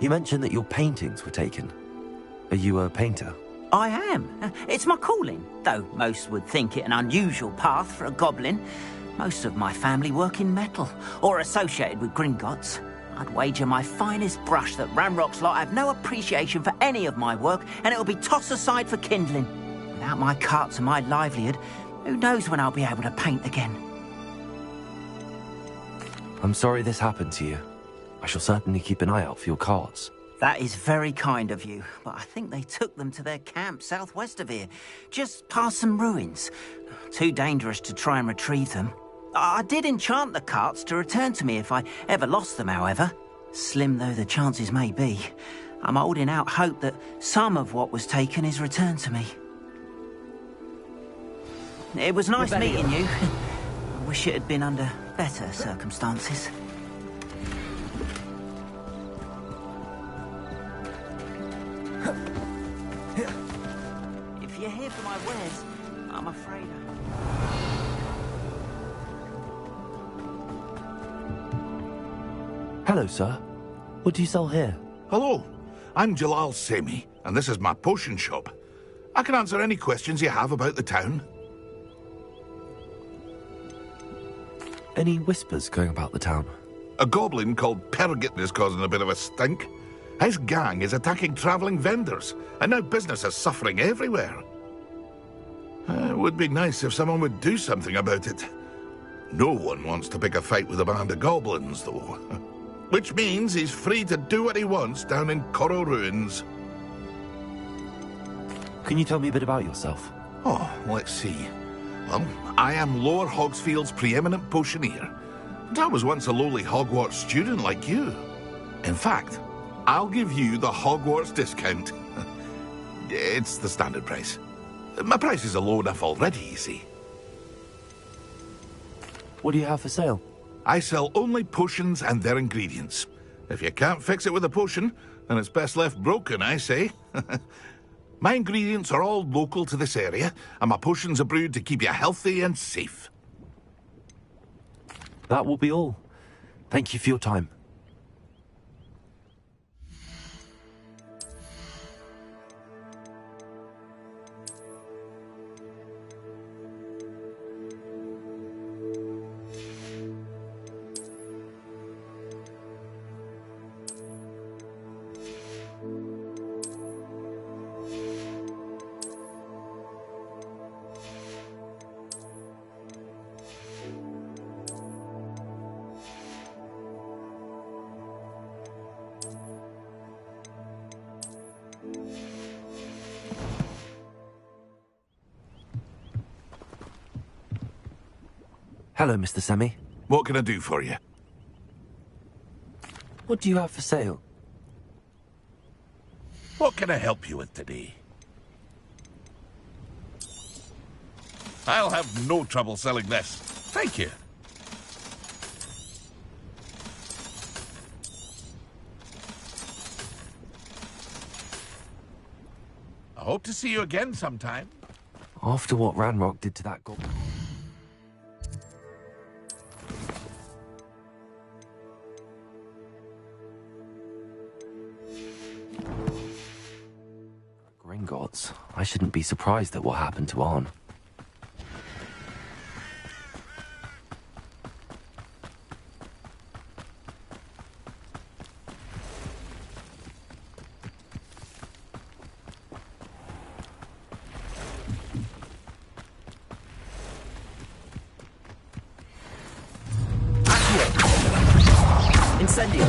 You mentioned that your paintings were taken. Are you a painter? I am. It's my calling, though most would think it an unusual path for a goblin. Most of my family work in metal, or associated with Gringotts. I'd wager my finest brush that Ranrock's lot have no appreciation for any of my work, and it'll be tossed aside for kindling. Without my carts and my livelihood, who knows when I'll be able to paint again. I'm sorry this happened to you. I shall certainly keep an eye out for your carts. That is very kind of you, but I think they took them to their camp southwest of here, just past some ruins. Too dangerous to try and retrieve them. I did enchant the carts to return to me if I ever lost them, however. Slim though the chances may be, I'm holding out hope that some of what was taken is returned to me. It was nice meeting you. I wish it had been under better circumstances. If you're here for my wares, I'm afraid Hello, sir. What do you sell here? Hello, I'm Jalal Semi, and this is my potion shop. I can answer any questions you have about the town. Any whispers going about the town? A goblin called Pergit is causing a bit of a stink. His gang is attacking travelling vendors, and now business is suffering everywhere. It would be nice if someone would do something about it. No one wants to pick a fight with a band of goblins, though. Which means he's free to do what he wants down in Coral Ruins. Can you tell me a bit about yourself? Oh, let's see. Well, I am Lower Hogsfield's preeminent potioneer. And I was once a lowly Hogwarts student like you. In fact, I'll give you the Hogwarts discount. It's the standard price. My prices are low enough already, you see. What do you have for sale? I sell only potions and their ingredients. If you can't fix it with a potion, then it's best left broken, I say. My ingredients are all local to this area, and my potions are brewed to keep you healthy and safe. That will be all. Thank you for your time. Hello, Mr. Semi. What can I do for you? What do you have for sale? What can I help you with today? I'll have no trouble selling this. Thank you. I hope to see you again sometime. After what Ranrock did to that goblin... Gringotts. I shouldn't be surprised at what happened to Arn. Incendio.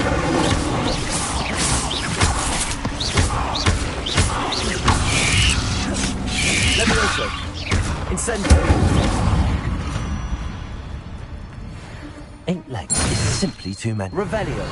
Levioso. Incendio. Eight legs is simply too many. Revelio.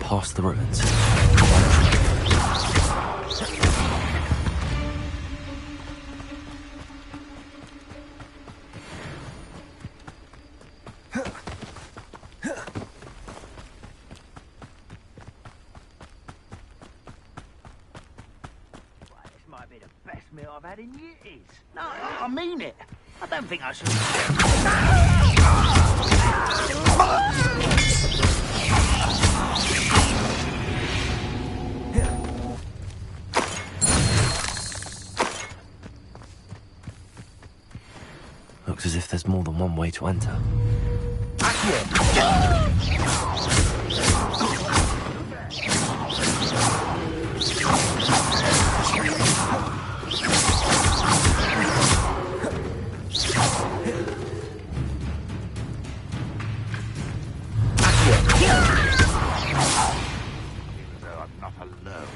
Past the ruins. This might be the best meal I've had in years. No, I mean it. I don't think I should. Looks as if there's more than one way to enter. I'm not alone.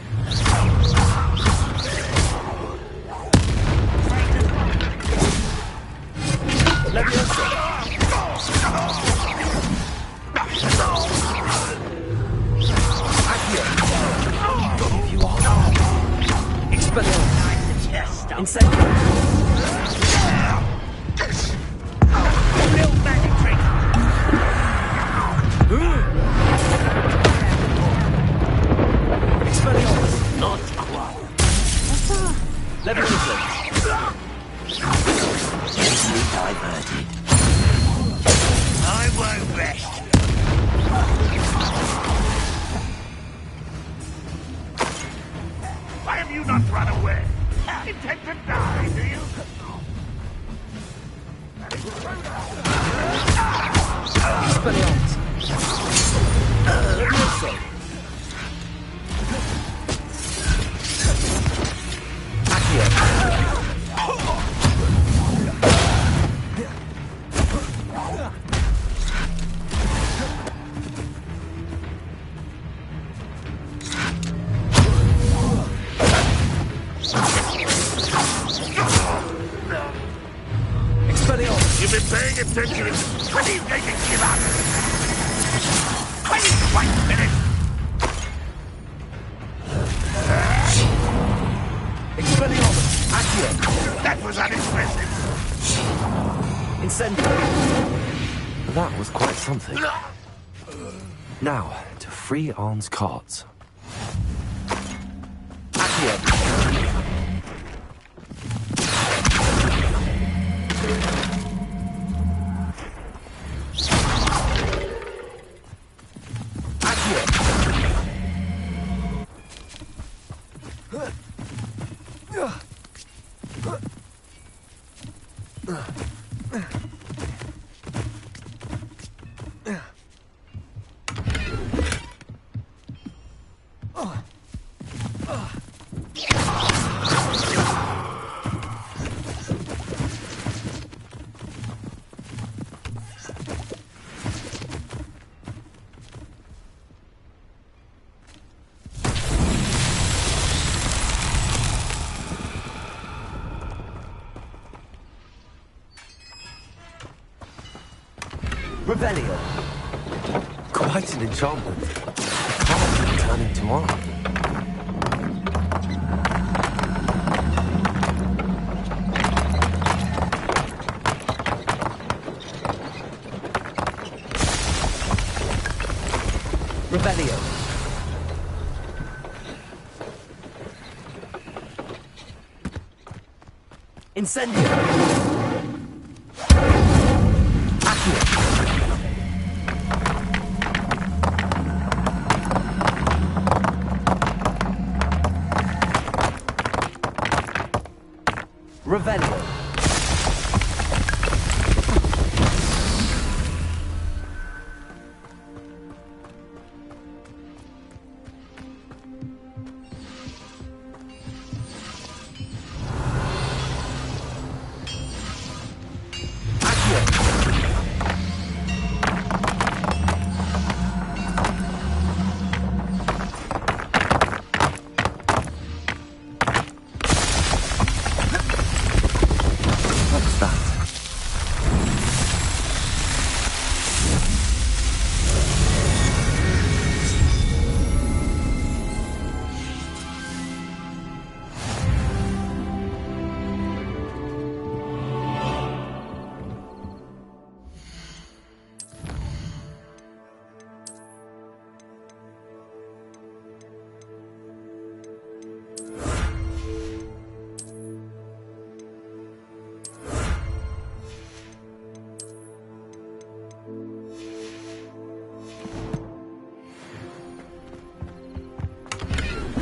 Why have you not run away? Intend to die, do you? You've been paying attention. When are you going to give up? Are you quite finished? That was unimpressive. That was quite something. Now, to free Arn's carts. Rebellion. Quite an enchantment. The cart turning to Arn. Rebellion. Incendio. Revelio.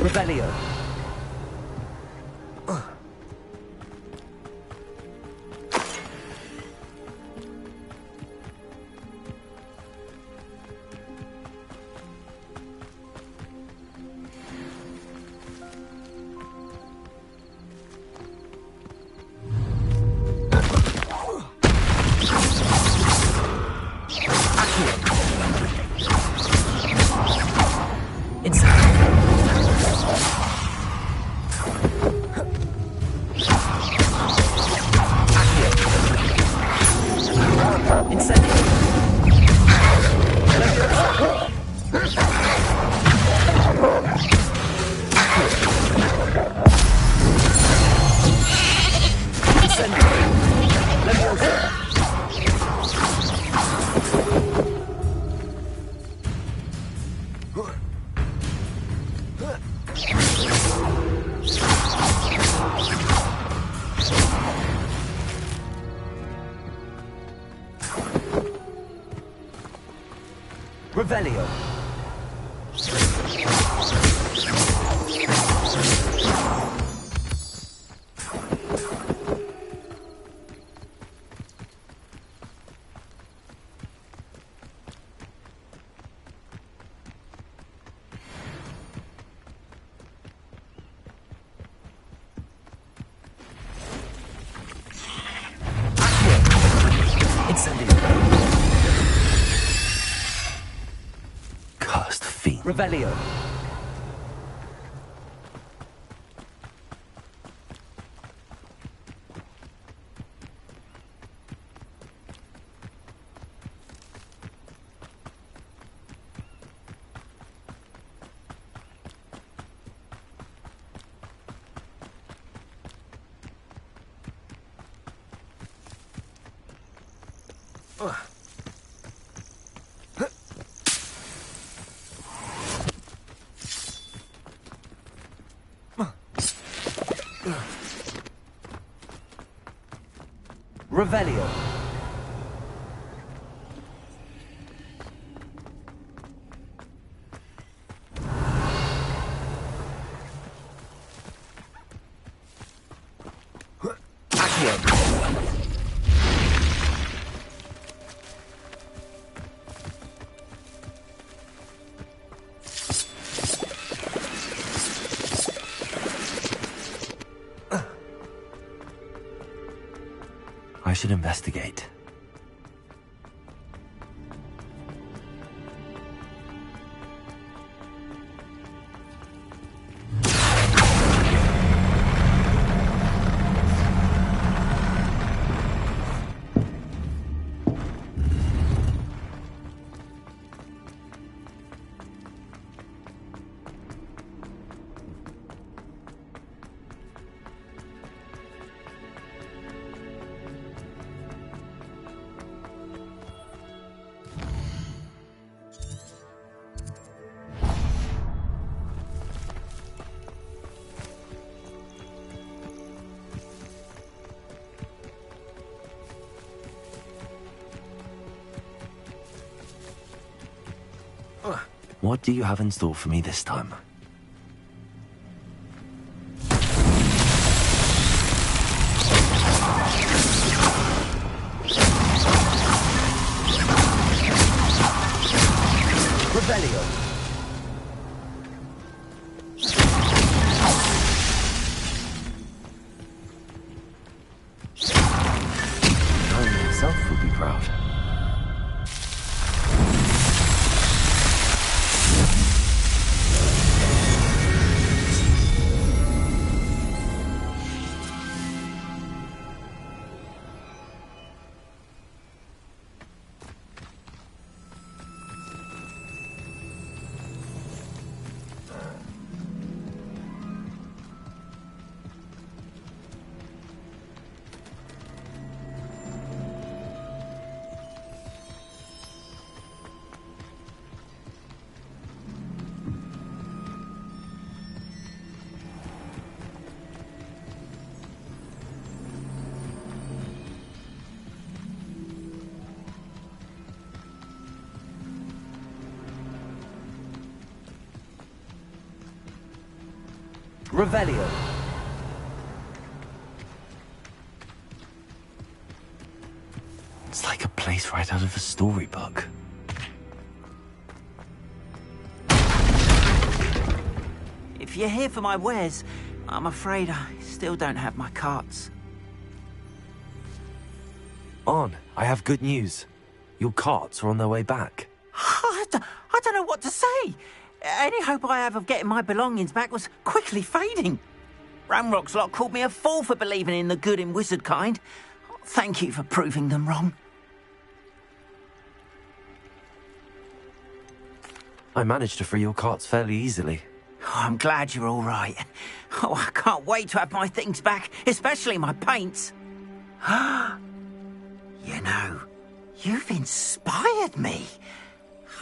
Revelio. Revelio. Cursed fiend. Revelio. Revelio. I should investigate. What do you have in store for me this time? Revelio. I myself would be proud. Revelio. It's like a place right out of a storybook. If you're here for my wares, I'm afraid I still don't have my carts. On, I have good news. Your carts are on their way back. I don't know what to say. Any hope I have of getting my belongings back was quickly fading. Ramrock's lot called me a fool for believing in the good in wizard kind. Thank you for proving them wrong. I managed to free your carts fairly easily. Oh, I'm glad you're all right. Oh, I can't wait to have my things back, especially my paints. You know, you've inspired me.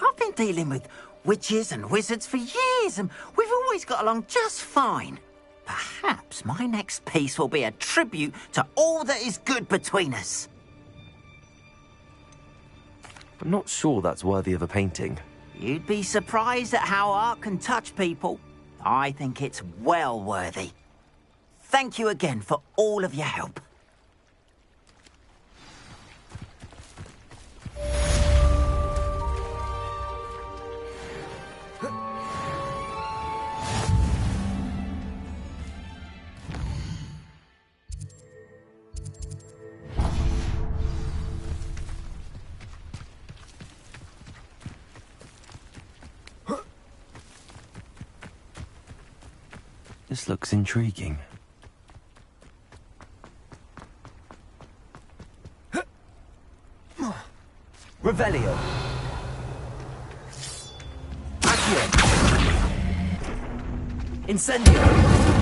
I've been dealing with witches and wizards for years, and we've always got along just fine. Perhaps my next piece will be a tribute to all that is good between us. I'm not sure that's worthy of a painting. You'd be surprised at how art can touch people. I think it's well worthy. Thank you again for all of your help. This looks intriguing. Revelio. Accio. Incendio.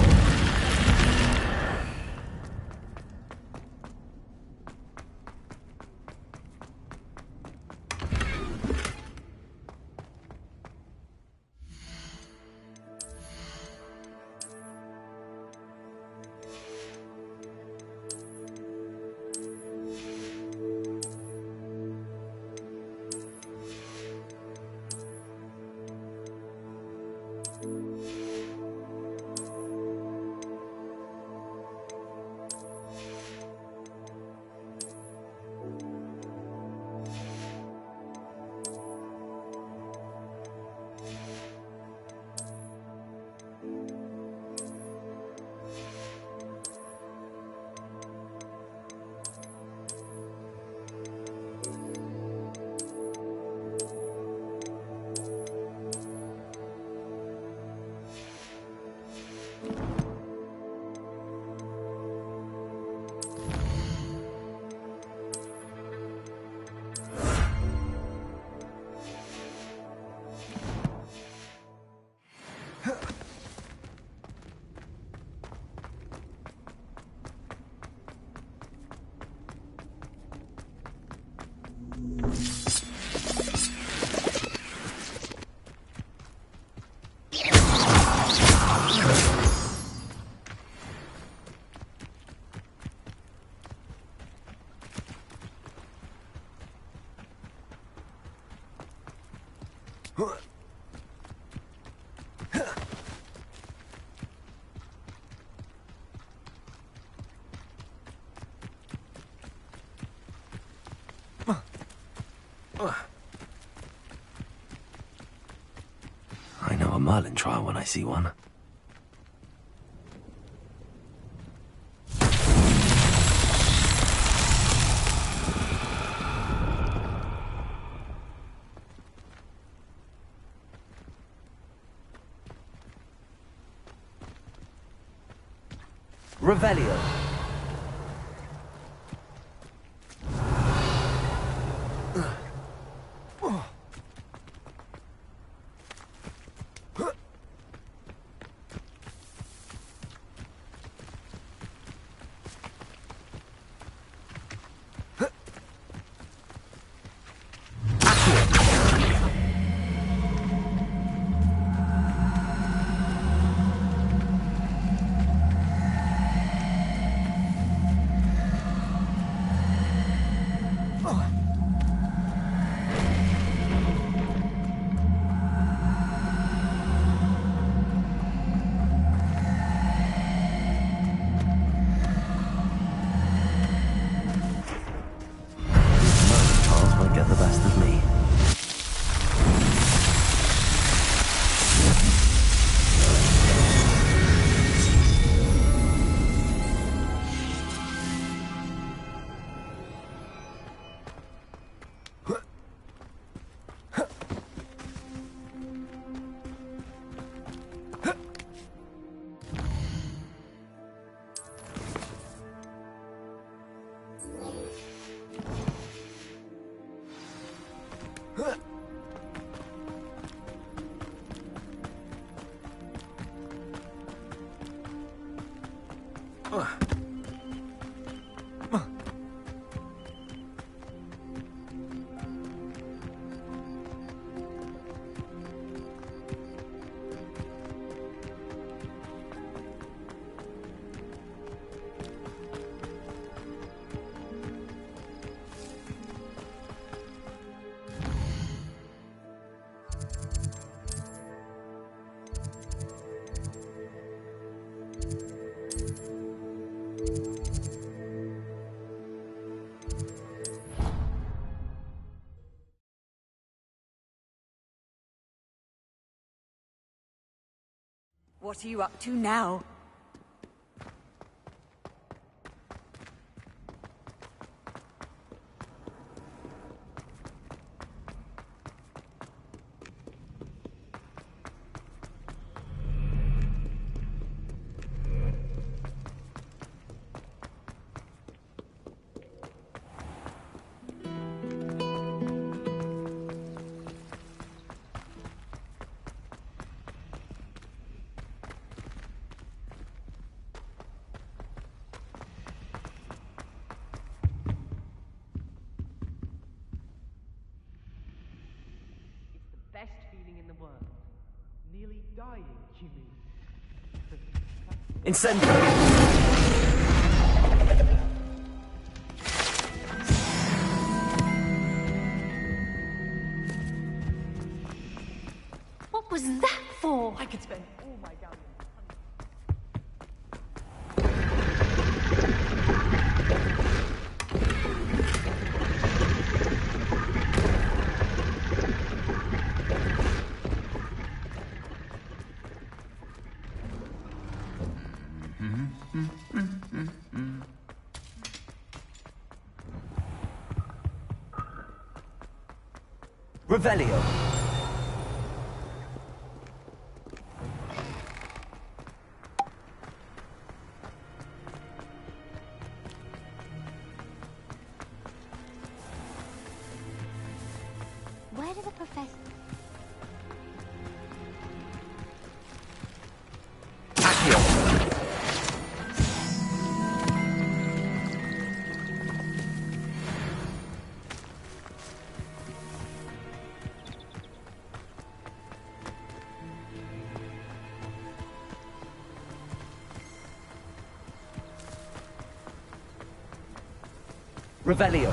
I know a Merlin trial when I see one. Revelio. What are you up to now? Best feeling in the world. Nearly dying, you mean? Incendio! What was that for? I could spend all my galleons. Revelio. Where did the professor... Revelio.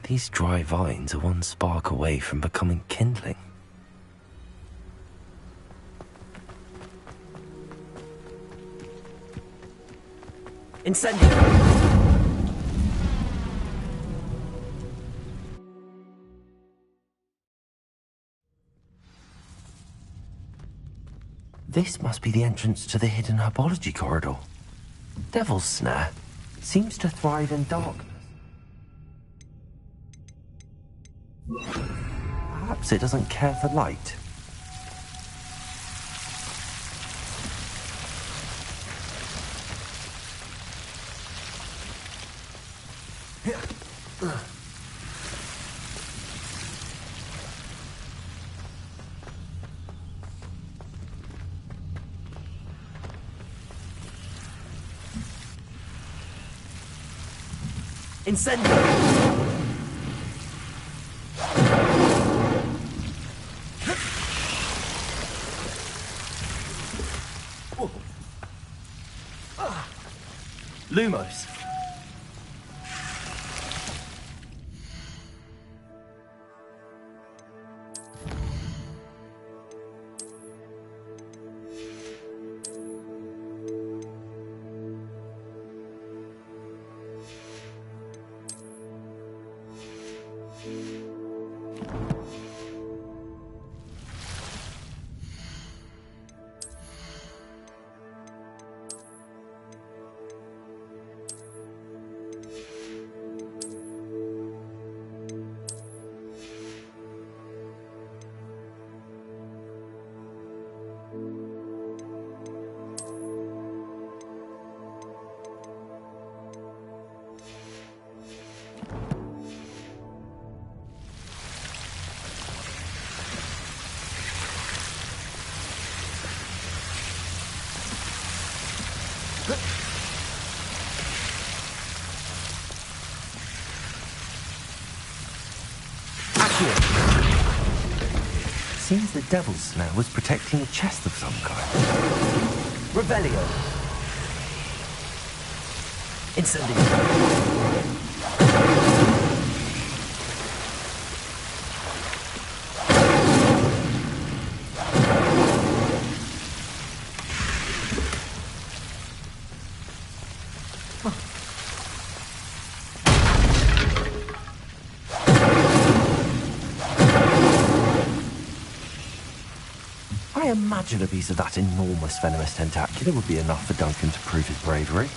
These dry vines are one spark away from becoming kindling. Incendio! This must be the entrance to the hidden herbology corridor. Devil's Snare seems to thrive in darkness. Perhaps it doesn't care for light. Incendio! Lumos. here. Seems the devil's snare was protecting a chest of some kind. Revelio. Incendio. I imagine a piece of that enormous venomous tentacular would be enough for Duncan to prove his bravery.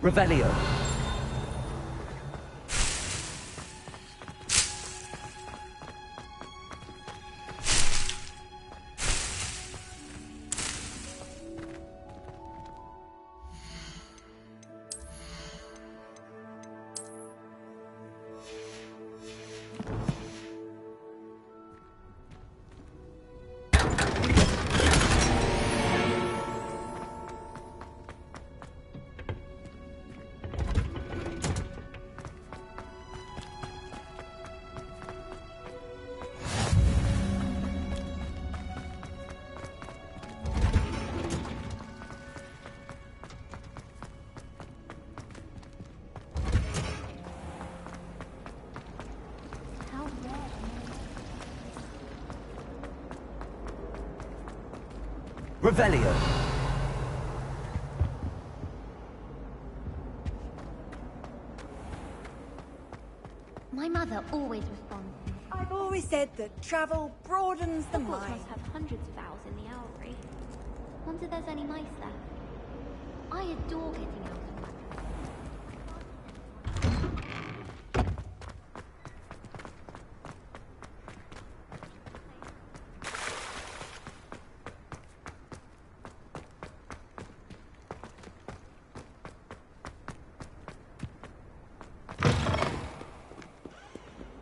Revelio. Revelio. My mother always responds. I've always said that travel broadens the Hogwarts mind. must have hundreds of owls in the owlry. Wonder there's any mice there. I adore getting out of my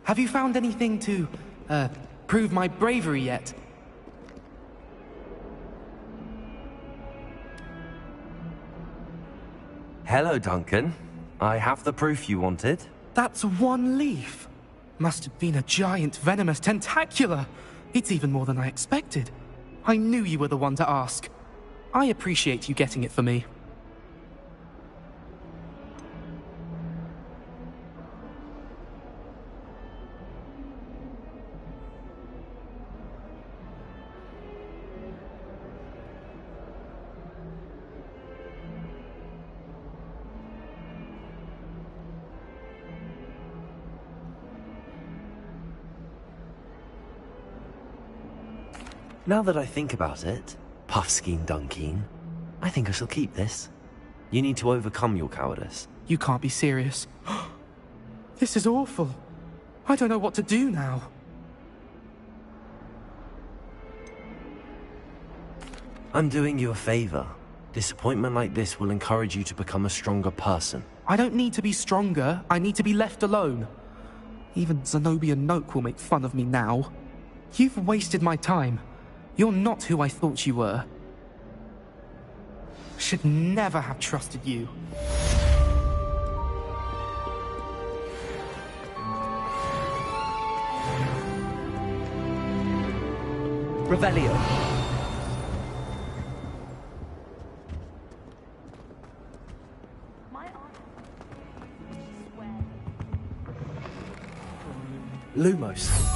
Have you found anything to, prove my bravery yet? Hello, Duncan. I have the proof you wanted. That's one leaf. Must have been a giant venomous tentacula. It's even more than I expected. I knew you were the one to ask. I appreciate you getting it for me. Now that I think about it, Puffskein Dunkeen, I think I shall keep this. You need to overcome your cowardice. You can't be serious. This is awful. I don't know what to do now. I'm doing you a favor. Disappointment like this will encourage you to become a stronger person. I don't need to be stronger. I need to be left alone. Even Zenobia Noak will make fun of me now. You've wasted my time. You're not who I thought you were. Should never have trusted you. Revelio. Lumos.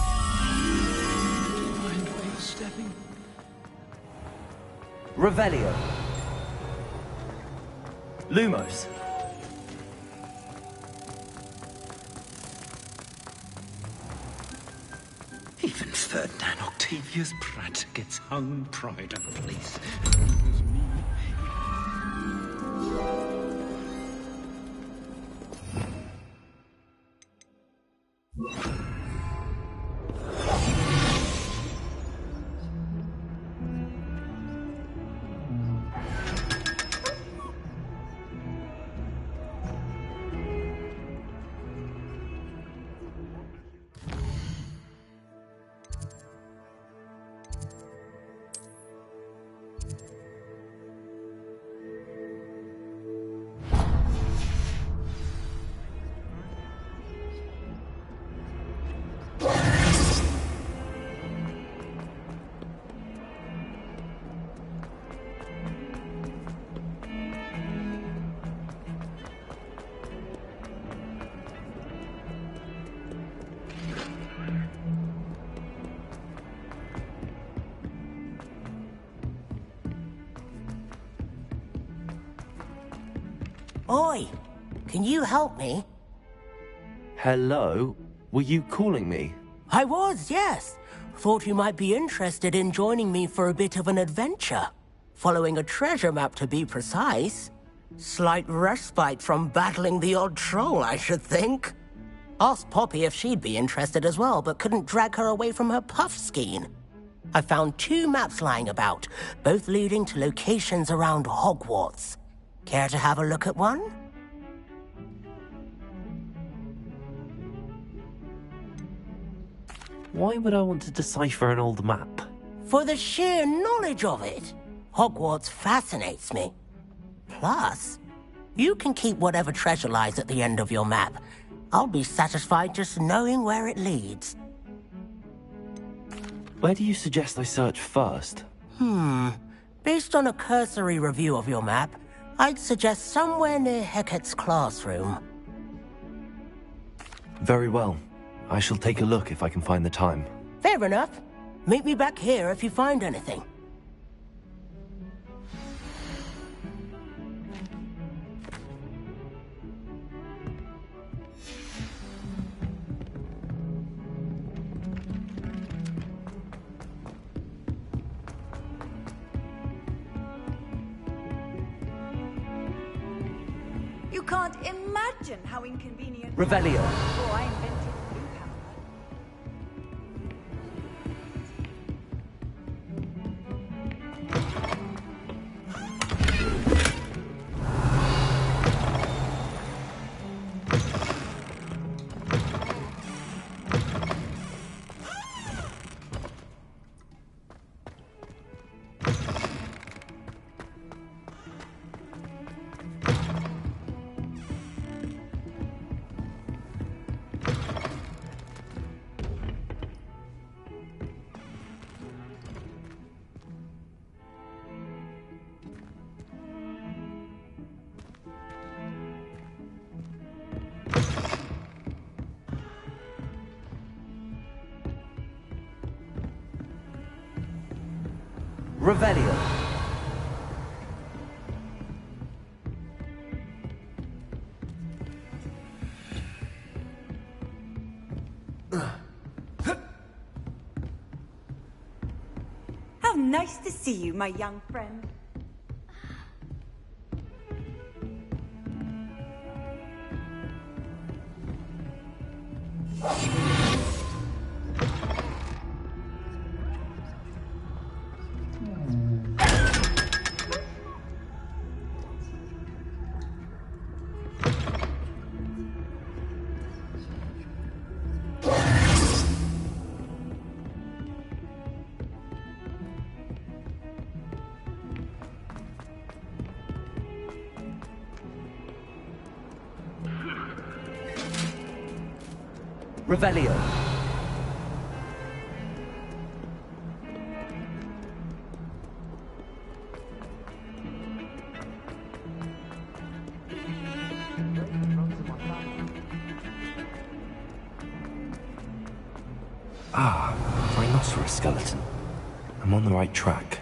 Revelio. Lumos. Even Ferdinand Octavius Pratt gets hung pride of place. Oi, can you help me? Hello? Were you calling me? I was, yes. Thought you might be interested in joining me for a bit of an adventure. Following a treasure map, to be precise. Slight respite from battling the odd troll, I should think. Asked Poppy if she'd be interested as well, but couldn't drag her away from her puff skein. I found 2 maps lying about, both leading to locations around Hogwarts. Care to have a look at one? Why would I want to decipher an old map? For the sheer knowledge of it. Hogwarts fascinates me. Plus, you can keep whatever treasure lies at the end of your map. I'll be satisfied just knowing where it leads. Where do you suggest I search first? Based on a cursory review of your map, I'd suggest somewhere near Hecat's classroom. Very well. I shall take a look if I can find the time. Fair enough. Meet me back here if you find anything. You can't imagine how inconvenient. Revelio. Before I invented blue powder. Revelio. How nice to see you, my young friend. Revelio. Ah, rhinoceros skeleton. I'm on the right track.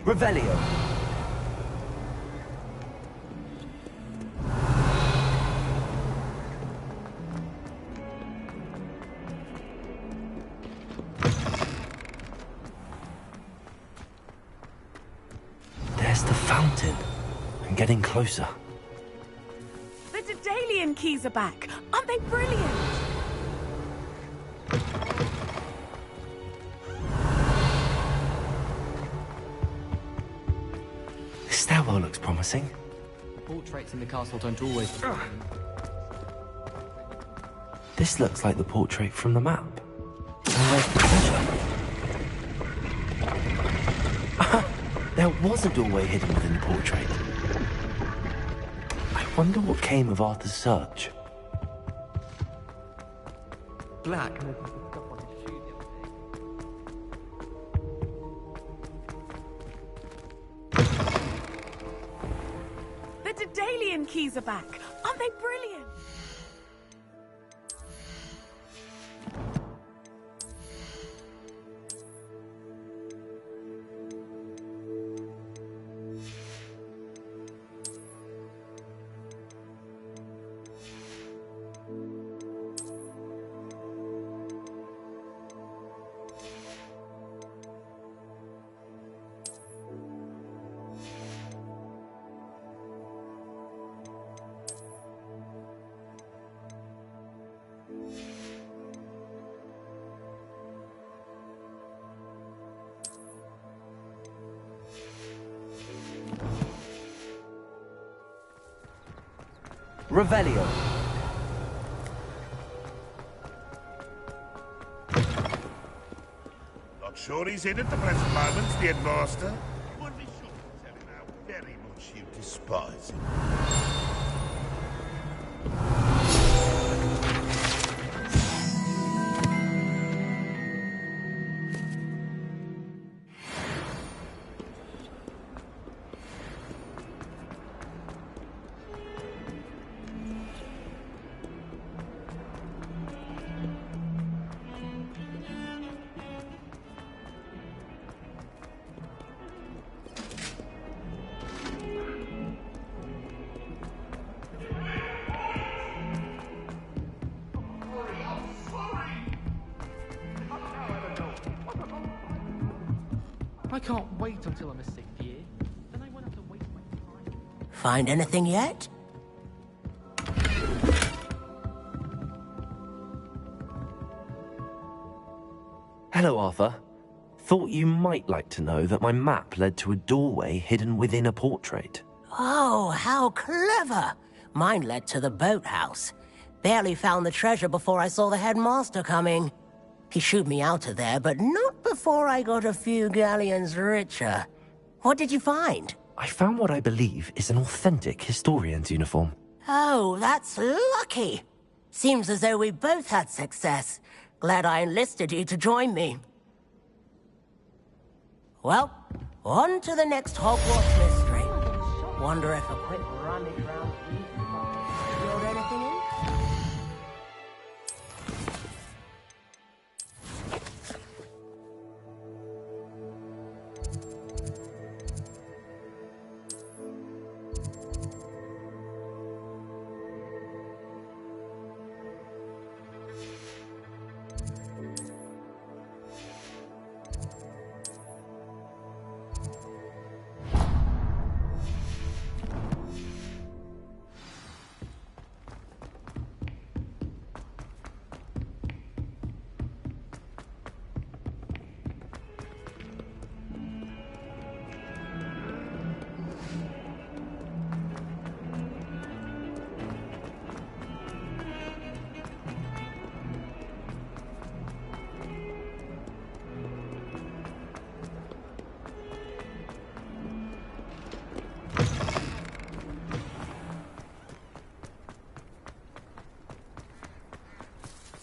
Revelio. There's the fountain. I'm getting closer. The Daedalian keys are back. Aren't they brilliant? This stairwell looks promising. Portraits in the castle don't always... This looks like the portrait from the map. And where's the treasure? There was a doorway hidden within the portrait. I wonder what came of Arthur's search. Black. The Daedalian keys are back. Aren't they brilliant? Revelio. Not sure he's in at the present moment, the headmaster. Would be sure to tell him how very much you despise him. I can't wait until I'm a sixth year. Then I won't have to waste my time. Find anything yet? Hello, Arthur. Thought you might like to know that my map led to a doorway hidden within a portrait. Oh, how clever! Mine led to the boathouse. Barely found the treasure before I saw the headmaster coming. He shooed me out of there, but not before I got a few galleons richer. What did you find? I found what I believe is an authentic historian's uniform. Oh, that's lucky. Seems as though we both had success. Glad I enlisted you to join me. Well, on to the next Hogwarts mystery. Wonder if a quick rummage round these find anything in?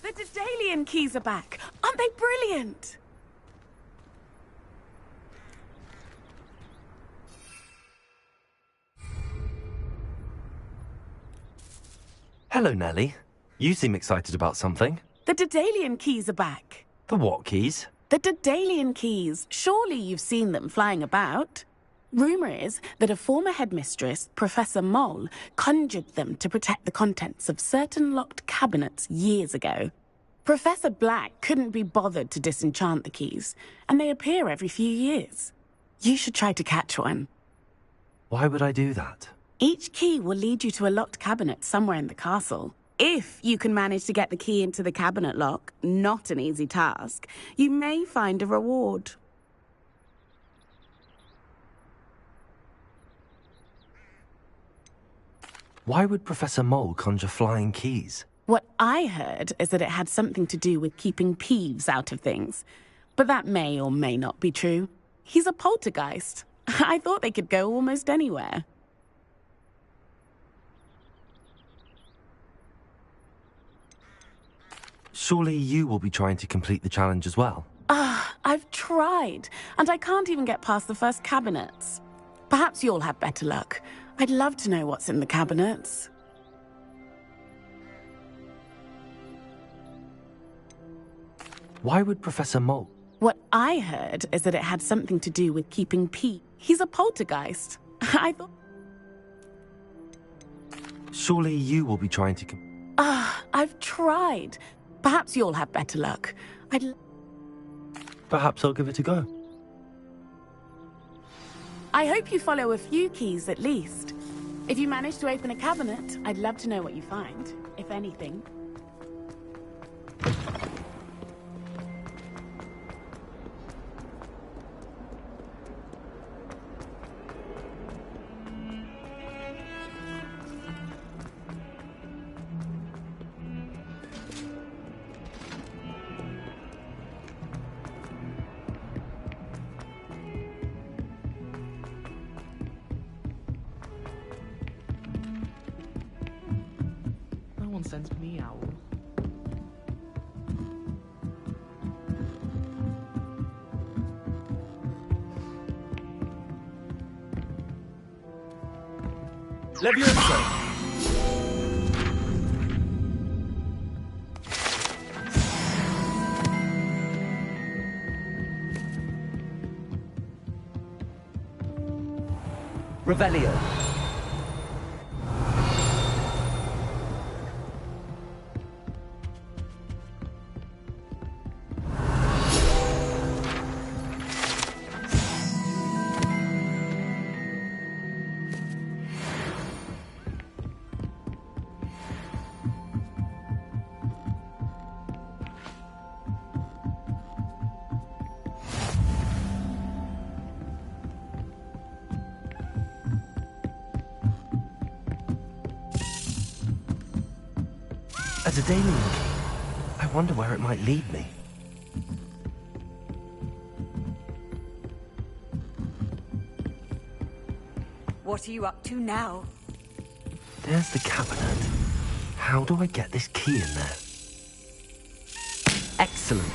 The Daedalian keys are back. Aren't they brilliant? Hello, Nellie. You seem excited about something. The Daedalian keys are back. The what keys? The Daedalian keys. Surely you've seen them flying about. Rumour is that a former headmistress, Professor Mole, conjured them to protect the contents of certain locked cabinets years ago. Professor Black couldn't be bothered to disenchant the keys, and they appear every few years. You should try to catch one. Why would I do that? Each key will lead you to a locked cabinet somewhere in the castle. If you can manage to get the key into the cabinet lock, not an easy task, you may find a reward. Why would Professor Mole conjure flying keys? What I heard is that it had something to do with keeping Peeves out of things. But that may or may not be true. He's a poltergeist. I thought they could go almost anywhere. Surely you will be trying to complete the challenge as well. I've tried, and I can't even get past the first cabinets. Perhaps you'll have better luck. I'd love to know what's in the cabinets. Why would Professor Mole? What I heard is that it had something to do with keeping Pete. He's a poltergeist. I thought... Surely you will be trying to... I've tried. Perhaps you'll have better luck. Perhaps I'll give it a go. I hope you follow a few keys at least. If you manage to open a cabinet, I'd love to know what you find, if anything. No one sends me owls. Leviosa! Revelio. A Daedalian key. I wonder where it might lead me. What are you up to now? There's the cabinet. How do I get this key in there? Excellent.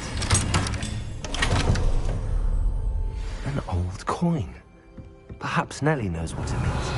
An old coin. Perhaps Nellie knows what it means.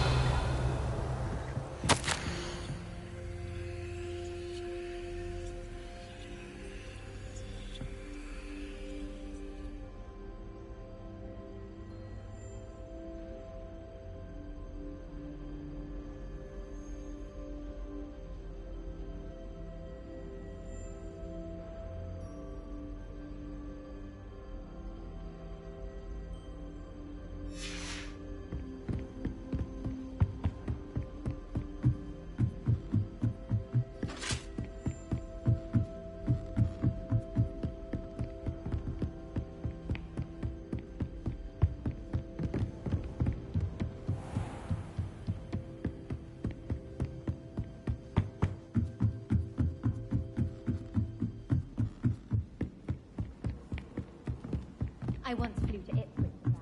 I once flew to Ipswich for that.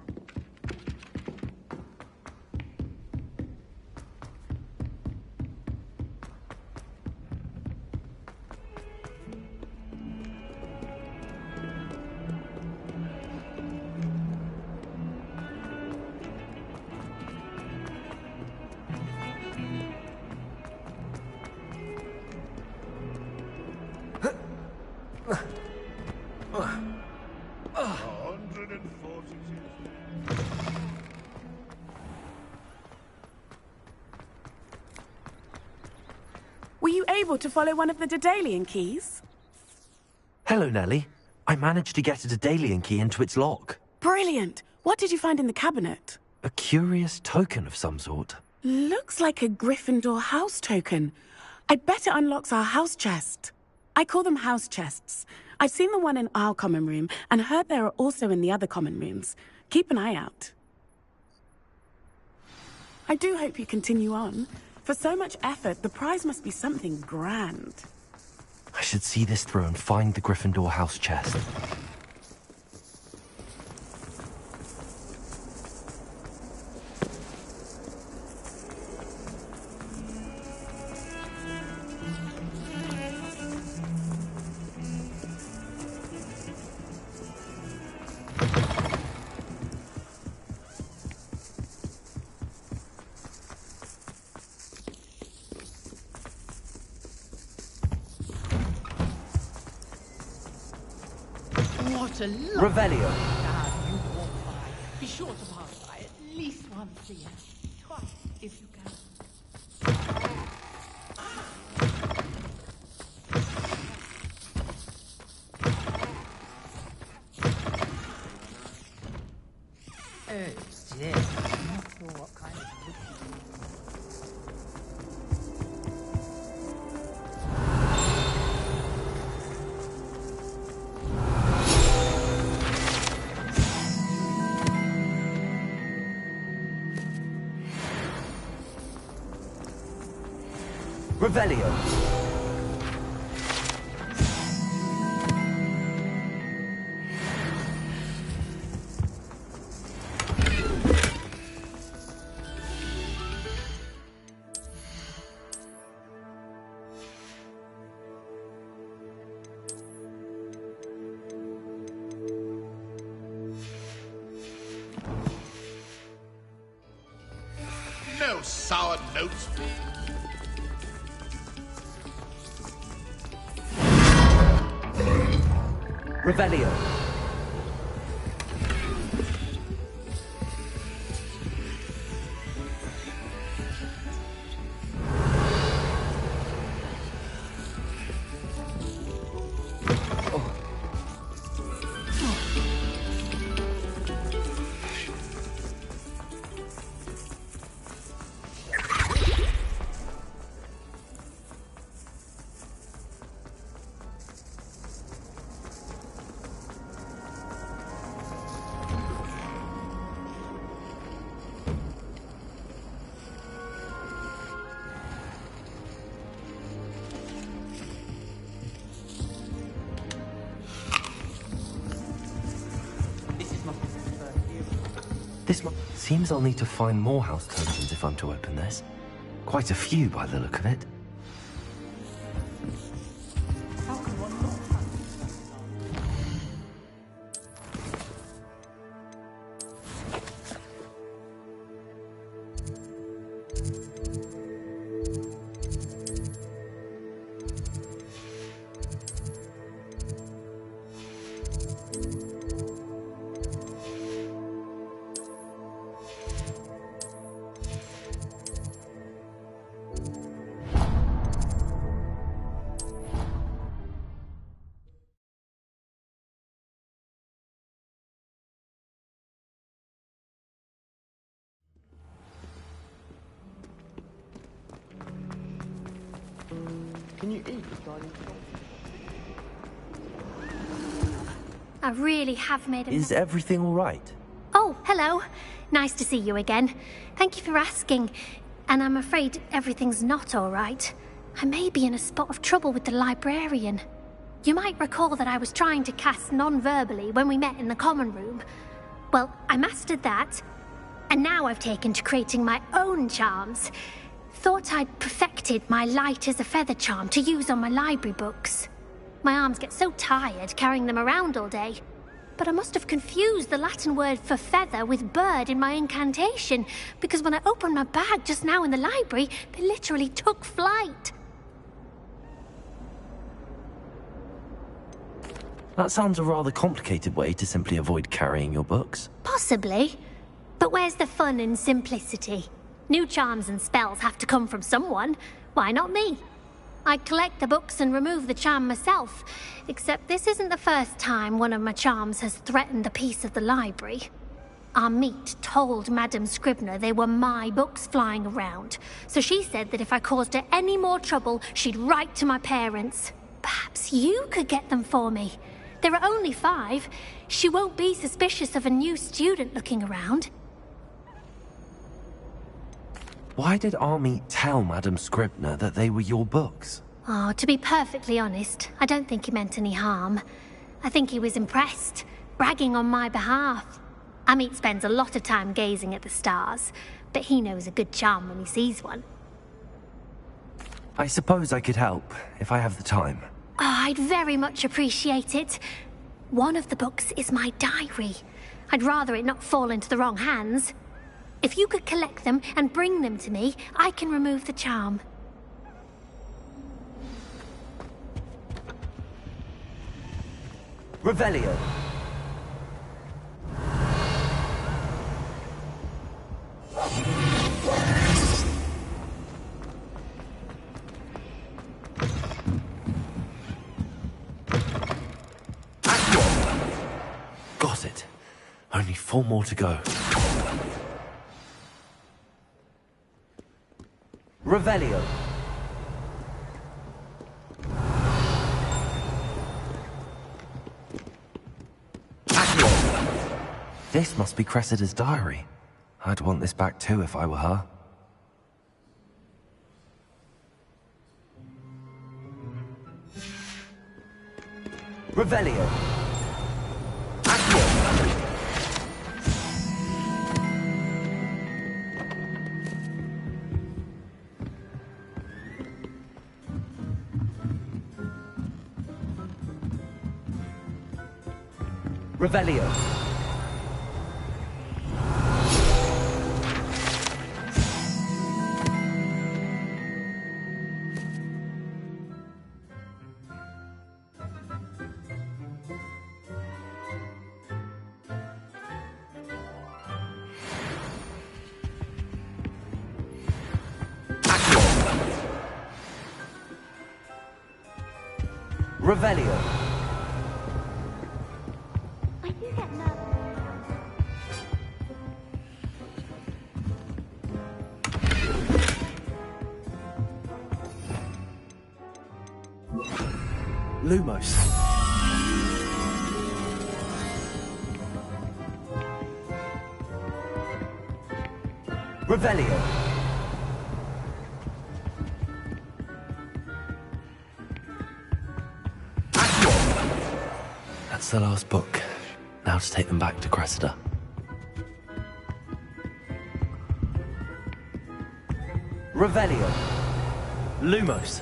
able to follow one of the Daedalian keys? Hello, Nellie. I managed to get a Daedalian key into its lock. Brilliant! What did you find in the cabinet? A curious token of some sort. Looks like a Gryffindor house token. I bet it unlocks our house chest. I call them house chests. I've seen the one in our common room and heard there are also in the other common rooms. Keep an eye out. I do hope you continue on. For so much effort, the prize must be something grand. I should see this through and find the Gryffindor house chest. What a lovely Revelio. town you walk by. Be sure to pass by at least once a year. Twice, if you can. Oh dear, I'm not sure what kind of look Revelio. No sour notes. Revelio. Seems I'll need to find more house tokens if I'm to open this. Quite a few by the look of it. Can you eat this garden? I really have made a Is everything all right? Oh, hello. Nice to see you again. Thank you for asking. And I'm afraid everything's not all right. I may be in a spot of trouble with the librarian. You might recall that I was trying to cast non-verbally when we met in the common room. Well, I mastered that. And now I've taken to creating my own charms. Thought I'd perfected my light as a feather charm to use on my library books. My arms get so tired carrying them around all day. But I must have confused the Latin word for feather with bird in my incantation, because when I opened my bag just now in the library, they literally took flight. That sounds a rather complicated way to simply avoid carrying your books. Possibly. But where's the fun in simplicity? New charms and spells have to come from someone. Why not me? I collect the books and remove the charm myself, except this isn't the first time one of my charms has threatened the peace of the library. Our meet told Madame Scribner they were my books flying around, so she said that if I caused her any more trouble, she'd write to my parents. Perhaps you could get them for me. There are only 5. She won't be suspicious of a new student looking around. Why did Army tell Madame Scribner that they were your books? Oh, to be perfectly honest, I don't think he meant any harm. I think he was impressed, bragging on my behalf. Amit spends a lot of time gazing at the stars, but he knows a good charm when he sees one. I suppose I could help, if I have the time. Oh, I'd very much appreciate it. One of the books is my diary. I'd rather it not fall into the wrong hands. If you could collect them and bring them to me, I can remove the charm. Revelio. Got it. Only 4 more to go. Revelio. This must be Cressida's diary. I'd want this back too if I were her. Revelio. Revelio. Revelio. I do get nervous. Lumos. Revelio. That's the last book. Now to take them back to Cressida. Revelio. Lumos.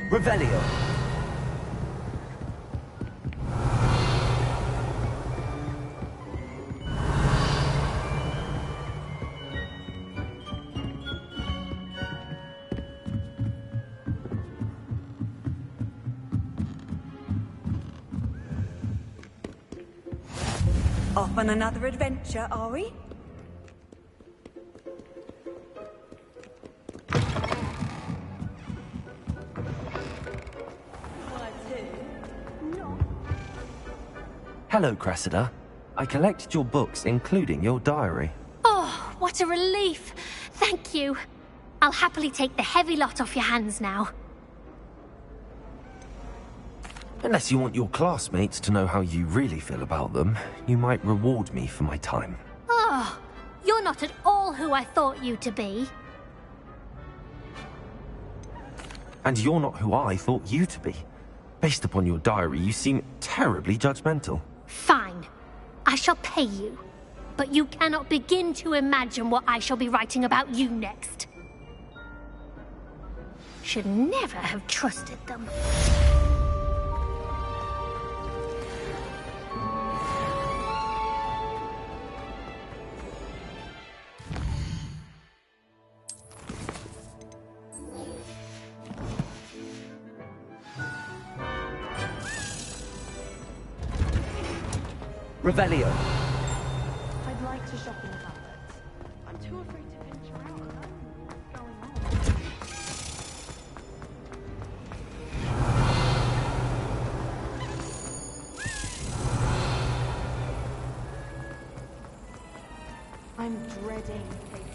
Revelio. Off on another adventure, are we? Hello, Cressida. I collected your books, including your diary. Oh, what a relief. Thank you. I'll happily take the heavy lot off your hands now. Unless you want your classmates to know how you really feel about them, you might reward me for my time. Oh, you're not at all who I thought you to be. And you're not who I thought you to be. Based upon your diary, you seem terribly judgmental. Fine. I shall pay you. But you cannot begin to imagine what I shall be writing about you next. Should never have trusted them. Revelio. I'd like to shop in Hogwarts. I'm too afraid to venture out alone. What's going on? I'm dreading faces.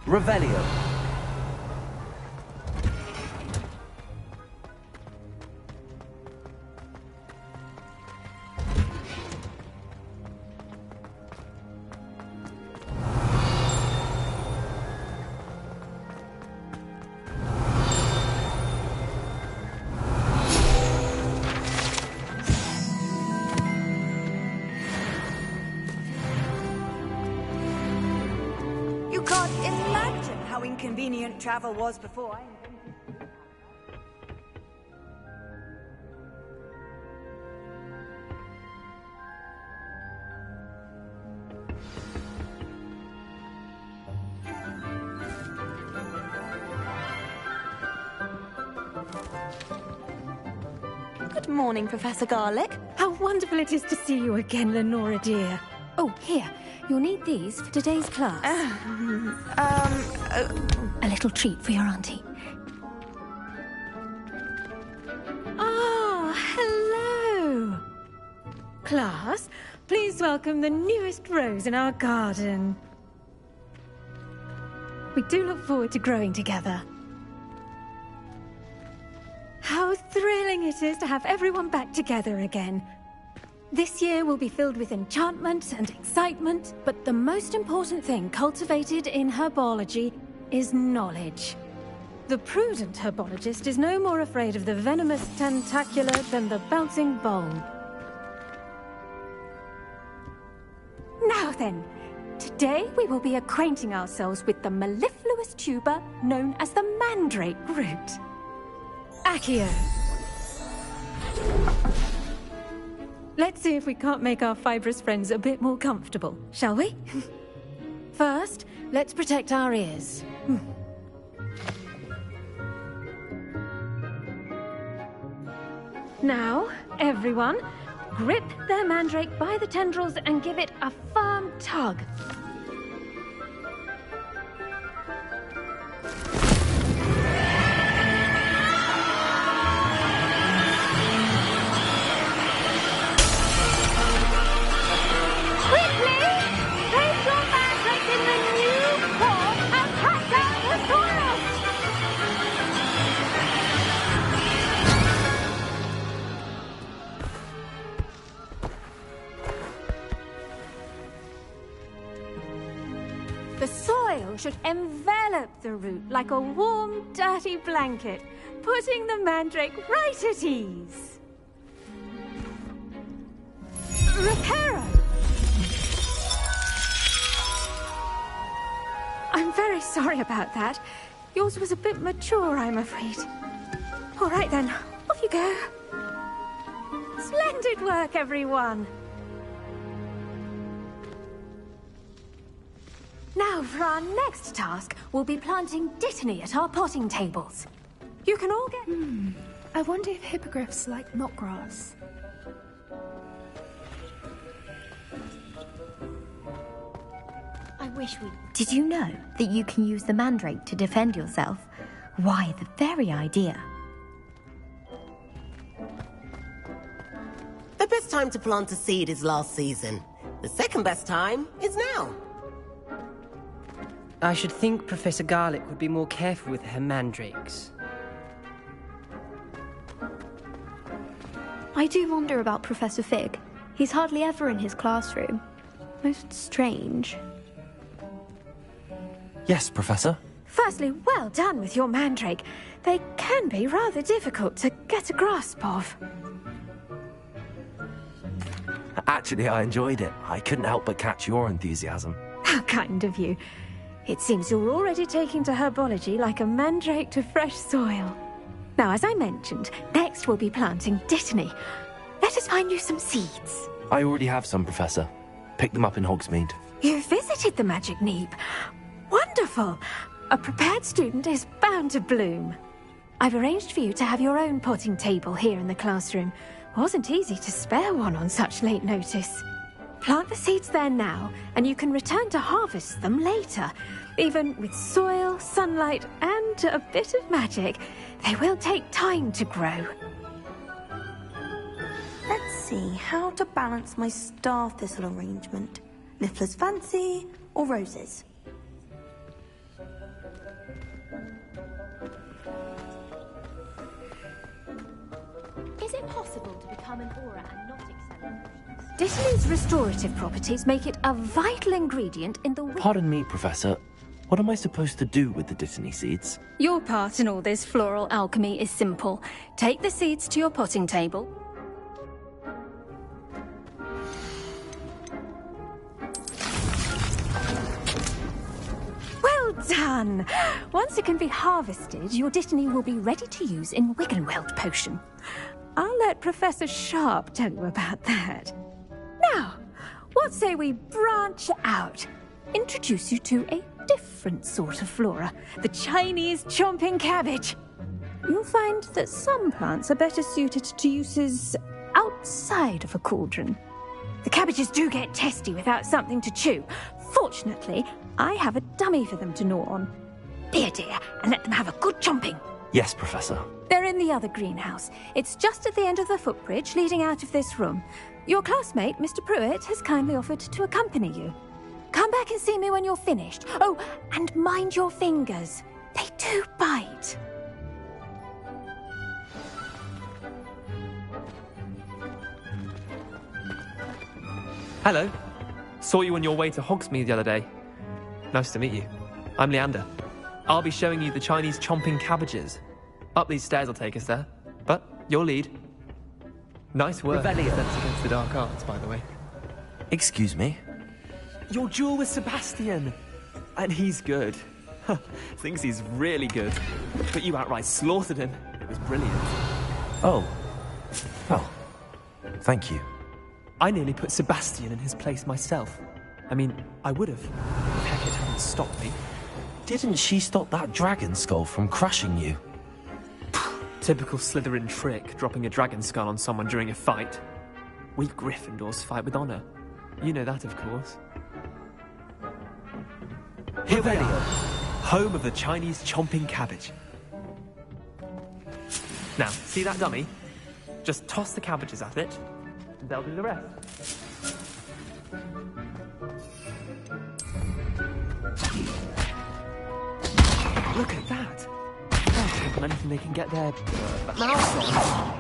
Revelio. You can't imagine how inconvenient travel was before I invented. Good morning, Professor Garlick. How wonderful it is to see you again, Lenora dear. Oh, here. You'll need these for today's class. A little treat for your auntie. Ah, hello. Class, please welcome the newest rose in our garden. We do look forward to growing together. How thrilling it is to have everyone back together again. This year will be filled with enchantment and excitement, but the most important thing cultivated in herbology is knowledge. The prudent herbologist is no more afraid of the venomous tentacular than the bouncing bulb. then. Today we will be acquainting ourselves with the mellifluous tuber known as the mandrake root. Accio. Let's see if we can't make our fibrous friends a bit more comfortable, shall we? First, let's protect our ears. Now, everyone, grip their mandrake by the tendrils and give it a firm tug. The soil should envelop the root like a warm, dirty blanket, putting the mandrake right at ease. Reparo! I'm very sorry about that. Yours was a bit mature, I'm afraid. All right then, off you go. Splendid work, everyone. Now, for our next task, we'll be planting dittany at our potting tables. You can all get... I wonder if hippogriffs like knotgrass. I wish we... Did you know that you can use the mandrake to defend yourself? Why, the very idea. The best time to plant a seed is last season. The second best time is now. I should think Professor Garlick would be more careful with her mandrakes. I do wonder about Professor Fig. He's hardly ever in his classroom. Most strange. Yes, Professor? Firstly, well done with your mandrake. They can be rather difficult to get a grasp of. Actually, I enjoyed it. I couldn't help but catch your enthusiasm. How kind of you. It seems you're already taking to herbology like a mandrake to fresh soil. Now, as I mentioned, next we'll be planting dittany. Let us find you some seeds. I already have some, Professor. Picked them up in Hogsmeade. You visited the Magic Neep. Wonderful! A prepared student is bound to bloom. I've arranged for you to have your own potting table here in the classroom. Wasn't easy to spare one on such late notice. Plant the seeds there now, and you can return to harvest them later. Even with soil, sunlight, and a bit of magic, they will take time to grow. Let's see how to balance my star thistle arrangement. Niffler's fancy or roses? Is it possible to become an aura and not excel in potions? Dittany's restorative properties make it a vital ingredient in the... Pardon me, Professor. What am I supposed to do with the dittany seeds? Your part in all this floral alchemy is simple. Take the seeds to your potting table. Well done! Once it can be harvested, your dittany will be ready to use in Wiggenweld potion. I'll let Professor Sharp tell you about that. Now, what say we branch out? Introduce you to a different sort of flora, the Chinese chomping cabbage. You'll find that some plants are better suited to uses outside of a cauldron. The cabbages do get testy without something to chew. Fortunately, I have a dummy for them to gnaw on. Be a dear and let them have a good chomping. Yes, Professor. They're in the other greenhouse. It's just at the end of the footbridge leading out of this room. Your classmate, Mr. Pruitt, has kindly offered to accompany you. Come back and see me when you're finished. Oh, and mind your fingers. They do bite. Hello. Saw you on your way to Hogsmeade the other day. Nice to meet you. I'm Leander. I'll be showing you the Chinese chomping cabbages. Up these stairs will take us there. But your lead. Nice work. Defense against the dark arts, by the way. Excuse me? Your duel with Sebastian! And he's good. Thinks he's really good. But you outright slaughtered him. It was brilliant. Oh. Oh. Thank you. I nearly put Sebastian in his place myself. I mean, I would have. If Hecate hadn't stopped me. Didn't she stop that dragon skull from crushing you? Typical Slytherin trick, dropping a dragon skull on someone during a fight. We Gryffindors fight with honor. You know that, of course. Here we are, home of the Chinese chomping cabbage. Now, see that dummy? Just toss the cabbages at it, and they'll do the rest. Look at that! They'll take on anything they can get their mouths on.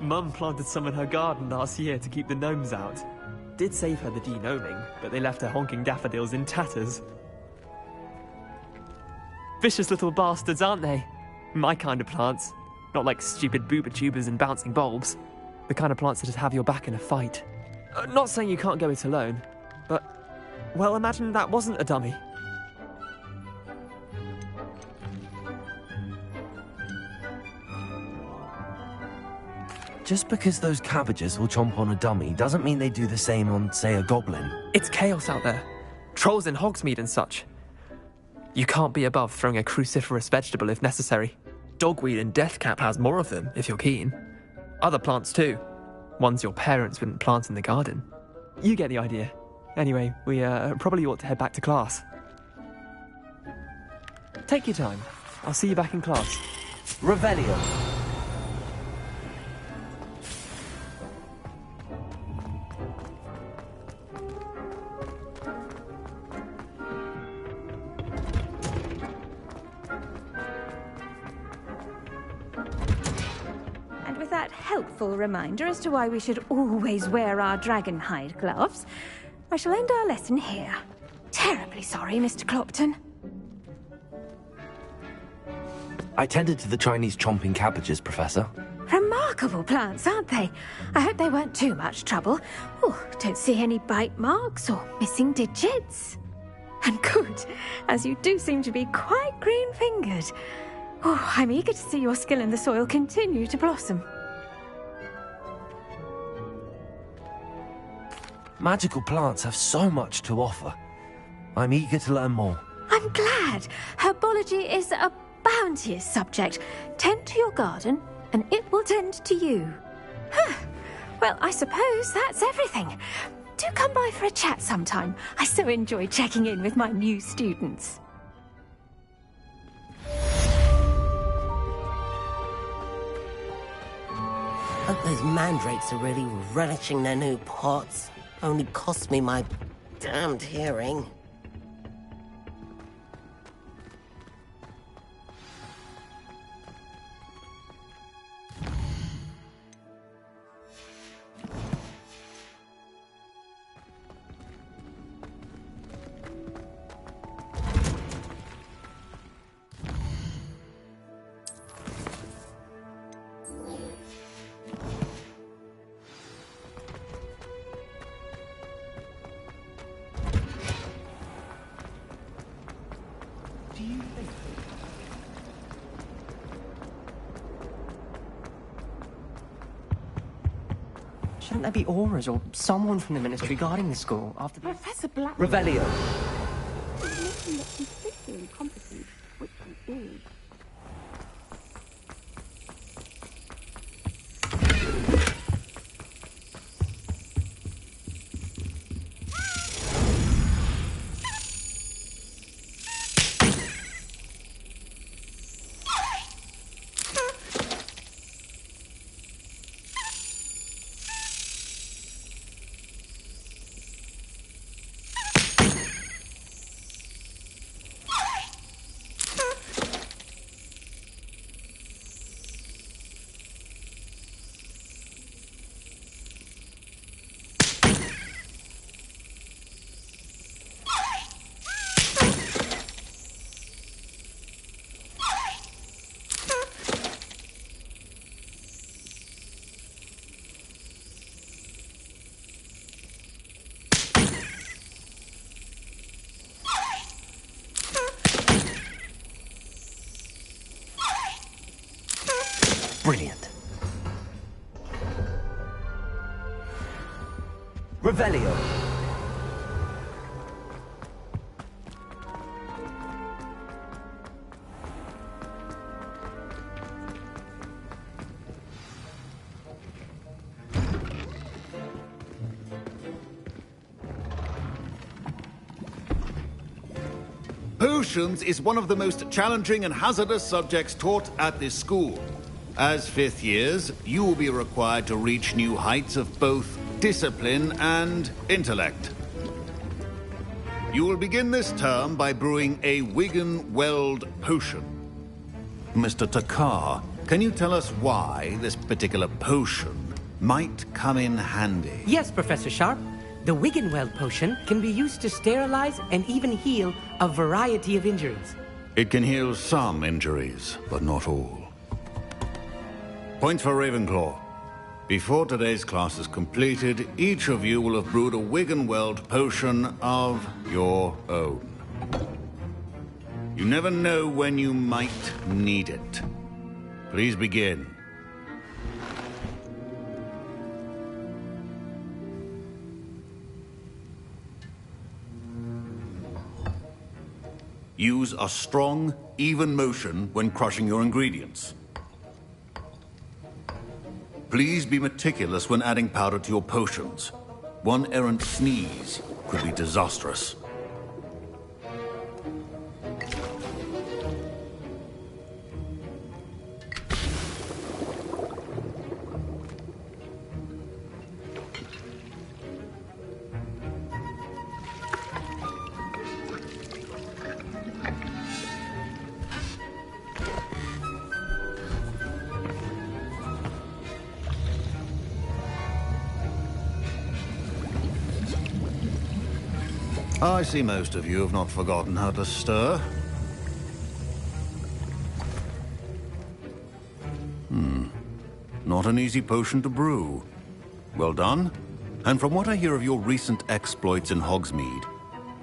Mum planted some in her garden last year to keep the gnomes out. Did save her the de-gnoming, but they left her honking daffodils in tatters. Vicious little bastards, aren't they? My kind of plants. Not like stupid booba tubers and bouncing bulbs. The kind of plants that just have your back in a fight. Not saying you can't go it alone, but... well, imagine that wasn't a dummy. Just because those cabbages will chomp on a dummy doesn't mean they do the same on, say, a goblin. It's chaos out there. Trolls in Hogsmeade and such. You can't be above throwing a cruciferous vegetable if necessary. Dogweed and deathcap has more of them, if you're keen. Other plants too. Ones your parents wouldn't plant in the garden. You get the idea. Anyway, we probably ought to head back to class. Take your time. I'll see you back in class. Revelio. Helpful reminder as to why we should always wear our dragon hide gloves, I shall end our lesson here. Terribly sorry, Mr. Clopton. I tended to the Chinese chomping cabbages, Professor. Remarkable plants, aren't they? I hope they weren't too much trouble. Oh, don't see any bite marks or missing digits. And good, as you do seem to be quite green-fingered. Oh, I'm eager to see your skill in the soil continue to blossom. Magical plants have so much to offer. I'm eager to learn more. I'm glad. Herbology is a bounteous subject. Tend to your garden, and it will tend to you. Well, I suppose that's everything. Do come by for a chat sometime. I so enjoy checking in with my new students. Hope those mandrakes are really relishing their new pots. Only cost me my damned hearing. Shouldn't there be auras or someone from the ministry guarding the school after the... Professor Black... Revelio. Brilliant. Revelio. Potions is one of the most challenging and hazardous subjects taught at this school. As fifth years, you will be required to reach new heights of both discipline and intellect. You will begin this term by brewing a Wigan-Weld potion. Mr. Takar, can you tell us why this particular potion might come in handy? Yes, Professor Sharp. The Wigan-Weld potion can be used to sterilize and even heal a variety of injuries. It can heal some injuries, but not all. Point for Ravenclaw. Before today's class is completed, each of you will have brewed a Wigan-Weld potion of your own. You never know when you might need it. Please begin. Use a strong, even motion when crushing your ingredients. Please be meticulous when adding powder to your potions. One errant sneeze could be disastrous. I see most of you have not forgotten how to stir. Not an easy potion to brew. Well done. And from what I hear of your recent exploits in Hogsmeade,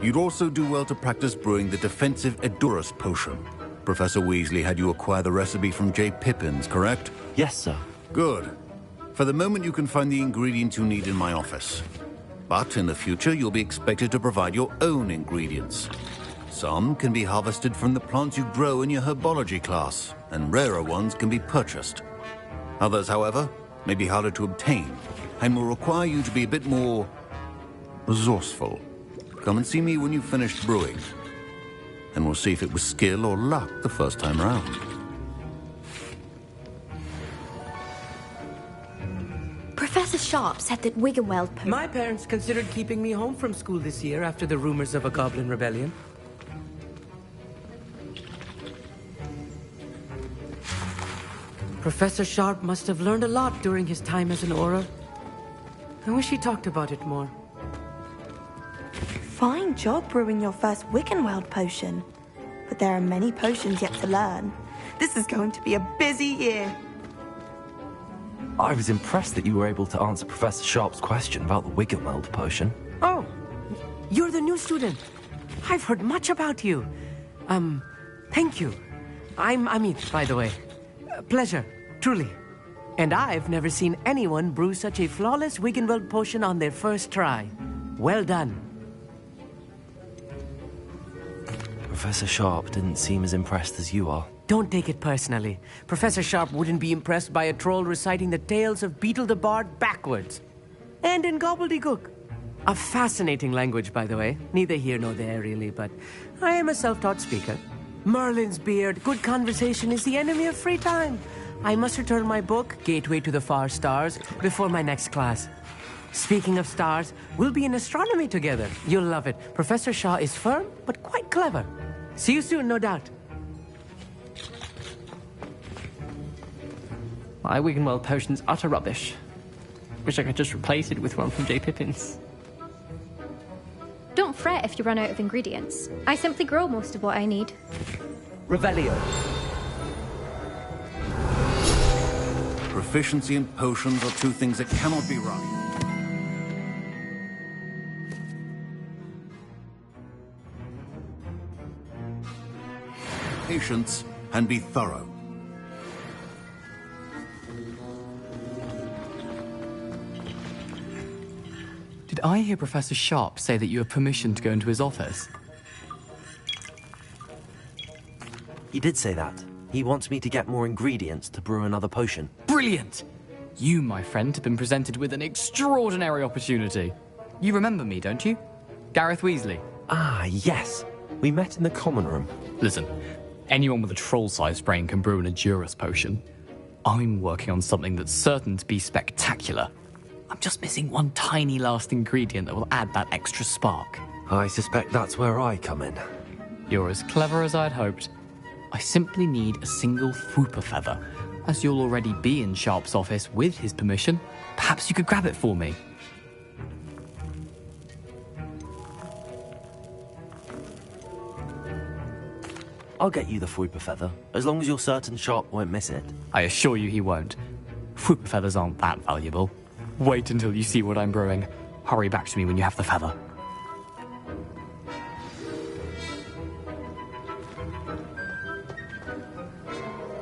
you'd also do well to practice brewing the defensive Edurus potion. Professor Weasley had you acquire the recipe from J. Pippin's, correct? Yes, sir. Good. For the moment, you can find the ingredients you need in my office. But in the future, you'll be expected to provide your own ingredients. Some can be harvested from the plants you grow in your herbology class, and rarer ones can be purchased. Others, however, may be harder to obtain, and will require you to be a bit more resourceful. Come and see me when you've finished brewing, and we'll see if it was skill or luck the first time around. Professor Sharp said that Wigan-Weld... My parents considered keeping me home from school this year after the rumors of a goblin rebellion. Professor Sharp must have learned a lot during his time as an Auror. I wish he talked about it more. Fine job brewing your first Wigan-Weld potion. But there are many potions yet to learn. This is going to be a busy year. I was impressed that you were able to answer Professor Sharp's question about the Wigan-Weld potion. Oh, you're the new student. I've heard much about you. Thank you. I'm Amit, by the way. Pleasure, truly. And I've never seen anyone brew such a flawless Wigan-Weld potion on their first try. Well done. Professor Sharp didn't seem as impressed as you are. Don't take it personally. Professor Sharp wouldn't be impressed by a troll reciting the tales of Beetle the Bard backwards. And in gobbledygook. A fascinating language, by the way. Neither here nor there, really, but I am a self-taught speaker. Merlin's beard, good conversation is the enemy of free time. I must return my book, Gateway to the Far Stars, before my next class. Speaking of stars, we'll be in astronomy together. You'll love it. Professor Shaw is firm, but quite clever. See you soon, no doubt. My Wigan-Weld potion's utter rubbish. Wish I could just replace it with one from J. Pippin's. Don't fret if you run out of ingredients. I simply grow most of what I need. Revelio. Proficiency and potions are two things that cannot be right. Patience and be thorough. Did I hear Professor Sharp say that you have permission to go into his office? He did say that. He wants me to get more ingredients to brew another potion. Brilliant! You, my friend, have been presented with an extraordinary opportunity. You remember me, don't you? Gareth Weasley. Ah, yes. We met in the common room. Listen, anyone with a troll-sized brain can brew an Edurus potion. I'm working on something that's certain to be spectacular. I'm just missing one tiny last ingredient that will add that extra spark. I suspect that's where I come in. You're as clever as I'd hoped. I simply need a single Fwooper feather. As you'll already be in Sharp's office with his permission, perhaps you could grab it for me. I'll get you the Fwooper feather, as long as you're certain Sharp won't miss it. I assure you he won't. Fwooper feathers aren't that valuable. Wait until you see what I'm brewing. Hurry back to me when you have the feather.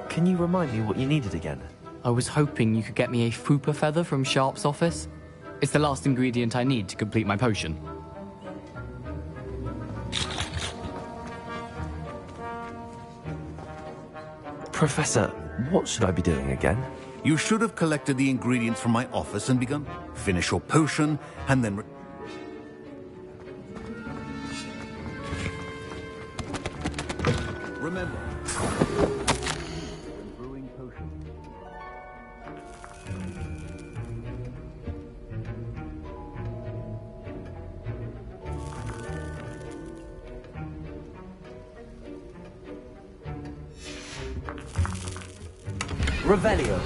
Can you remind me what you needed again? I was hoping you could get me a Fwooper feather from Sharp's office. It's the last ingredient I need to complete my potion. Professor, what should I be doing again? You should have collected the ingredients from my office and begun. Finish your potion, and then... Remember... brewing potion. Revelio.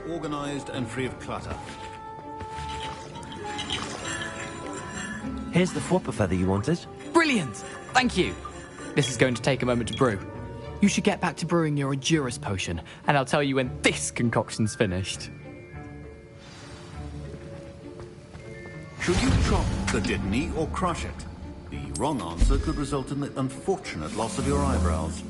Organized and free of clutter. Here's the Fwooper feather you wanted. Brilliant! Thank you. This is going to take a moment to brew. You should get back to brewing your Edurus potion, and I'll tell you when this concoction's finished. Should you chop the Didney or crush it? The wrong answer could result in the unfortunate loss of your eyebrows.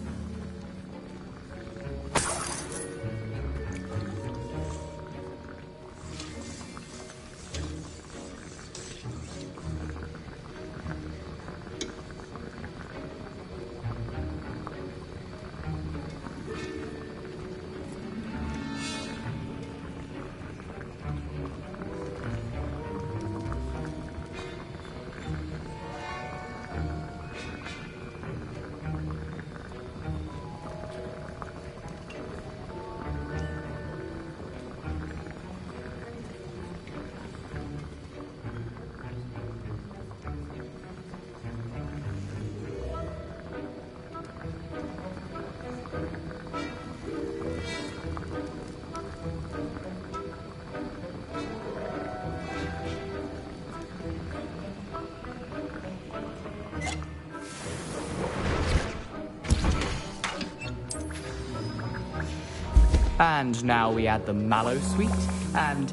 And now we add the mallow sweet, and...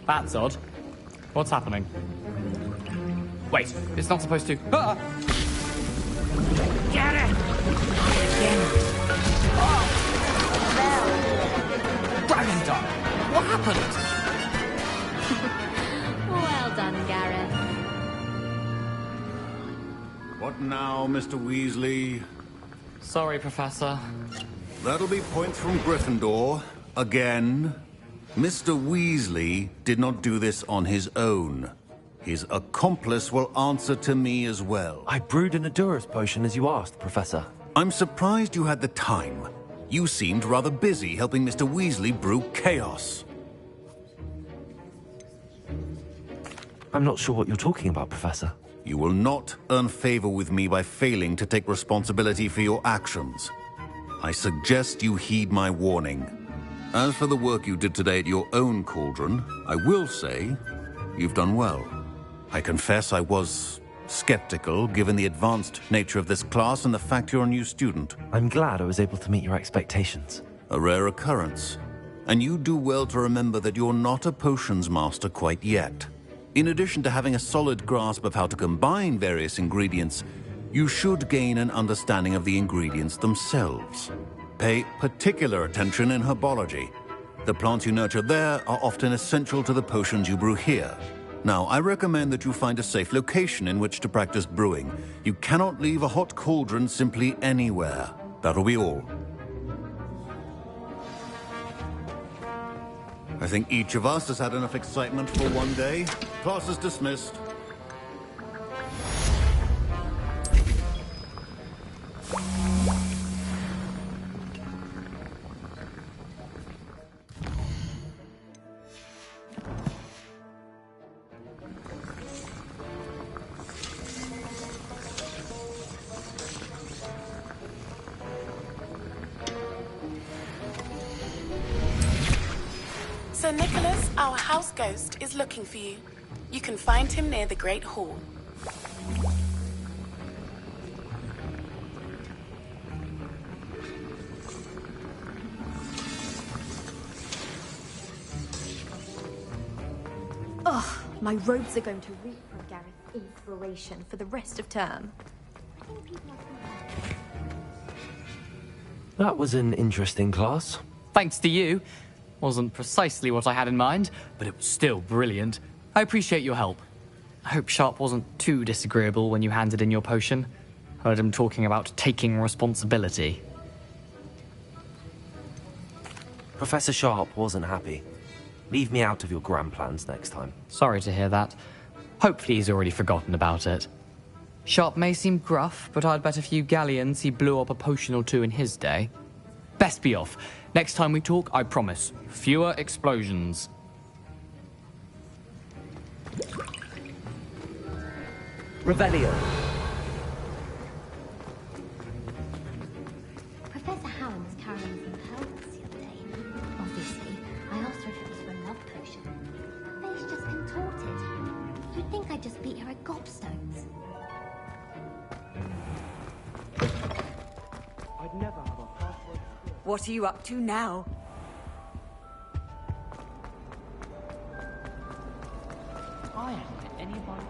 That's odd. What's happening? Wait, it's not supposed to... Ah! Get it! Dragon Dog! What happened? Well done, Gareth. What now, Mr. Weasley? Sorry, Professor. That'll be points from Gryffindor. Again. Mr. Weasley did not do this on his own. His accomplice will answer to me as well. I brewed an Edurus potion as you asked, Professor. I'm surprised you had the time. You seemed rather busy helping Mr. Weasley brew chaos. I'm not sure what you're talking about, Professor. You will not earn favor with me by failing to take responsibility for your actions. I suggest you heed my warning. As for the work you did today at your own cauldron, I will say you've done well. I confess I was skeptical, given the advanced nature of this class and the fact you're a new student. I'm glad I was able to meet your expectations. A rare occurrence. And you do well to remember that you're not a potions master quite yet. In addition to having a solid grasp of how to combine various ingredients, You should gain an understanding of the ingredients themselves. Pay particular attention in herbology. The plants you nurture there are often essential to the potions you brew here. Now, I recommend that you find a safe location in which to practice brewing. You cannot leave a hot cauldron simply anywhere. That'll be all. I think each of us has had enough excitement for one day. Class is dismissed. Sir Nicholas, our house ghost, is looking for you. You can find him near the Great Hall. Ugh, my robes are going to reek from Gareth's inspiration for the rest of term. That was an interesting class. Thanks to you. Wasn't precisely what I had in mind, but it was still brilliant. I appreciate your help. I hope Sharp wasn't too disagreeable when you handed in your potion. Heard him talking about taking responsibility. Professor Sharp wasn't happy. Leave me out of your grand plans next time. Sorry to hear that. Hopefully he's already forgotten about it. Sharp may seem gruff, but I'd bet a few galleons he blew up a potion or two in his day. Best be off. Next time we talk, I promise, fewer explosions. Revelio. Professor Howard was carrying some pearls the other day. Obviously, I asked her if it was for a love potion. Her face just contorted. You'd think I'd just beat her at gobstones. I'd never have a password. What are you up to now? I haven't met anybody.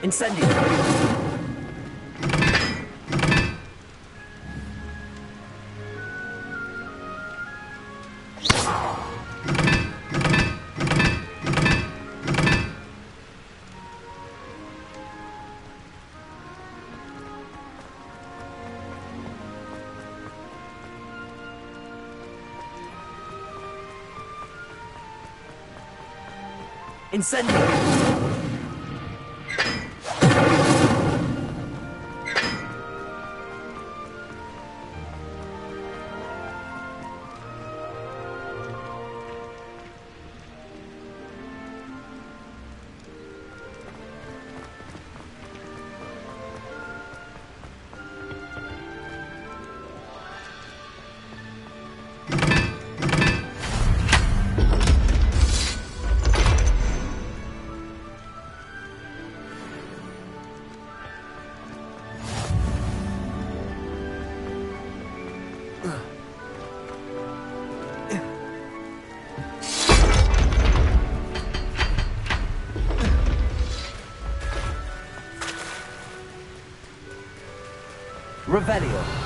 Incendio! Incendio! Revelio.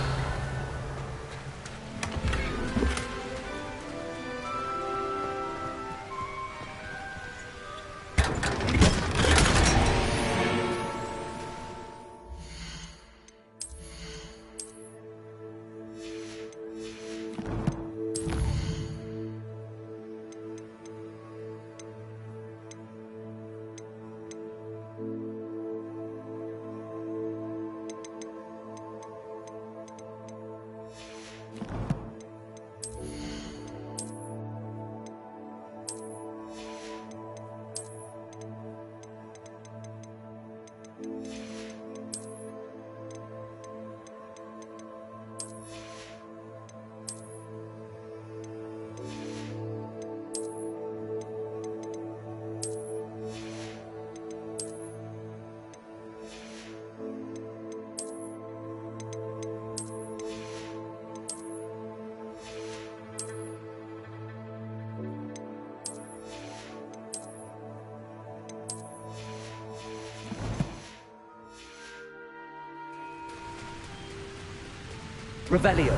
Revelio.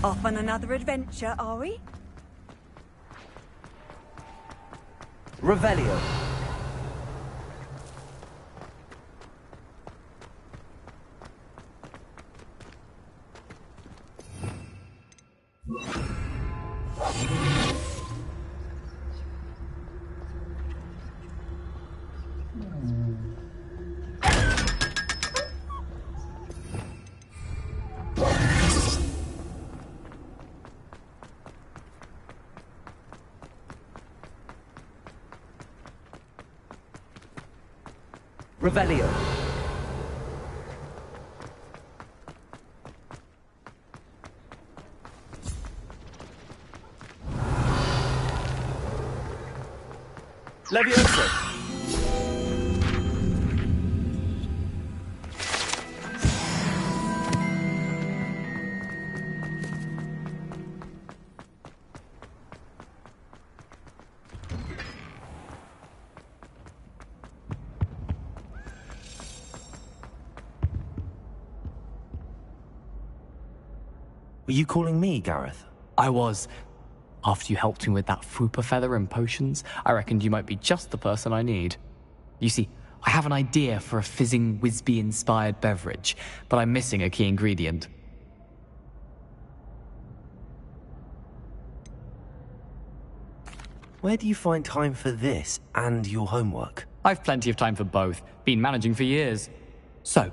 Off on another adventure, are we? Revelio. Revelio. Levioso. Were you calling me, Gareth? I was. After you helped me with that Fupa feather and potions, I reckoned you might be just the person I need. You see, I have an idea for a fizzing Whizbee-inspired beverage, but I'm missing a key ingredient. Where do you find time for this and your homework? I've plenty of time for both. Been managing for years. So,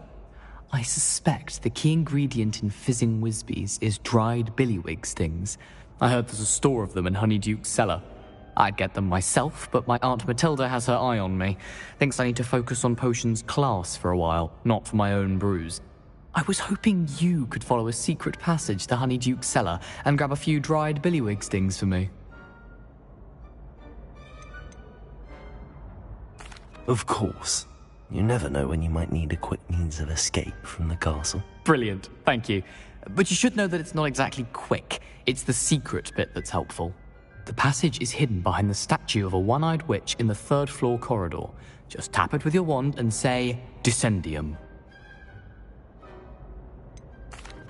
I suspect the key ingredient in fizzing Whizbees is dried billywig stings. I heard there's a store of them in Honeyduke's cellar. I'd get them myself, but my Aunt Matilda has her eye on me. Thinks I need to focus on potions class for a while, not for my own brews. I was hoping you could follow a secret passage to Honeyduke's cellar and grab a few dried billywig stings for me. Of course. You never know when you might need a quick means of escape from the castle. Brilliant, thank you. But you should know that it's not exactly quick. It's the secret bit that's helpful. The passage is hidden behind the statue of a one-eyed witch in the third-floor corridor. Just tap it with your wand and say, Descendium.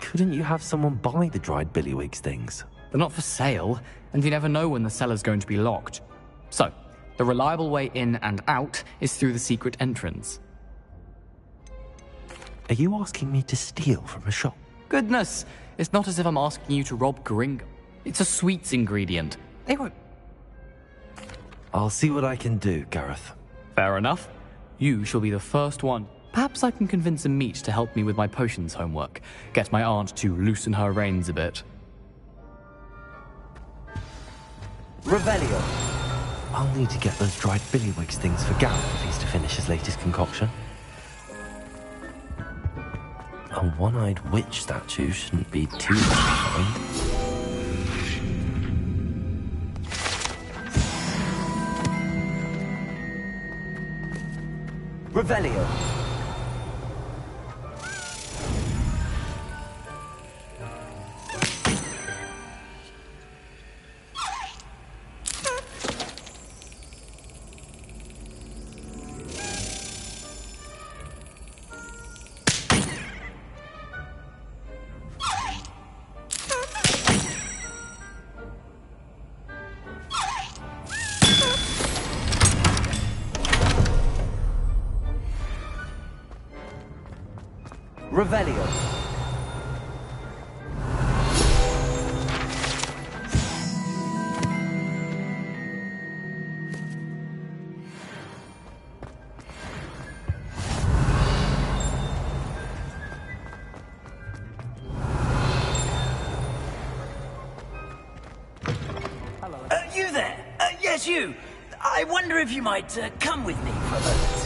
Couldn't you have someone buy the dried billywig things? They're not for sale, and you never know when the cellar's going to be locked. So, the reliable way in and out is through the secret entrance. Are you asking me to steal from a shop? Goodness, it's not as if I'm asking you to rob Gringo. It's a sweets ingredient. They won't... I'll see what I can do, Gareth. Fair enough. You shall be the first one. Perhaps I can convince a meat to help me with my potions homework. Get my aunt to loosen her reins a bit. Revelio. I'll need to get those dried billywig things for Gareth if he's to finish his latest concoction. A one-eyed witch statue shouldn't be too hard to find. Revelio. Revelio. You there? Yes, you. I wonder if you might come with me for a moment.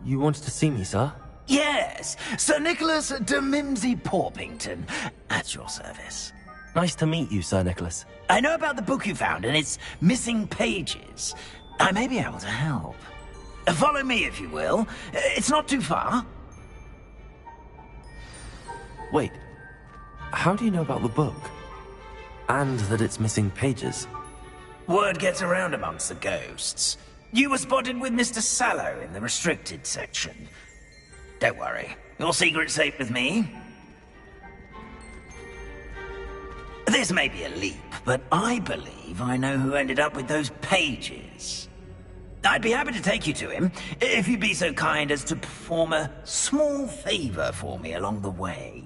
You wanted to see me, sir? Yes, Sir Nicholas de Mimsy Porpington, at your service. Nice to meet you, Sir Nicholas. I know about the book you found and its missing pages. I may be able to help. Follow me, if you will. It's not too far. Wait, how do you know about the book? And that it's missing pages? Word gets around amongst the ghosts. You were spotted with Mr. Sallow in the restricted section. Don't worry, your secret's safe with me. This may be a leap, but I believe I know who ended up with those pages. I'd be happy to take you to him, if you'd be so kind as to perform a small favor for me along the way.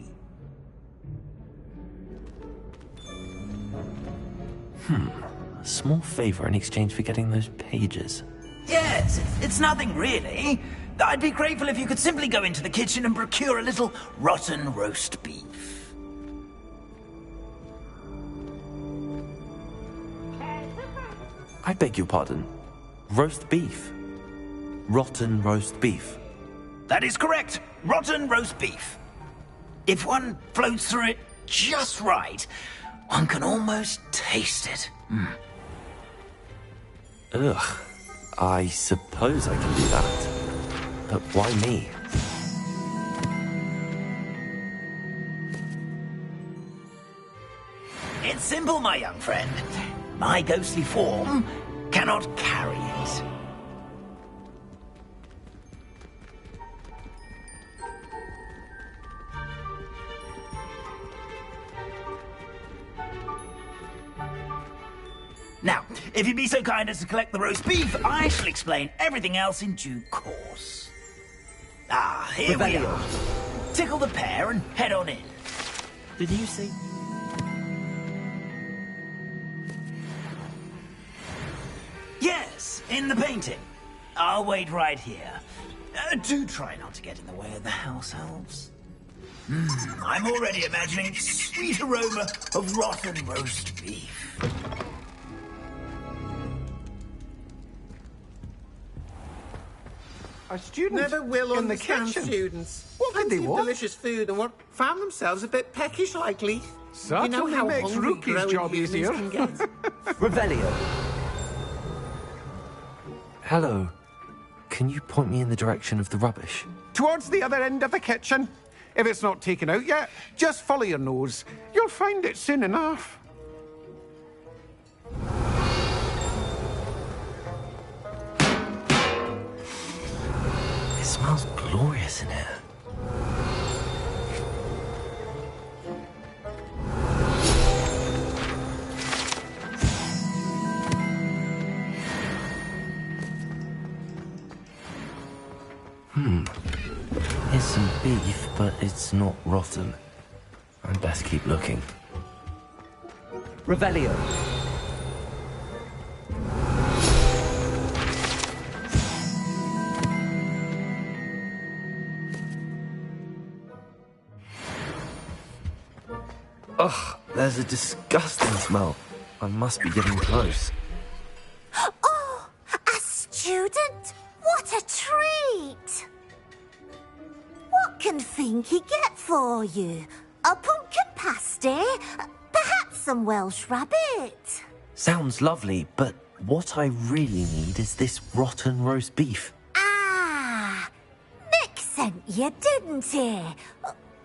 A small favor in exchange for getting those pages. Yes, it's nothing really. I'd be grateful if you could simply go into the kitchen and procure a little rotten roast beef. I beg your pardon. Roast beef? Rotten roast beef? That is correct. Rotten roast beef. If one floats through it just right, one can almost taste it. Ugh. I suppose I can do that. But why me? It's simple, my young friend. My ghostly form cannot carry it. Now, if you'd be so kind as to collect the roast beef, I shall explain everything else in due course. Ah, here we are. Tickle the pear and head on in. Did you say... Yes, in the painting. I'll wait right here. Do try not to get in the way of the house elves. I'm already imagining the sweet aroma of rotten roast beef. Our students never will in the understand kitchen. students. What did they want? Delicious food and found themselves a bit peckish likely. Certainly you know how makes hungry Rookie's growing job humans easier. can get. Revelio. Hello. Can you point me in the direction of the rubbish? Towards the other end of the kitchen. If it's not taken out yet, just follow your nose. You'll find it soon enough. It smells glorious in here. Here's some beef, but it's not rotten. I'd best keep looking. Revelio. Ugh, there's a disgusting smell. I must be getting close. Oh, a student? What a treat! What can Finky get for you? A pumpkin pasty? Perhaps some Welsh rabbit? Sounds lovely, but what I really need is this rotten roast beef. Ah, Nick sent you, didn't he?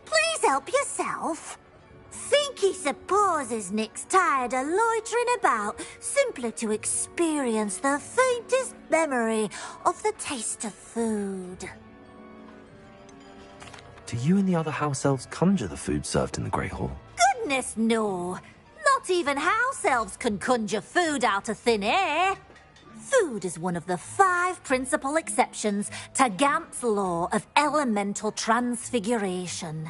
Please help yourself. Finky supposes Nick's tired of loitering about simply to experience the faintest memory of the taste of food. Do you and the other house elves conjure the food served in the Grey Hall? Goodness, no. Not even house elves can conjure food out of thin air. Food is one of the 5 principal exceptions to Gamp's law of elemental transfiguration.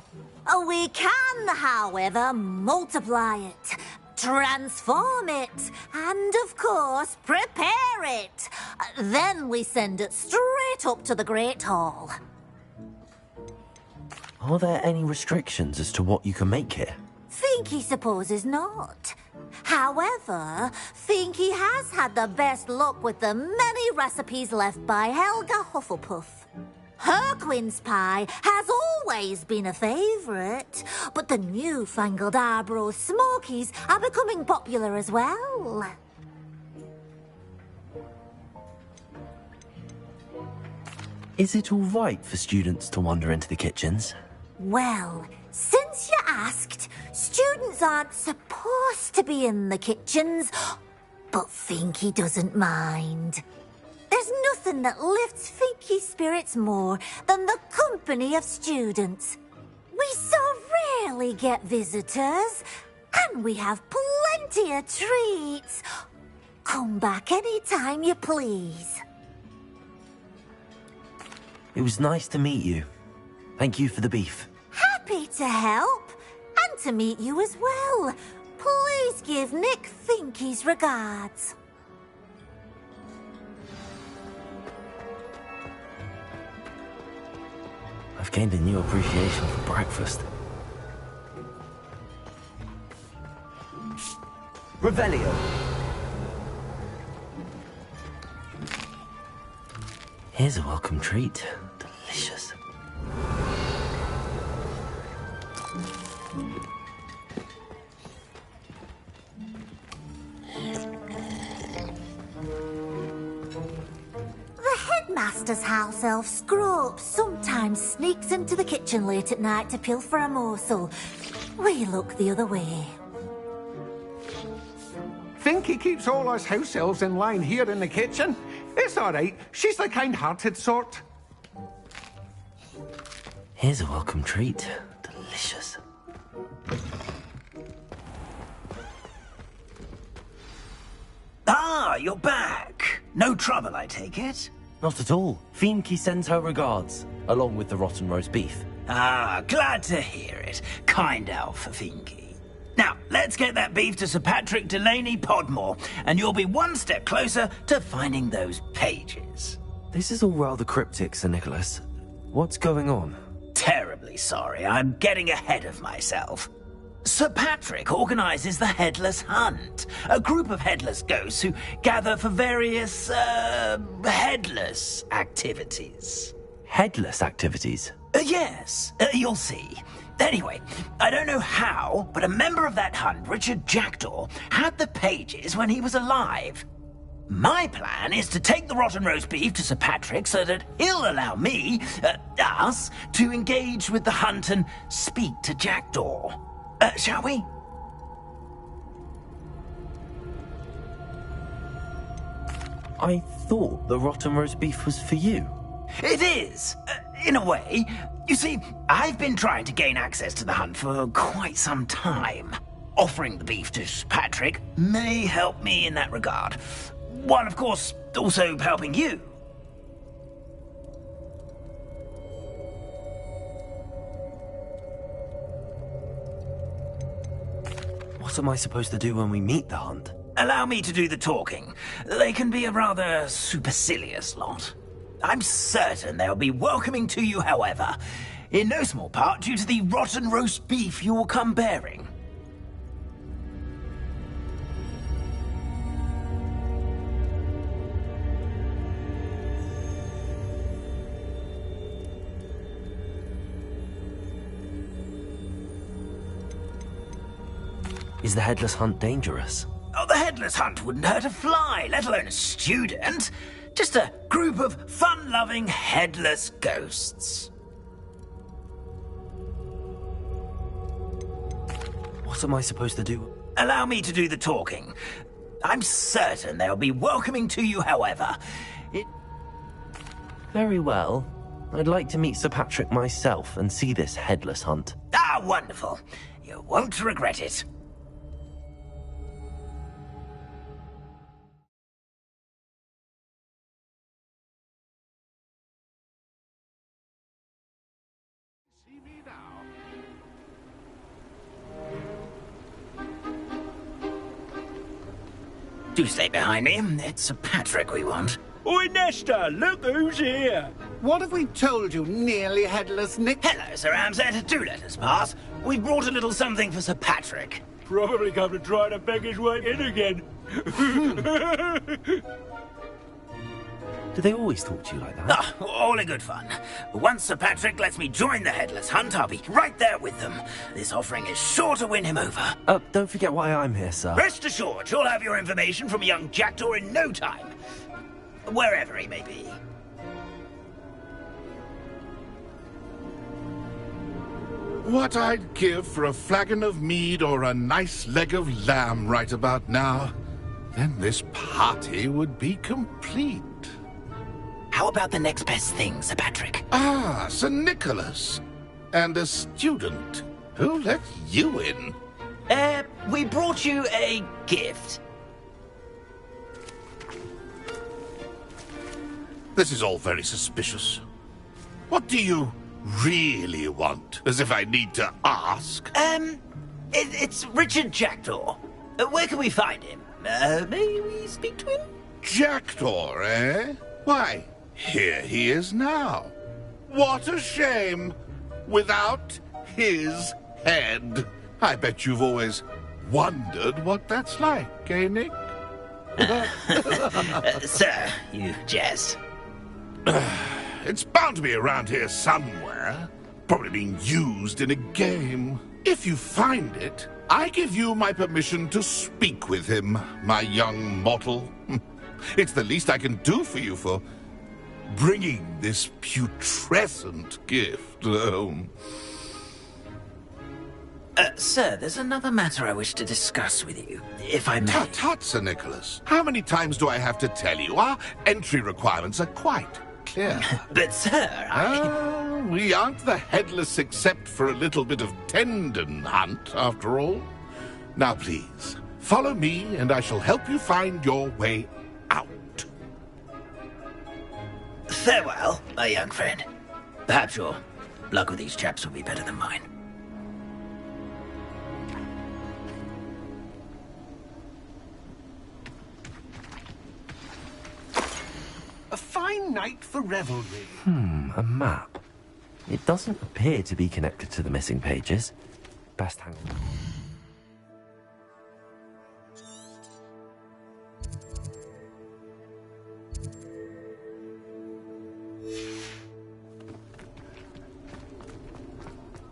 We can, however, multiply it, transform it, and, of course, prepare it. Then we send it straight up to the Great Hall. Are there any restrictions as to what you can make here? Finky supposes not. However, Finky has had the best luck with the many recipes left by Helga Hufflepuff. Harquin's pie has always been a favourite, but the newfangled Arborough Smokies are becoming popular as well. Is it all right for students to wander into the kitchens? Well, since you asked, students aren't supposed to be in the kitchens, but Finky doesn't mind. There's nothing that lifts Finky's spirits more than the company of students. We so rarely get visitors, and we have plenty of treats. Come back any time you please. It was nice to meet you. Thank you for the beef. Happy to help, and to meet you as well. Please give Nick Finky's regards. I've gained a new appreciation for breakfast. Revelio. Here's a welcome treat. Delicious. The headmaster's house elf Scrope sometimes sneaks into the kitchen late at night to pilfer a morsel. We look the other way. Finky keeps all us house elves in line here in the kitchen. It's all right. She's the kind-hearted sort. Here's a welcome treat. Delicious. Ah, you're back. No trouble, I take it? Not at all. Finky sends her regards, along with the rotten roast beef. Ah, glad to hear it. Kind elf for Finky. Now, let's get that beef to Sir Patrick Delaney Podmore, and you'll be one step closer to finding those pages. This is all rather cryptic, Sir Nicholas. What's going on? Terribly sorry, I'm getting ahead of myself. Sir Patrick organises the Headless Hunt, a group of headless ghosts who gather for various, headless activities. Headless activities? Yes, you'll see. Anyway, I don't know how, but a member of that hunt, Richard Jackdaw, had the pages when he was alive. My plan is to take the rotten roast beef to Sir Patrick so that he'll allow me, us, to engage with the hunt and speak to Jackdaw. Shall we? I thought the rotten roast beef was for you. It is, in a way. You see, I've been trying to gain access to the hunt for quite some time. Offering the beef to Patrick may help me in that regard. While, of course, also helping you. What am I supposed to do when we meet the hunt? Allow me to do the talking. They can be a rather supercilious lot. I'm certain they'll be welcoming to you, however, in no small part due to the rotten roast beef you will come bearing. Is the Headless Hunt dangerous? Oh, the Headless Hunt wouldn't hurt a fly, let alone a student. Just a group of fun-loving headless ghosts. What am I supposed to do? Allow me to do the talking. I'm certain they'll be welcoming to you, however. Very well. I'd like to meet Sir Patrick myself and see this Headless Hunt. Ah, wonderful. You won't regret it. Do stay behind me. It's Sir Patrick we want. Oi, Nesta, look who's here. What have we told you, nearly headless Nick? Hello, Sir Ramsett. Do let us pass. We've brought a little something for Sir Patrick. Probably come to try to beg his way in again. Do they always talk to you like that? Ah, all in good fun. Once Sir Patrick lets me join the Headless Hunt, I'll be right there with them. This offering is sure to win him over. Don't forget why I'm here, sir. Rest assured, you'll have your information from a young jackdaw in no time. Wherever he may be. What I'd give for a flagon of mead or a nice leg of lamb right about now. Then this party would be complete. How about the next best thing, Sir Patrick? Ah, Sir Nicholas. And a student. Who let you in? We brought you a gift. This is all very suspicious. What do you really want? As if I need to ask. It's Richard Jackdaw. Where can we find him? May we speak to him? Jackdaw, eh? Why, here he is now. What a shame. Without his head. I bet you've always wondered what that's like, eh, Nick? Sir, you jest. It's bound to be around here somewhere. Probably being used in a game. If you find it, I give you my permission to speak with him, my young mortal. It's the least I can do for you for bringing this putrescent gift home. Sir, there's another matter I wish to discuss with you, if I may. Tut, Sir Nicholas. How many times do I have to tell you? Our entry requirements are quite clear. But, sir, we aren't the Headless except for a little bit of tendon hunt, after all. Now, please, follow me, and I shall help you find your way out. Farewell, my young friend. Perhaps your luck with these chaps will be better than mine. A fine night for revelry. A map. It doesn't appear to be connected to the missing pages. Best hang on.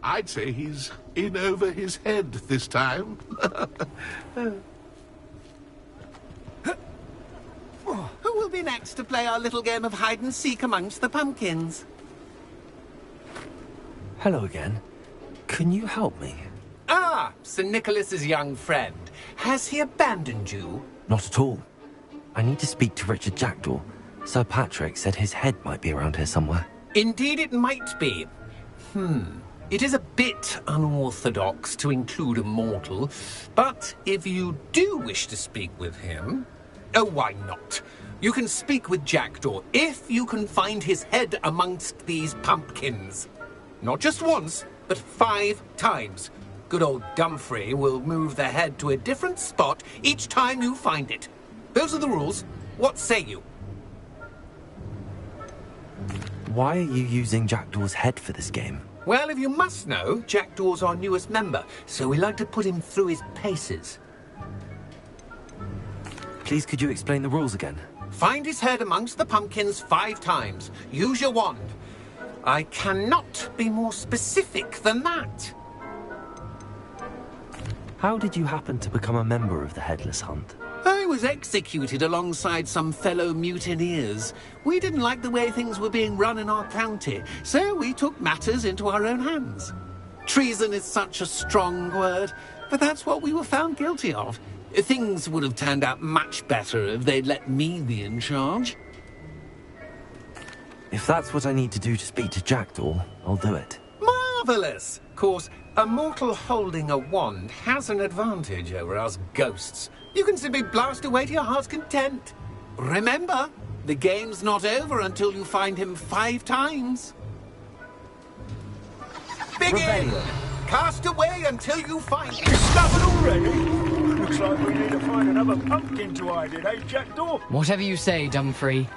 I'd say he's in over his head this time. Who will be next to play our little game of hide-and-seek amongst the pumpkins? Hello again. Can you help me? Ah, Sir Nicholas's young friend. Has he abandoned you? Not at all. I need to speak to Richard Jackdaw. Sir Patrick said his head might be around here somewhere. Indeed it might be. It is a bit unorthodox to include a mortal, but if you do wish to speak with him... Oh, why not? You can speak with Jackdaw if you can find his head amongst these pumpkins. Not just once, but 5 times. Good old Dumfrey will move the head to a different spot each time you find it. Those are the rules. What say you? Why are you using Jackdaw's head for this game? Well, if you must know, Jackdaw's our newest member, so we like to put him through his paces. Please, could you explain the rules again? Find his head amongst the pumpkins 5 times. Use your wand. I cannot be more specific than that. How did you happen to become a member of the Headless Hunt? I was executed alongside some fellow mutineers. We didn't like the way things were being run in our county, so we took matters into our own hands. Treason is such a strong word, but that's what we were found guilty of. Things would have turned out much better if they'd let me be in charge. If that's what I need to do to speak to Jackdaw, I'll do it. Marvellous! Of course, a mortal holding a wand has an advantage over us ghosts. You can simply blast away to your heart's content. Remember, the game's not over until you find him 5 times. Begin! Cast away until you find him. Stubborn already? Looks like we need to find another pumpkin to hide in, eh, Jackdaw? Whatever you say, Dumfrey.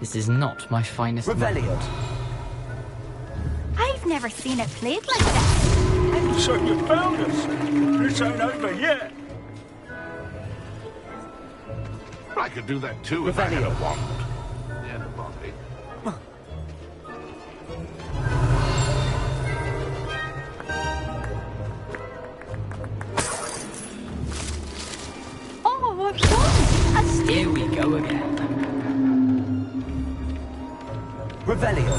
This is not my finest moment. I've never seen it played like that. So you found us. This ain't over yet. I could do that too if I had a wand. Oh, I've won! A stick! Here we go again. Revelio.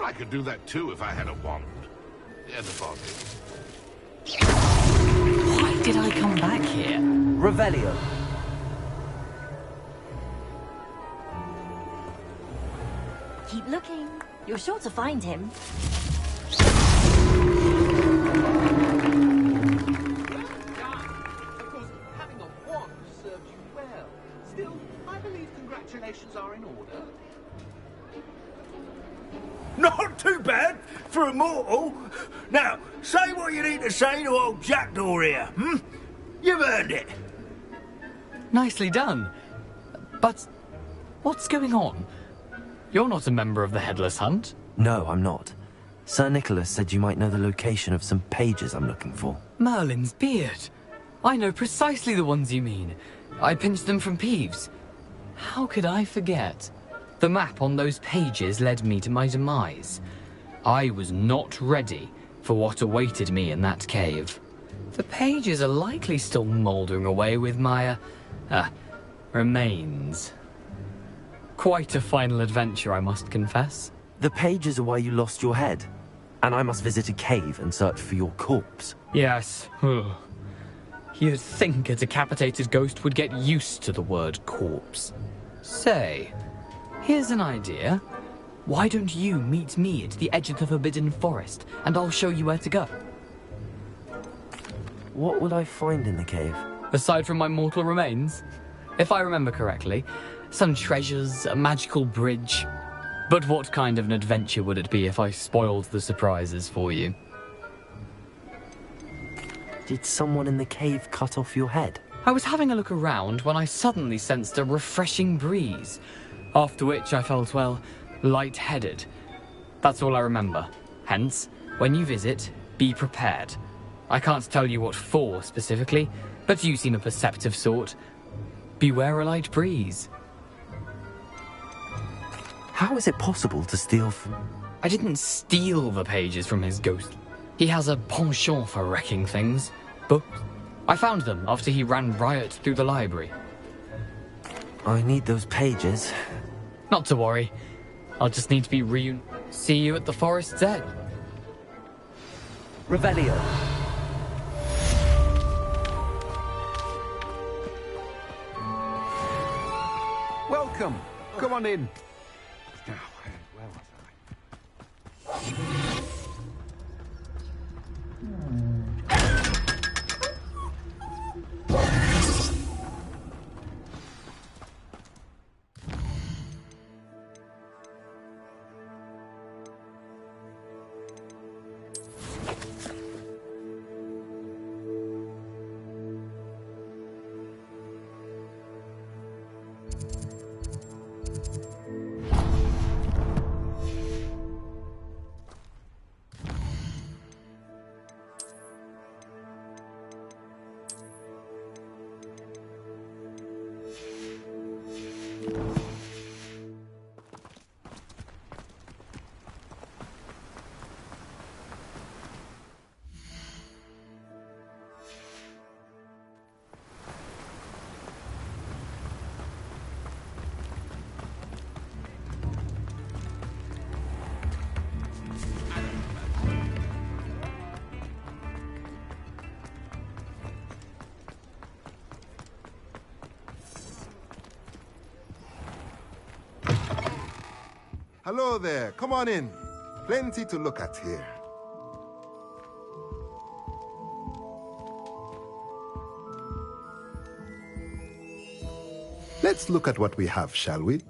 I could do that too if I had a wand. And a body. Why did I come back here? Revelio. Keep looking. You're sure to find him. Having a wand served you well. Still, I believe congratulations are in order. Not too bad for a mortal. Now, say what you need to say to old Jackdaw here, hmm? You've earned it. Nicely done. But what's going on? You're not a member of the Headless Hunt. No, I'm not. Sir Nicholas said you might know the location of some pages I'm looking for. Merlin's beard. I know precisely the ones you mean. I pinched them from Peeves. How could I forget? The map on those pages led me to my demise. I was not ready for what awaited me in that cave. The pages are likely still mouldering away with my, remains. Quite a final adventure, I must confess. The pages are why you lost your head, and I must visit a cave and search for your corpse. Yes. You'd think a decapitated ghost would get used to the word corpse. Say, here's an idea. Why don't you meet me at the edge of the Forbidden Forest, and I'll show you where to go? What will I find in the cave? Aside from my mortal remains? If I remember correctly, some treasures, a magical bridge. But what kind of an adventure would it be if I spoiled the surprises for you? Did someone in the cave cut off your head? I was having a look around when I suddenly sensed a refreshing breeze, after which I felt, well, lightheaded. That's all I remember. Hence, when you visit, be prepared. I can't tell you what for specifically, but you seem a perceptive sort. Beware a light breeze. How is it possible to steal from... I didn't steal the pages from his ghost. He has a penchant for wrecking things. Books. I found them after he ran riot through the library. I need those pages. Not to worry. I'll just need to be see you at the forest's edge. Revelio. Welcome. Come on in. Hello there. Come on in. Plenty to look at here. Let's look at what we have, shall we?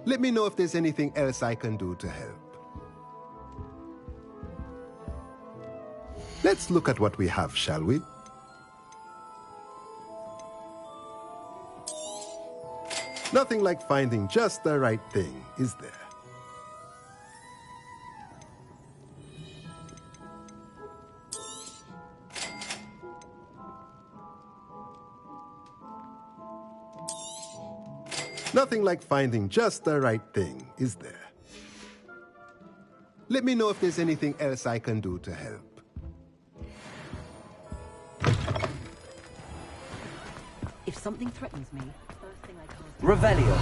Let me know if there's anything else I can do to help. Let's look at what we have, shall we? Nothing like finding just the right thing, is there? Nothing like finding just the right thing, is there? Let me know if there's anything else I can do to help. If something threatens me, first thing I cast... Revelio.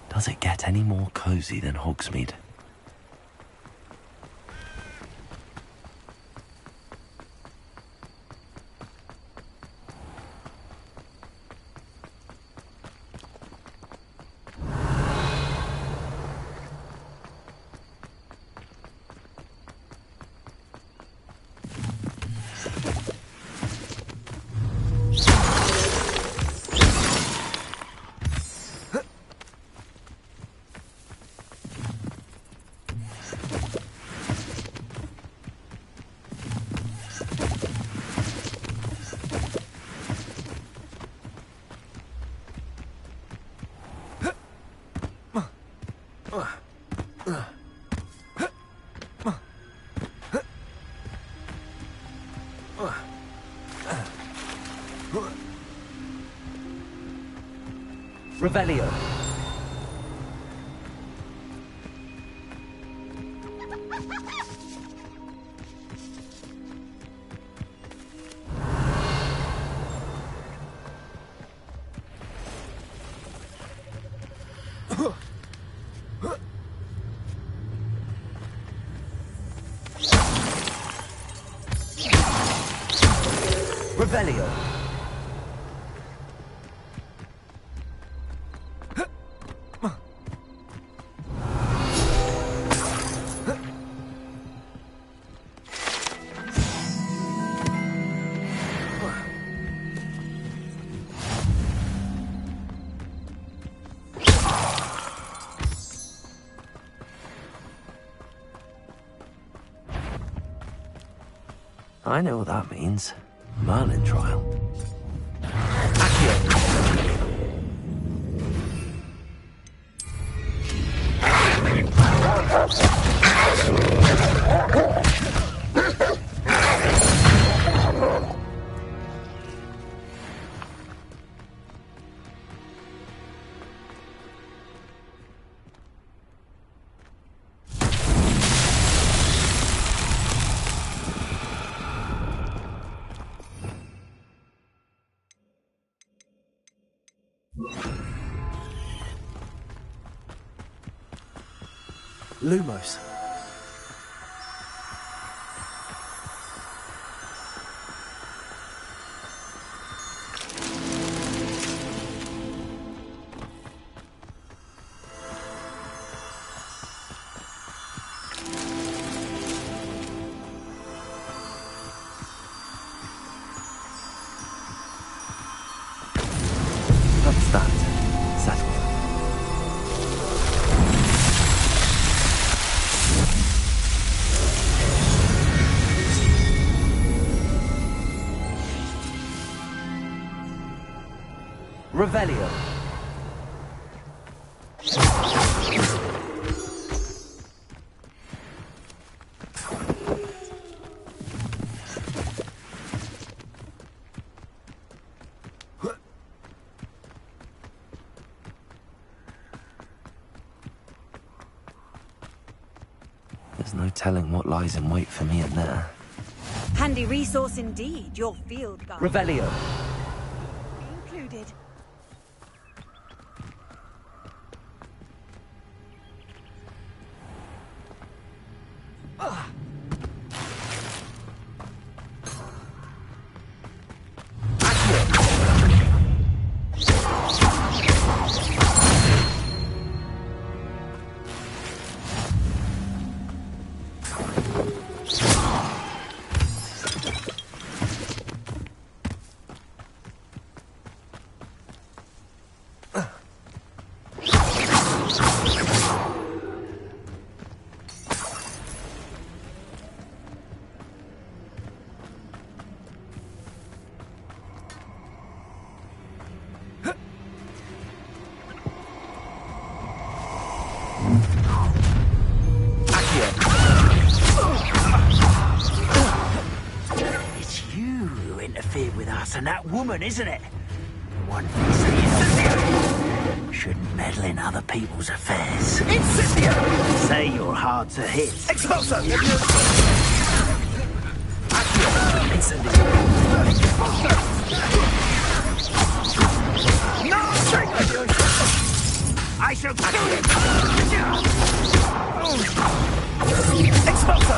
Does it get any more cozy than Hogsmeade? Revelio. Revelio. I know what that means. Merlin trial. Lumos. That's that. Settled. Revelio. There's no telling what lies in wait for me in there. Handy resource indeed, your field guide. Revelio. Included. interfered with us and that woman, isn't it? The one thing shouldn't meddle in other people's affairs. Incendio! Say you're hard to hit. Expulso! No! I shall kill him! Expulso!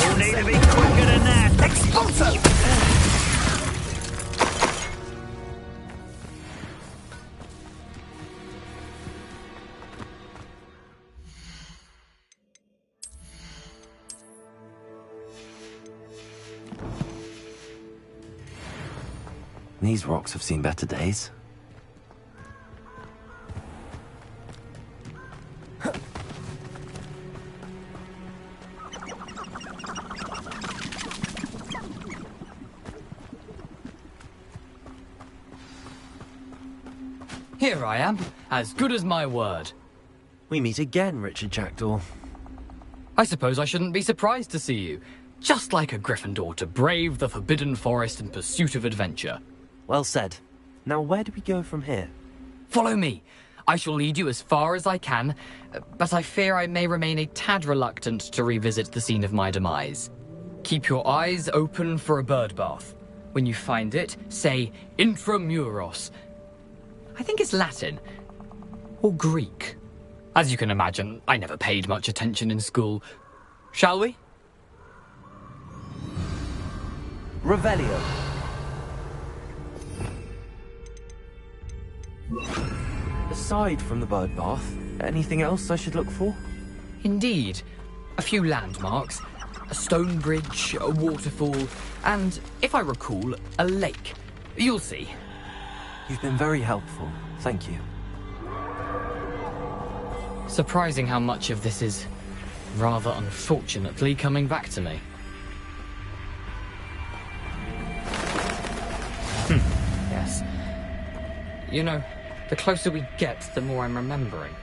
You'll need to be quicker than that. Expulso! These rocks have seen better days. Here I am, as good as my word. We meet again, Richard Jackdaw. I suppose I shouldn't be surprised to see you. Just like a Gryffindor to brave the Forbidden Forest in pursuit of adventure. Well said. Now where do we go from here? Follow me. I shall lead you as far as I can, but I fear I may remain a tad reluctant to revisit the scene of my demise. Keep your eyes open for a bird bath. When you find it, say Intramuros. I think it's Latin. Or Greek. As you can imagine, I never paid much attention in school. Shall we? Revelio. Aside from the bird bath, anything else I should look for? Indeed. A few landmarks. A stone bridge, a waterfall, and, if I recall, a lake. You'll see. You've been very helpful. Thank you. Surprising how much of this is, rather unfortunately, coming back to me. Yes. You know, the closer we get, the more I'm remembering.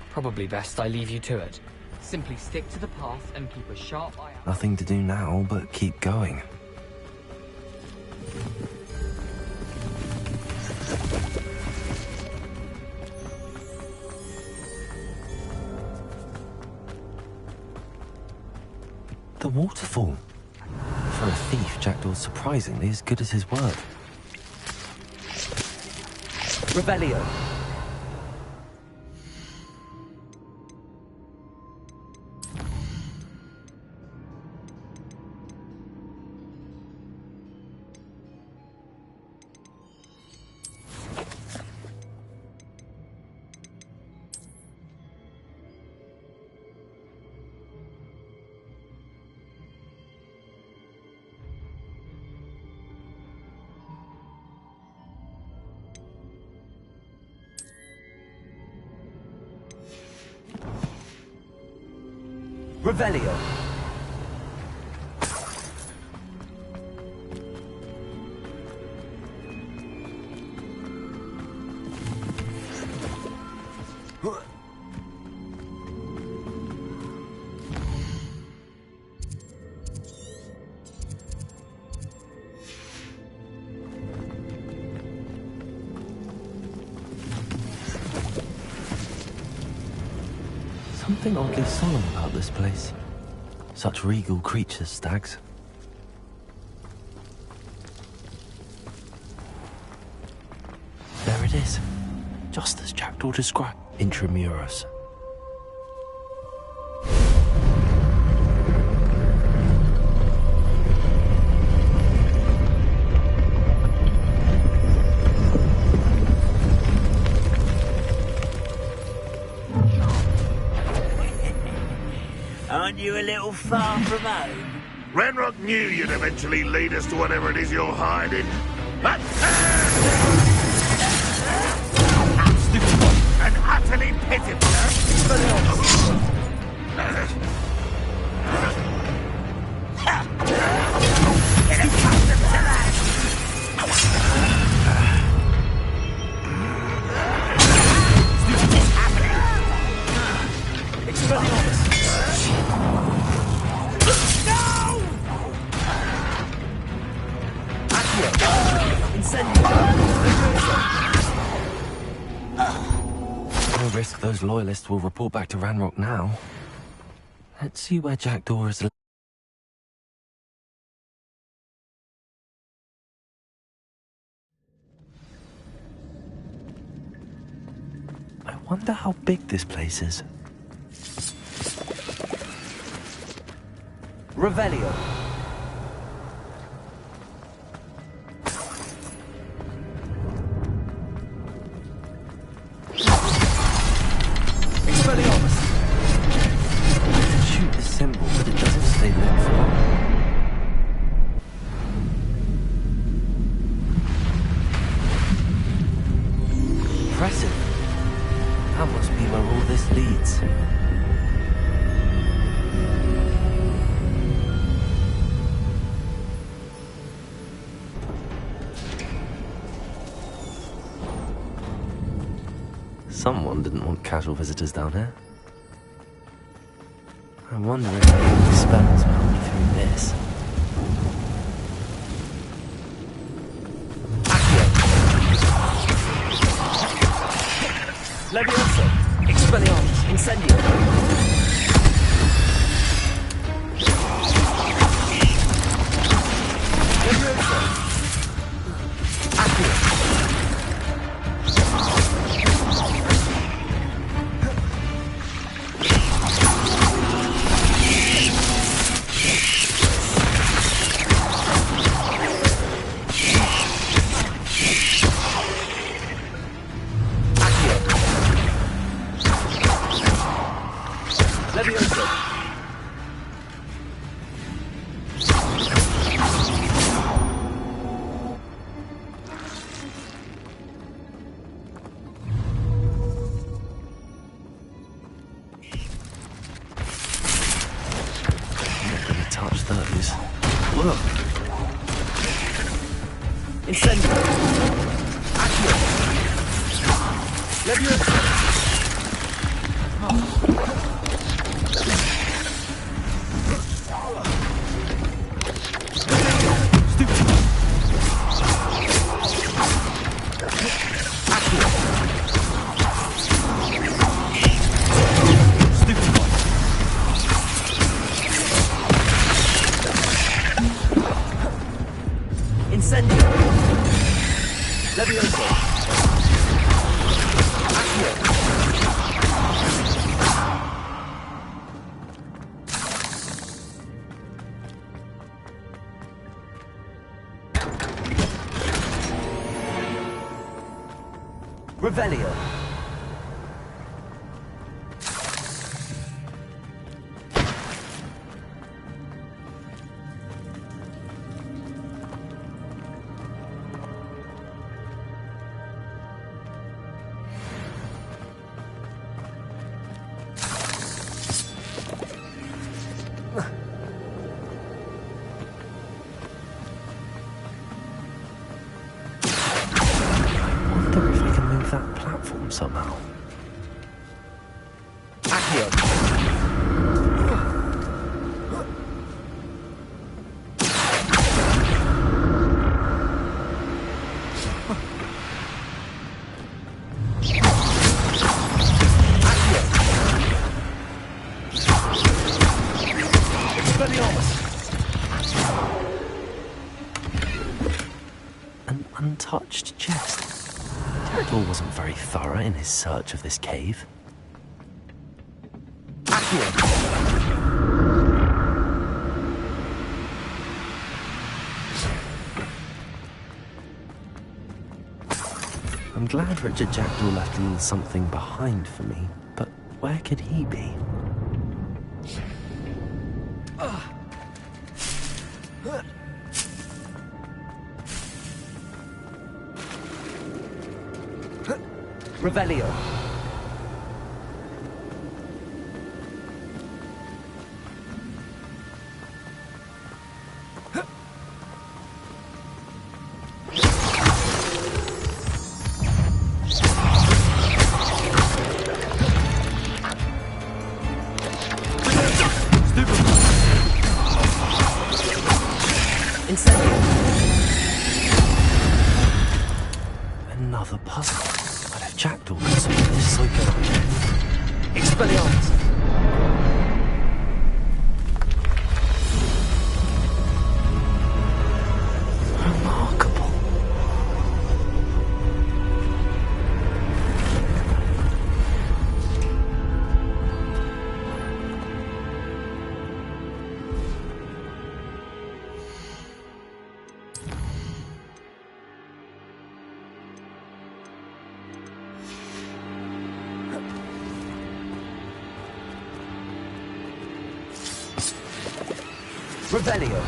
Probably best I leave you to it. Simply stick to the path and keep a sharp eye out. Nothing to do now but keep going. The waterfall. For a thief, Jackdaw's surprisingly as good as his word. Revelio. Revelio. Something oddly solemn about this place. Such regal creatures, stags. There it is. Just as Jackdaw described. Intramuros. Aren't you a little far from home? Renrock knew you'd eventually lead us to whatever it is you're hiding. But and utterly pitiful. risk those loyalists will report back to Ranrock now. Let's see where Jackdaw is. I wonder how big this place is. Revelio. Expelliarmus. I can shoot the symbol, but it doesn't stay lit for long. Impressive. That must be where all this leads. Someone didn't want casual visitors down here. I wonder if any spells will help me through this. Levioso! Expelliarmus! Incendio! Levioso! Accio! Incendio! Accio! Levioso! Incendio! Levioso! Accio! Revelio! That platform somehow. Accio! An untouched chest. Jackdaw wasn't very thorough in his search of this cave. Accio! I'm glad Richard Jackdaw left a little something behind for me, but where could he be? Revelio. Incendio. Another puzzle. Jackdaw could solve this so good. Revelio.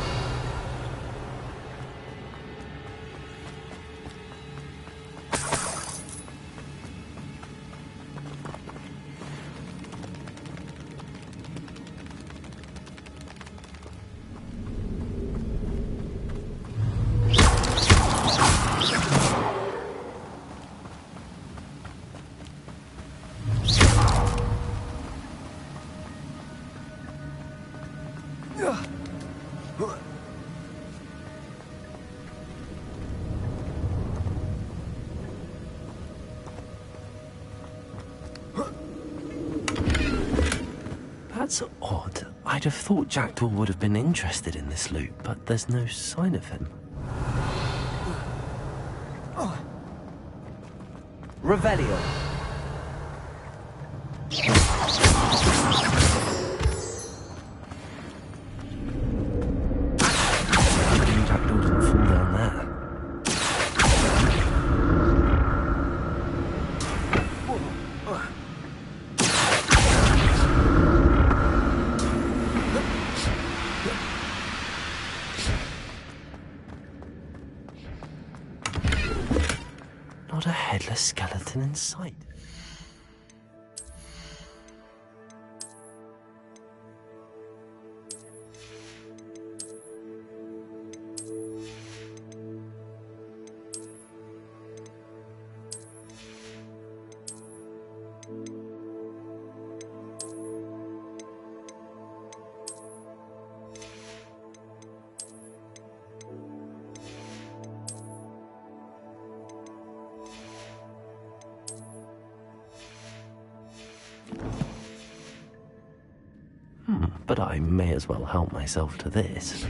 That's odd. I'd have thought Jackdaw would have been interested in this loot, but there's no sign of him. Revelio. Jackdaw didn't fall down there. Not a headless skeleton in sight. But I may as well help myself to this.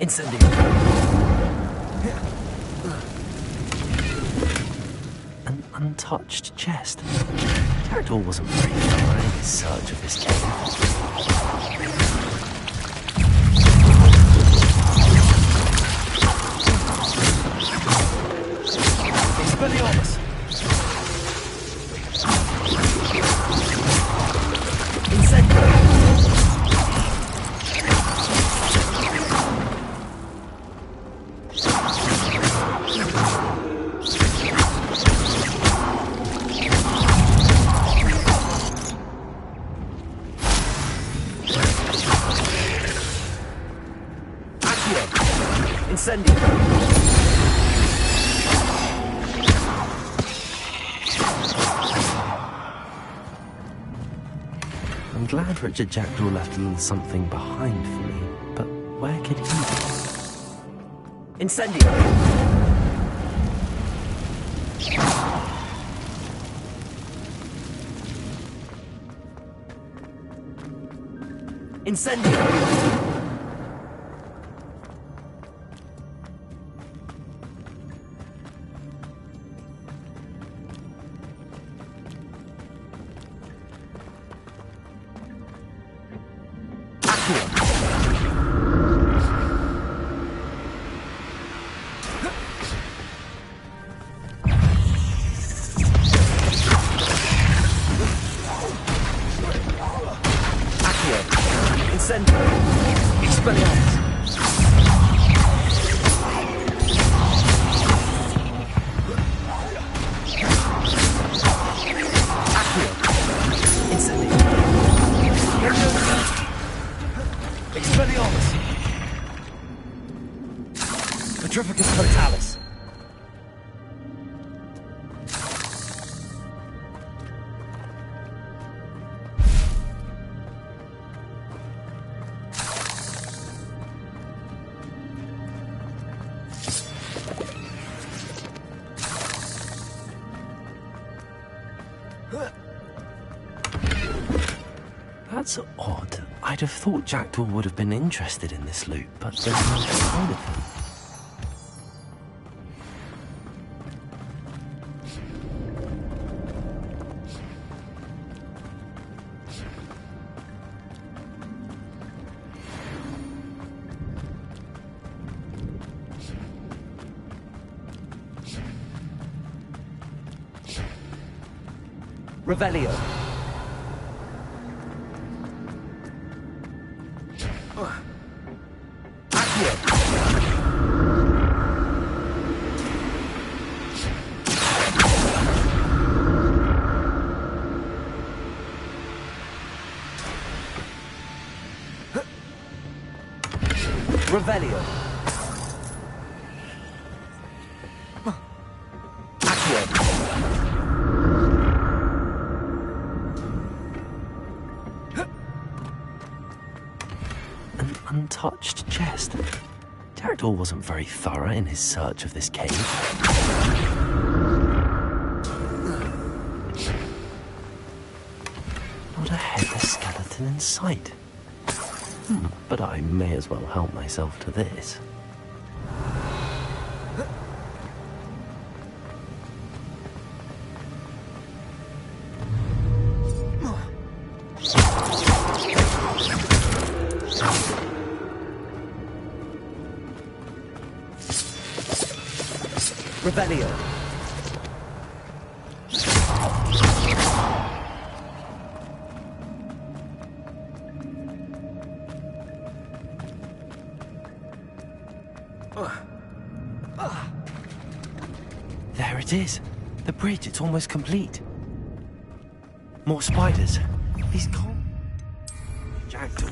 Incendio. An untouched chest. Jackdaw wasn't very thorough in his search of this cave. Expelliarmus! Incendio! Accio! Incendio! I'm glad Richard Jackdaw left a little something behind for me, but where could he be? Incendio! Incendio! Petrificus Totalis. That's odd. I'd have thought Jackdaw would have been interested in this loot, but there's no sign of him. Revelio. Revelio. An untouched chest. Jackdaw wasn't very thorough in his search of this cave. Not a headless skeleton in sight. But I may as well help myself to this. Revelio. There it is. The bridge, it's almost complete. More spiders. He's gone. Jackdaw.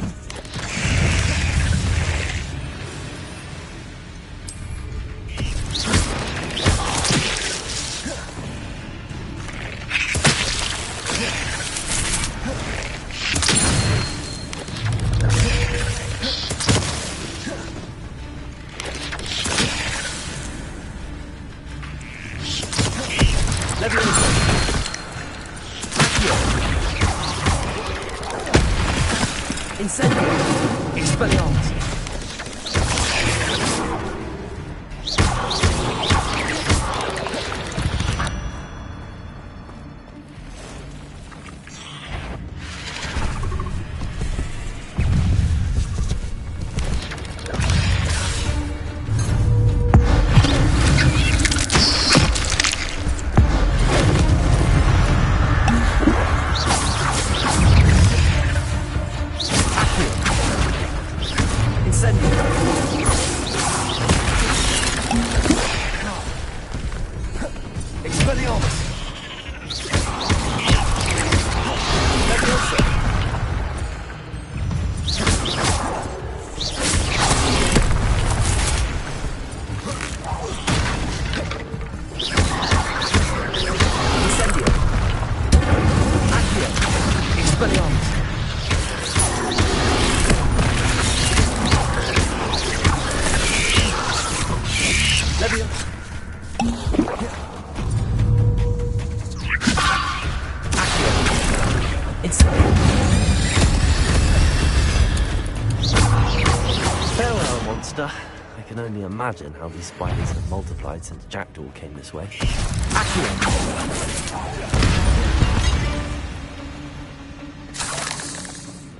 I can only imagine how these spiders have multiplied since Jackdaw came this way.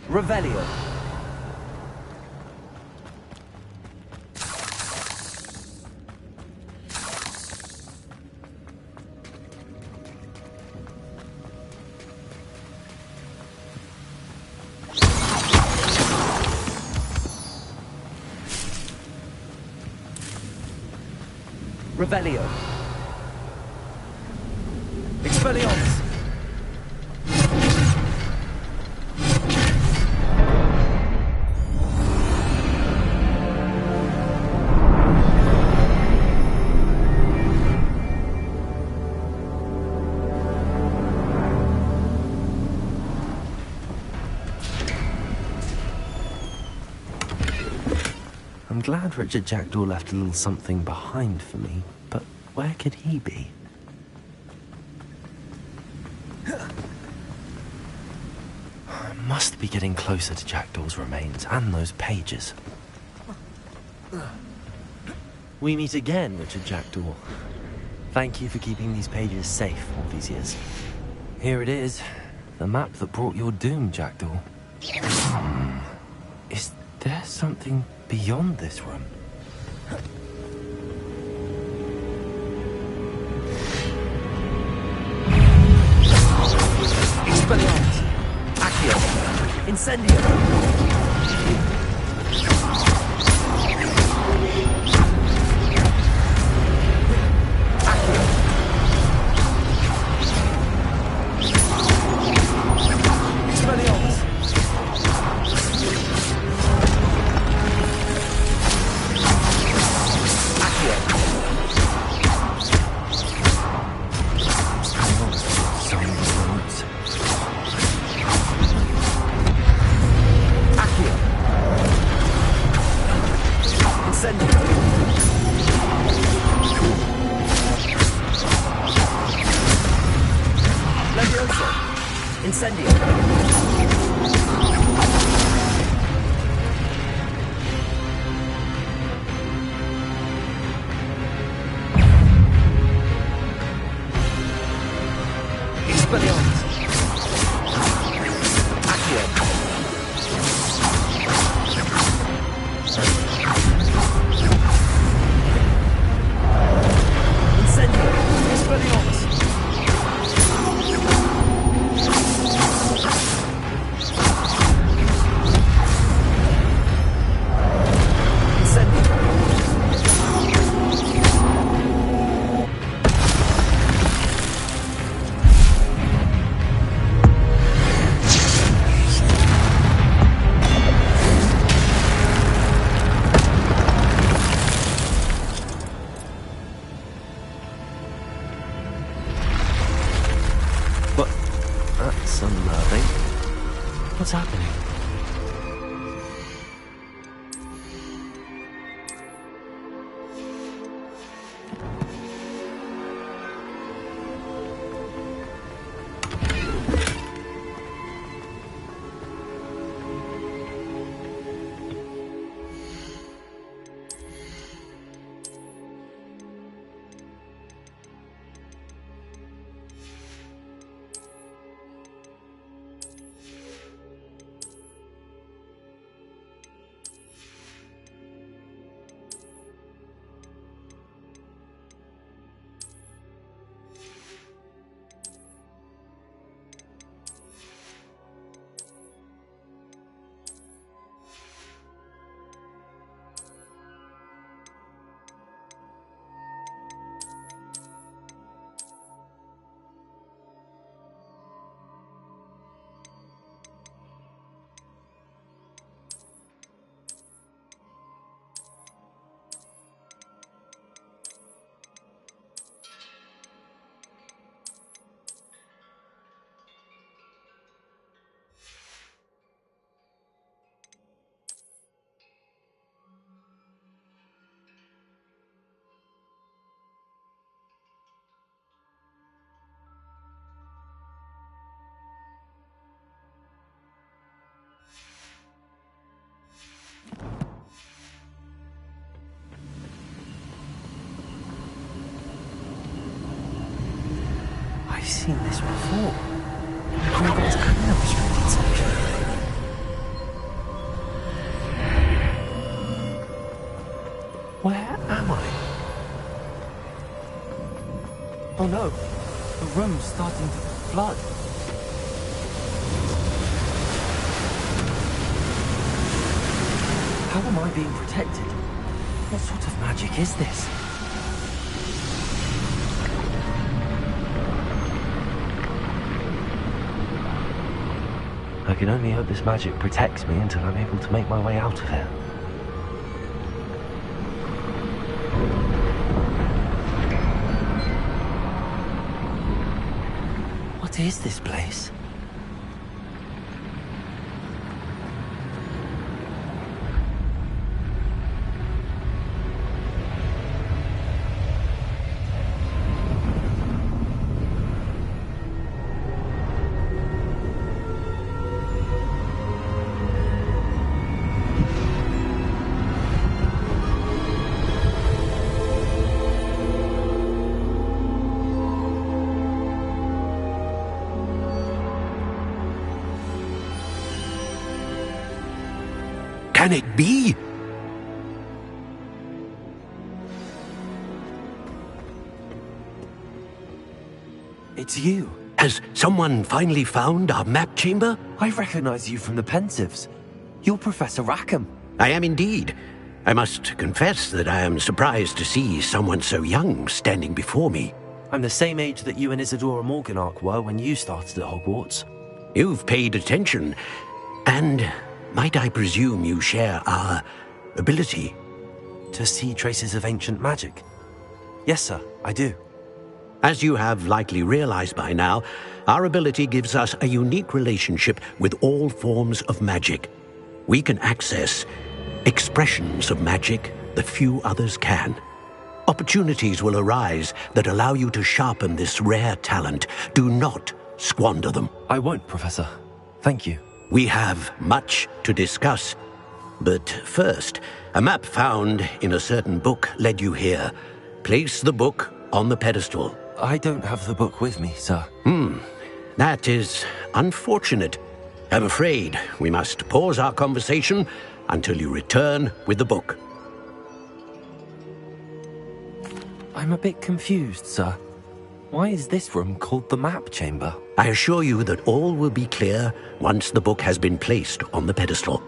Revelio. Revelio. Expelliarmus. I'm glad Richard Jackdaw left a little something behind for me, but where could he be? I must be getting closer to Jackdaw's remains and those pages. We meet again, Richard Jackdaw. Thank you for keeping these pages safe all these years. Here it is, the map that brought your doom, Jackdaw. Is there something beyond this room? That's unnerving. What's happening? I've seen this before. Hogwarts and the restricted section. Where am I? Oh no, the room's starting to flood. How am I being protected? What sort of magic is this? I can only hope this magic protects me until I'm able to make my way out of here. What is this place? Can it be? It's you. Has someone finally found our map chamber? I recognize you from the Pensives. You're Professor Rackham. I am indeed. I must confess that I am surprised to see someone so young standing before me. I'm the same age that you and Isadora Morganach were when you started at Hogwarts. You've paid attention, and might I presume you share our ability? To see traces of ancient magic? Yes, sir, I do. As you have likely realized by now, our ability gives us a unique relationship with all forms of magic. We can access expressions of magic that few others can. Opportunities will arise that allow you to sharpen this rare talent. Do not squander them. I won't, Professor. Thank you. We have much to discuss. But first, a map found in a certain book led you here. Place the book on the pedestal. I don't have the book with me, sir. That is unfortunate. I'm afraid we must pause our conversation until you return with the book. I'm a bit confused, sir. Why is this room called the map chamber? I assure you that all will be clear once the book has been placed on the pedestal.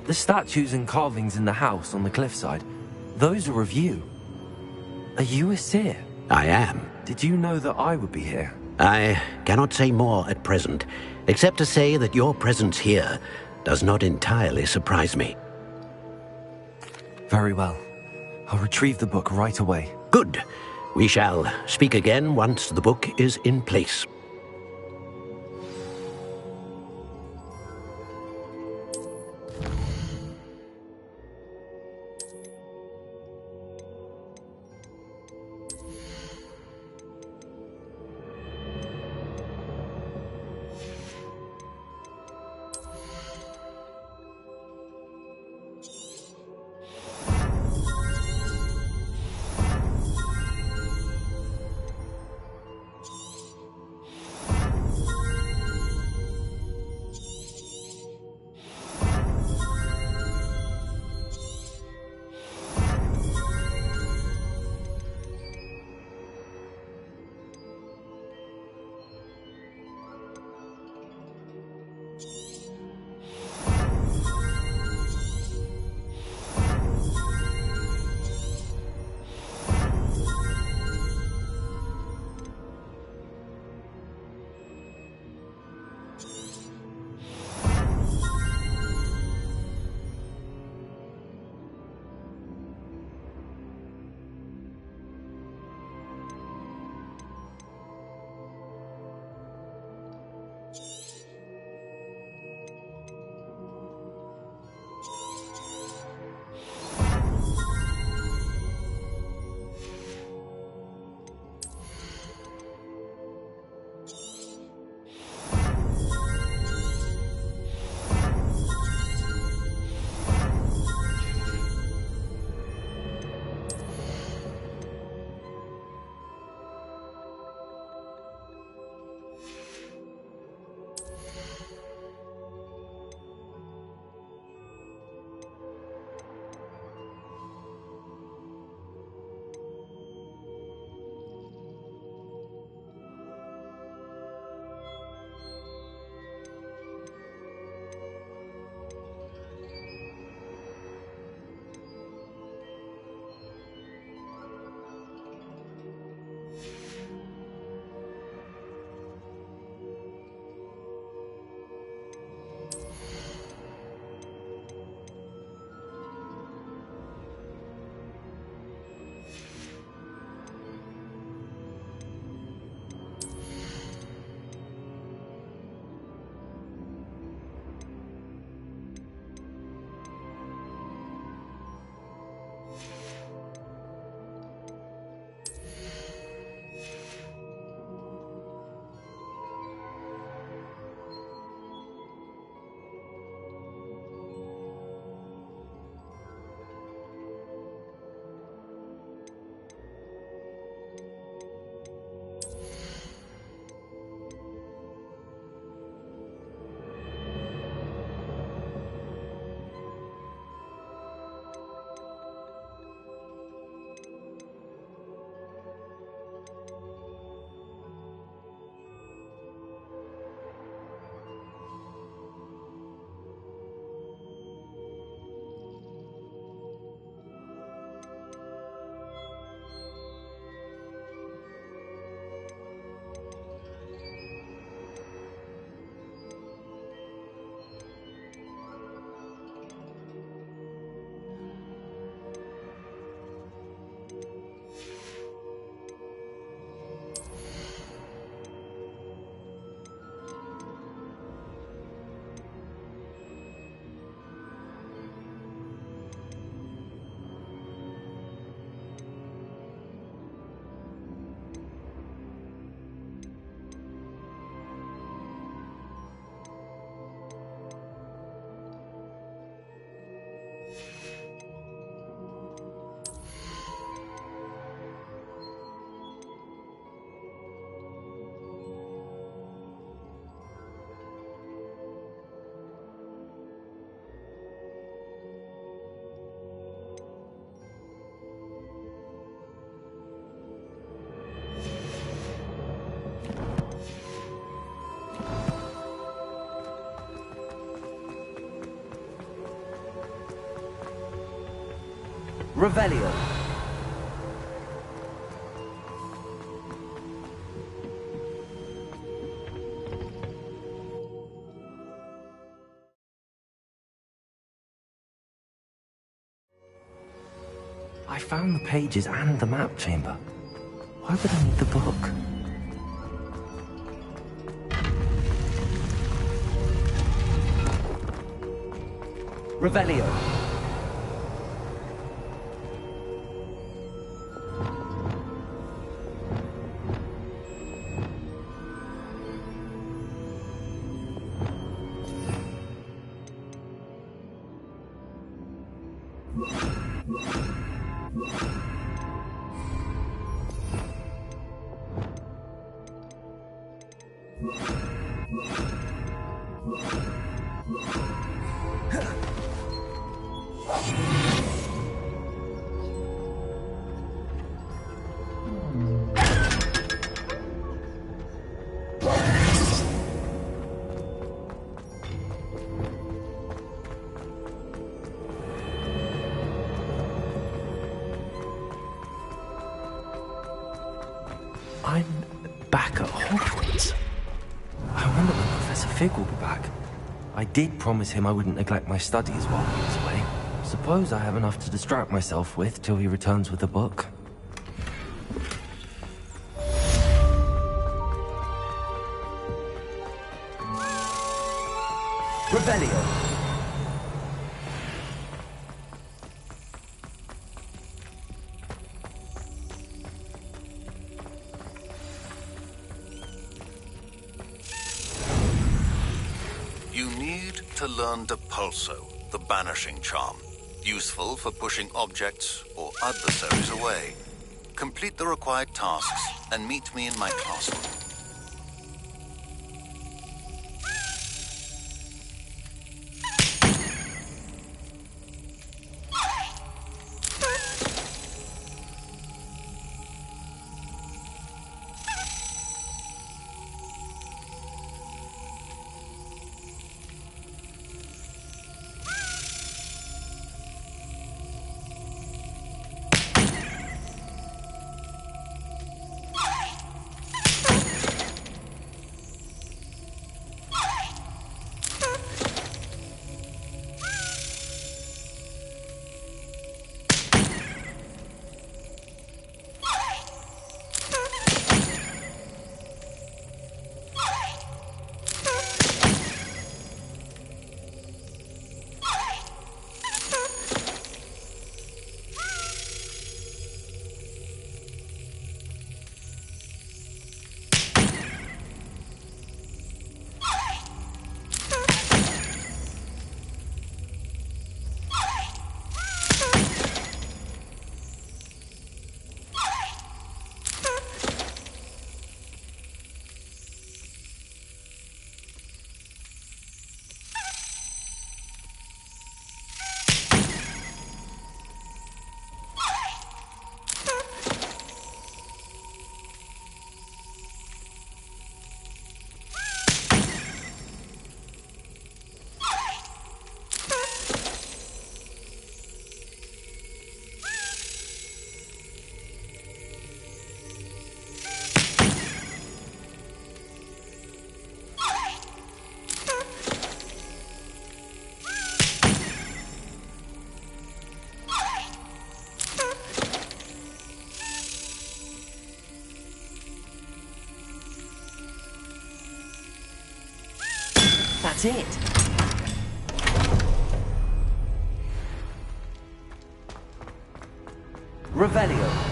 The statues and carvings in the house on the cliffside, those are of you. Are you a seer? I am. Did you know that I would be here? I cannot say more at present, except to say that your presence here does not entirely surprise me. Very well. I'll retrieve the book right away. Good. We shall speak again once the book is in place. Revelio. I found the pages and the map chamber. Why would I need the book? Revelio. I'm back at Hogwarts. I wonder when Professor Fig will be back. I did promise him I wouldn't neglect my studies while he was away. Suppose I have enough to distract myself with till he returns with the book. Revelio. You need to learn Depulso, the banishing charm. Useful for pushing objects or adversaries away. Complete the required tasks and meet me in my classroom. That's it. Revelio.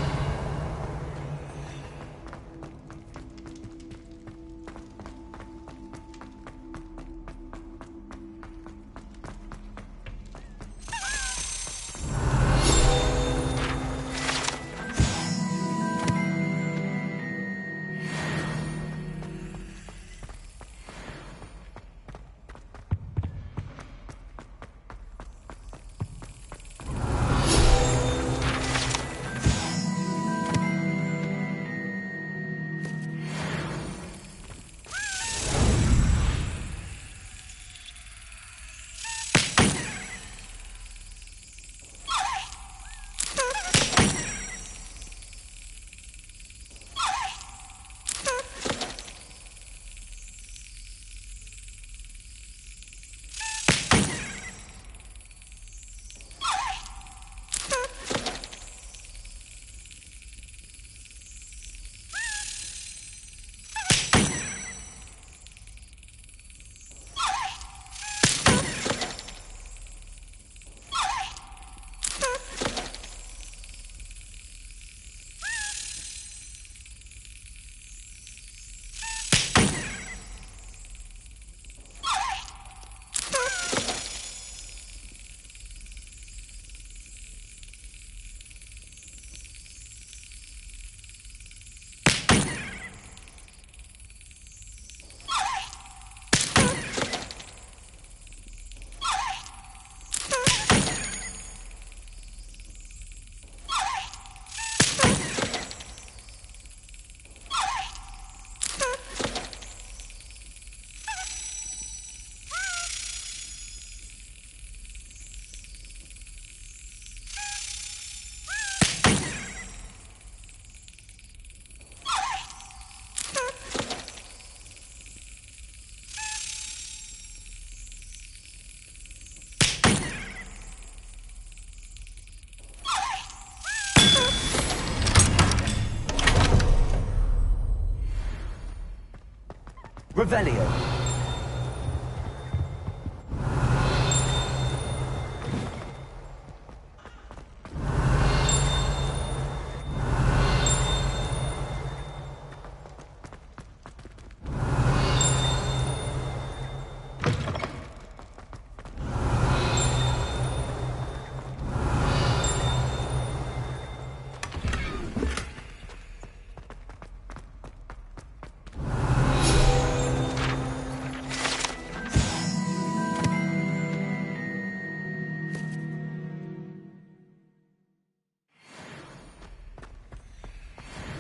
Revelio.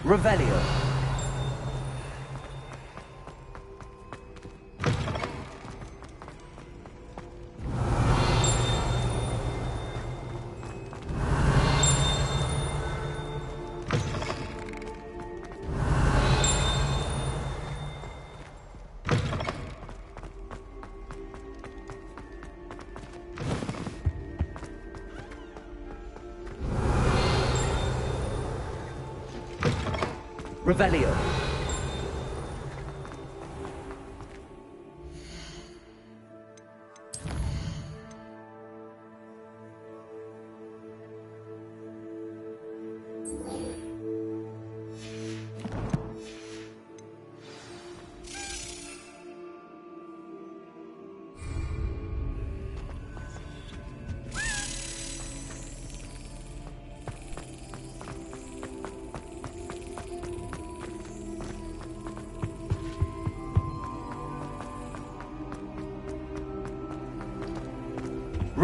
Revelio. Revelio.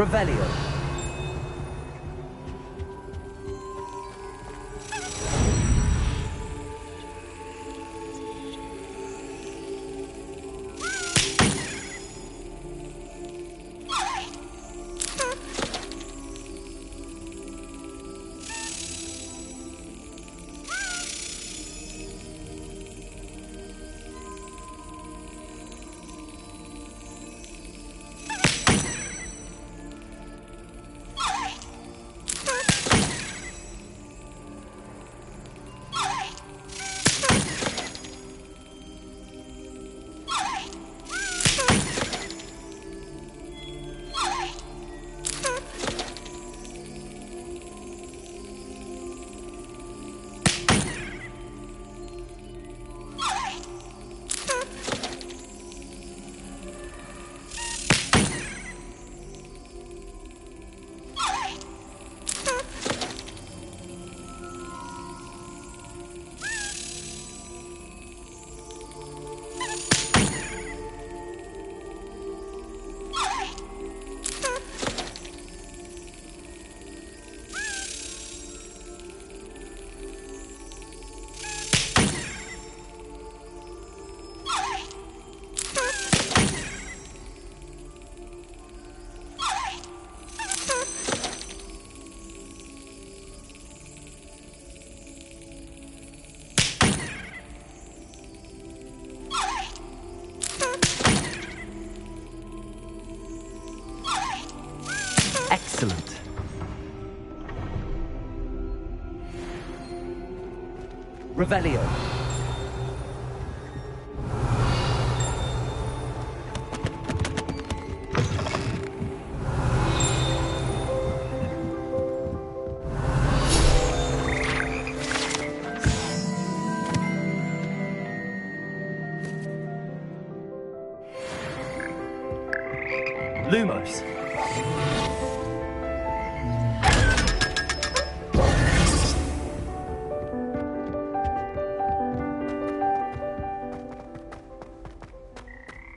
Revelio. Revelio. Lumos.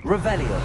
Revelio.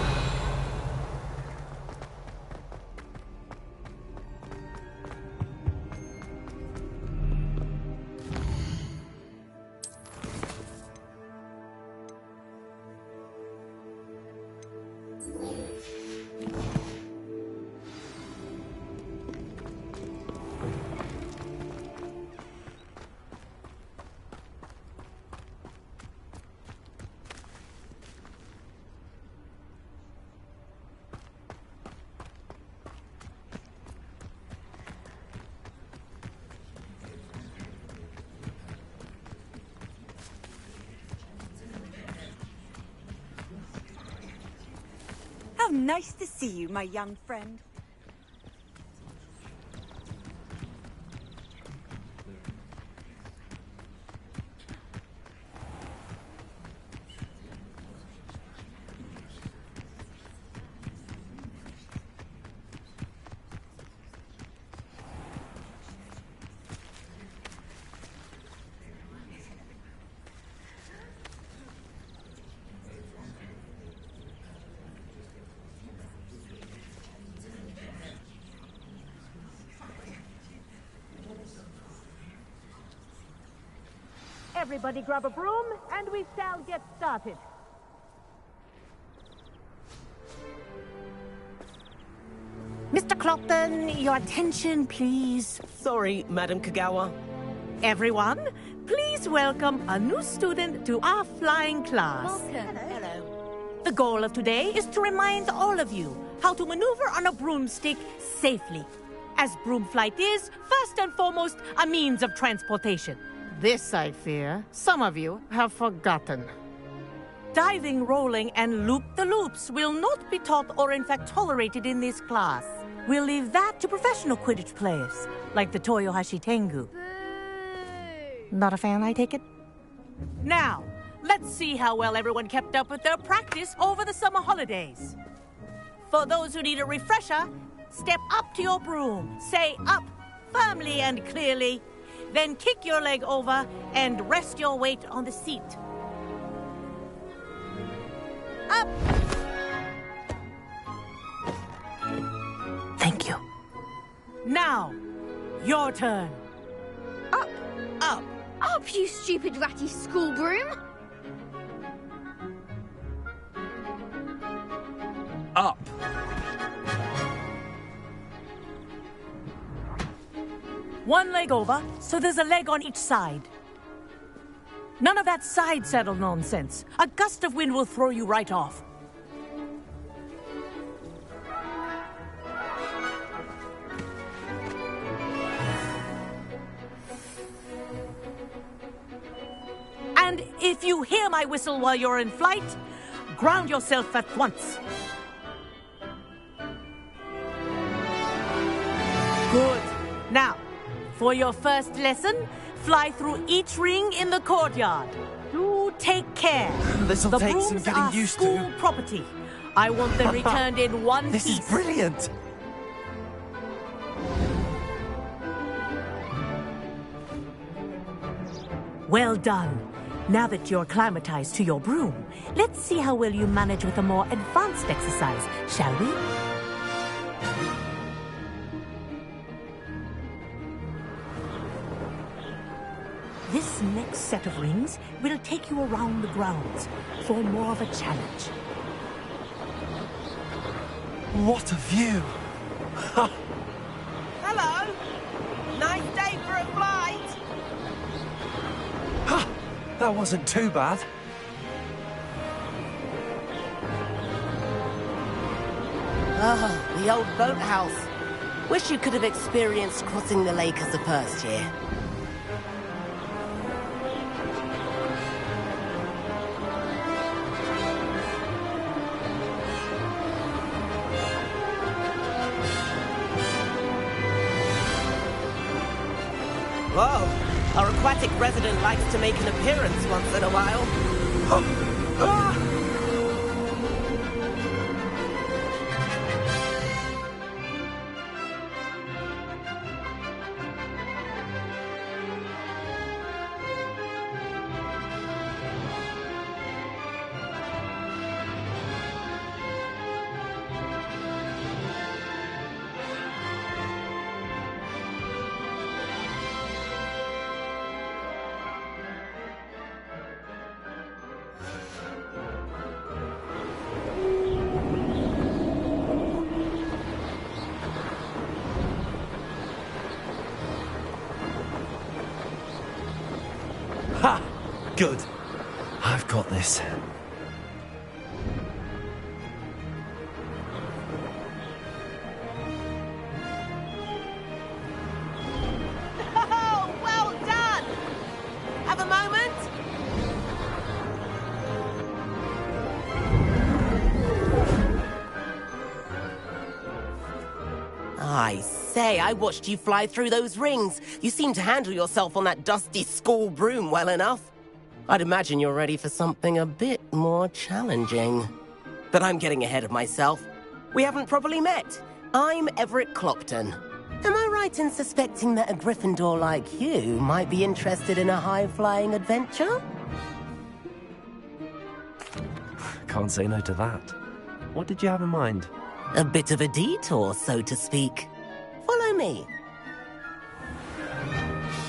How nice to see you, my young friend. Everybody grab a broom, and we shall get started. Mr. Clopton, your attention, please. Sorry, Madam Kagawa. Everyone, please welcome a new student to our flying class. Welcome. Hello. The goal of today is to remind all of you how to maneuver on a broomstick safely, as broom flight is, first and foremost, a means of transportation. This, I fear, some of you have forgotten. Diving, rolling, and loop-the-loops will not be taught or in fact tolerated in this class. We'll leave that to professional Quidditch players, like the Toyohashi Tengu. Not a fan, I take it? Now, let's see how well everyone kept up with their practice over the summer holidays. For those who need a refresher, step up to your broom, say up, firmly and clearly, then kick your leg over and rest your weight on the seat. Up! Thank you. Now, your turn. Up! Up! Up, you stupid ratty school broom! Up. One leg over, so there's a leg on each side. None of that side saddle nonsense. A gust of wind will throw you right off. And if you hear my whistle while you're in flight, ground yourself at once. Good. Now, for your first lesson, fly through each ring in the courtyard. Do take care. This'll the take some brooms getting are used to. school property. I want them returned in one This piece. is brilliant. Well done. Now that you're acclimatized to your broom, let's see how well you manage with a more advanced exercise, shall we? This next set of rings will take you around the grounds for more of a challenge. What a view. Hello. Nice day for a flight. That wasn't too bad. Ah, the old boathouse. Wish you could have experienced crossing the lake as a first year. Whoa, our aquatic resident likes to make an appearance once in a while. Ha! Good. I've got this. Oh, well done! Have a moment? I say, I watched you fly through those rings. You seem to handle yourself on that dusty school broom well enough. I'd imagine you're ready for something a bit more challenging. But I'm getting ahead of myself. We haven't properly met. I'm Everett Clopton. Am I right in suspecting that a Gryffindor like you might be interested in a high-flying adventure? Can't say no to that. What did you have in mind? A bit of a detour, so to speak. Follow me.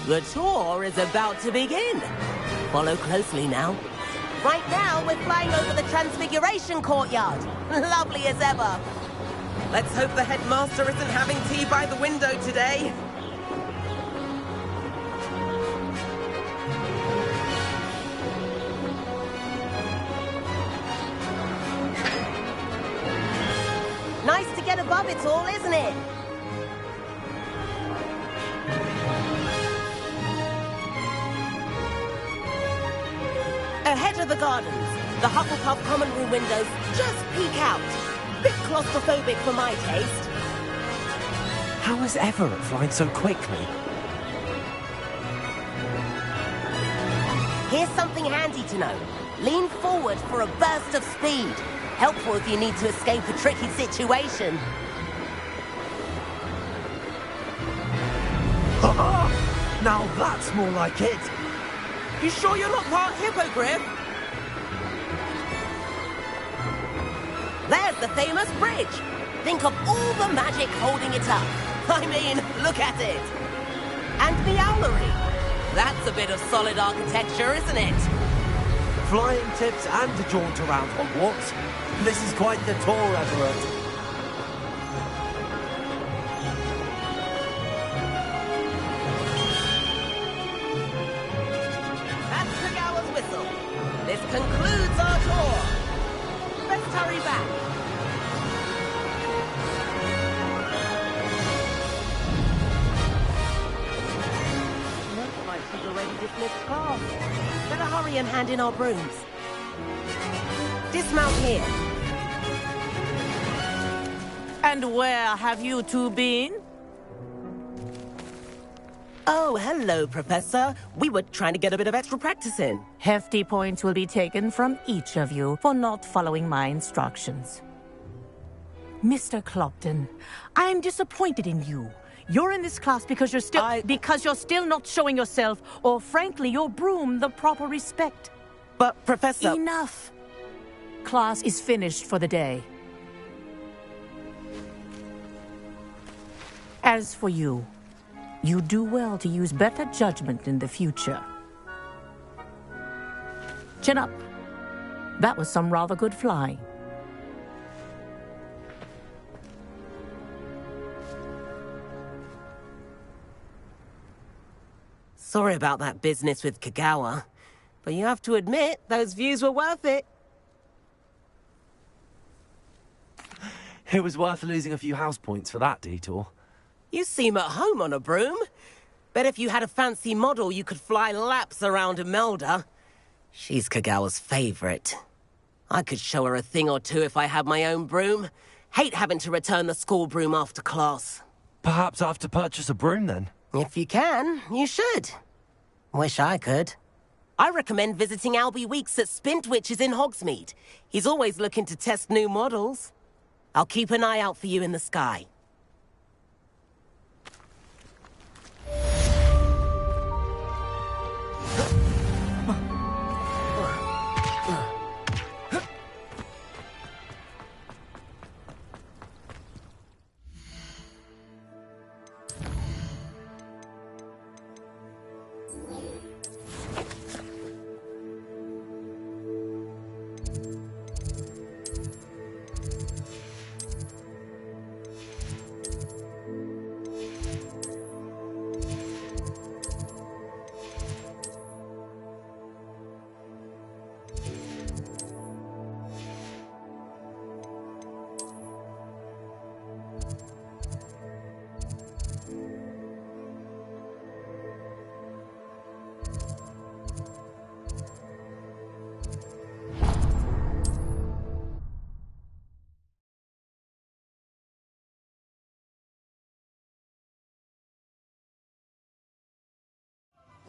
The tour is about to begin. Follow closely now. Right now, we're flying over the Transfiguration Courtyard. Lovely as ever. Let's hope the headmaster isn't having tea by the window today. Nice to get above it all, isn't it? Ahead of the gardens, the Hufflepuff common room windows just peek out. Bit claustrophobic for my taste. How is Everett flying so quickly? Here's something handy to know. Lean forward for a burst of speed. Helpful if you need to escape a tricky situation. Now that's more like it. You sure you're not part Hippogriff? There's the famous bridge. Think of all the magic holding it up. I mean, look at it. And the owlery. That's a bit of solid architecture, isn't it? Flying tips and a jaunt around Hogwarts. This is quite the tour, Everett. This concludes our tour. Let's hurry back. Looks like she's already dismissed class. Better hurry and hand in our brooms. Dismount here. And where have you two been? Oh, hello, Professor. We were trying to get a bit of extra practice in. Hefty points will be taken from each of you for not following my instructions. Mr. Clopton, I'm disappointed in you. You're in this class because you're still not showing yourself, or frankly, your broom, the proper respect. But, Professor... Enough. Class is finished for the day. As for you, you do well to use better judgment in the future. Chin up. That was some rather good flying. Sorry about that business with Kagawa, but you have to admit, those views were worth it. It was worth losing a few house points for that detour. You seem at home on a broom. Bet if you had a fancy model, you could fly laps around Imelda. She's Kagawa's favorite. I could show her a thing or two if I had my own broom. Hate having to return the school broom after class. Perhaps I have to purchase a broom then. If you can, you should. Wish I could. I recommend visiting Albie Weeks at Spintwitches in Hogsmeade. He's always looking to test new models. I'll keep an eye out for you in the sky.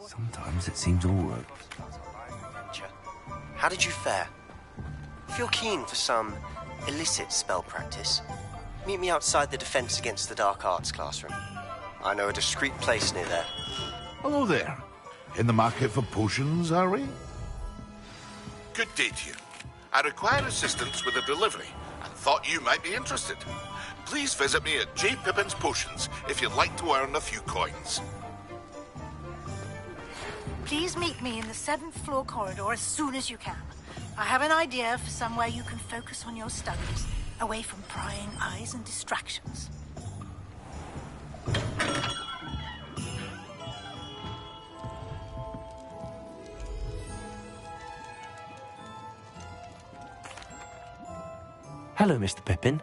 Sometimes it seems all right. How did you fare? If you're keen for some illicit spell practice, meet me outside the Defense Against the Dark Arts classroom. I know a discreet place near there. Hello there. In the market for potions, are we? Good day to you. I require assistance with a delivery and thought you might be interested. Please visit me at J. Pippin's Potions if you'd like to earn a few coins. Please meet me in the 7th floor corridor as soon as you can. I have an idea for somewhere you can focus on your studies, away from prying eyes and distractions. Hello, Mr. Pippin.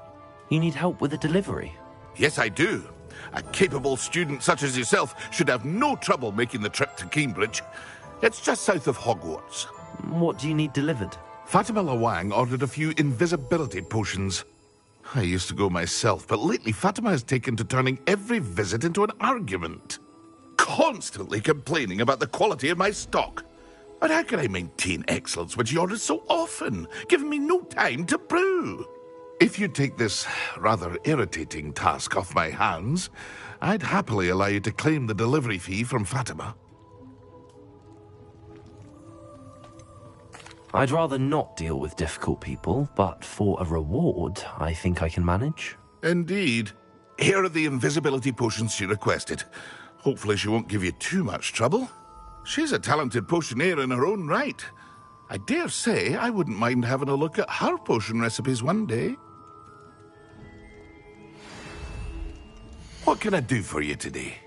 You need help with a delivery? Yes, I do. A capable student such as yourself should have no trouble making the trip to Cambridge. It's just south of Hogwarts. What do you need delivered? Fatima Lawang ordered a few invisibility potions. I used to go myself, but lately Fatima has taken to turning every visit into an argument. Constantly complaining about the quality of my stock. But how can I maintain excellence when she orders so often, giving me no time to brew? If you take this rather irritating task off my hands, I'd happily allow you to claim the delivery fee from Fatima. I'd rather not deal with difficult people, but for a reward, I think I can manage. Indeed. Here are the invisibility potions she requested. Hopefully she won't give you too much trouble. She's a talented potioneer in her own right. I dare say I wouldn't mind having a look at her potion recipes one day. What can I do for you today?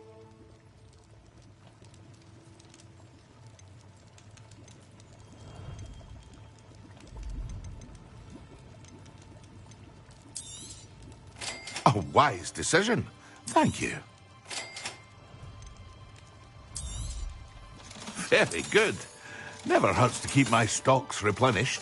A wise decision. Thank you. Very good. Never hurts to keep my stocks replenished.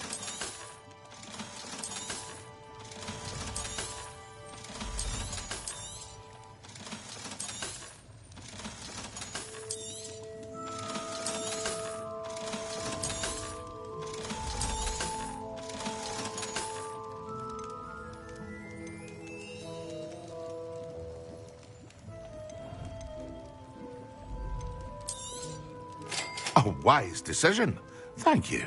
A wise decision. Thank you.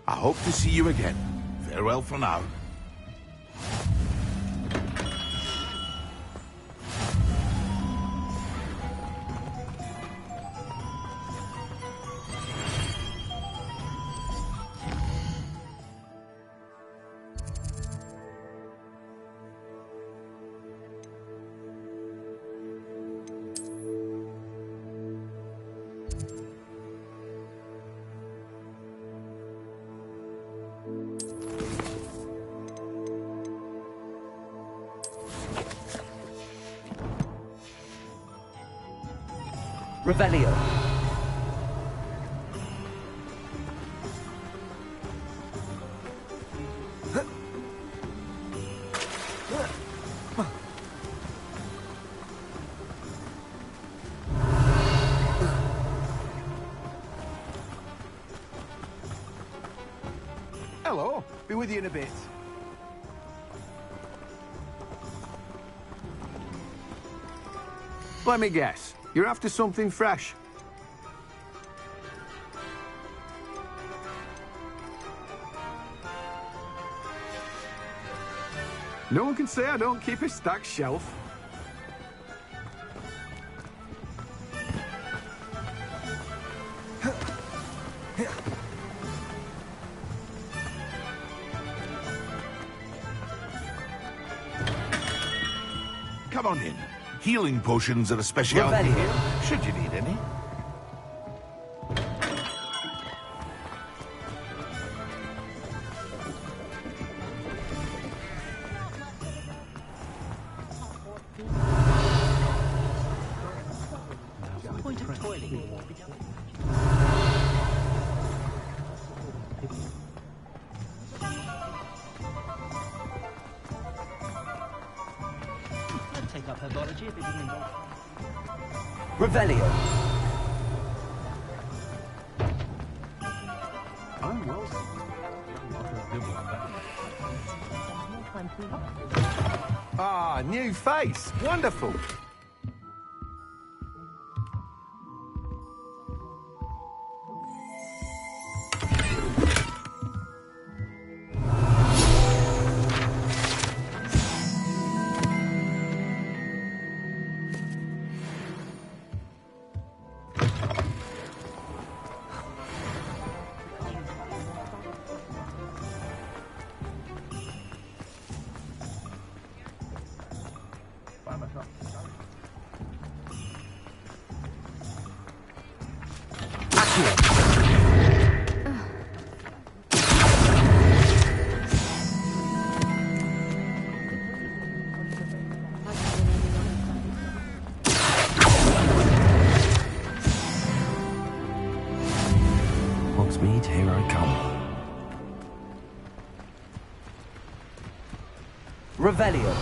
I hope to see you again. Farewell for now. Revelio. Hello. Be with you in a bit. Let me guess. You're after something fresh. No one can say I don't keep a stacked shelf. Come on in. Healing potions are a specialty here, should you need any. Take up herbology if it didn't involve. Revelio. I'm well. Ah, new face. Wonderful. Hogsmeade, here I come. Revelio.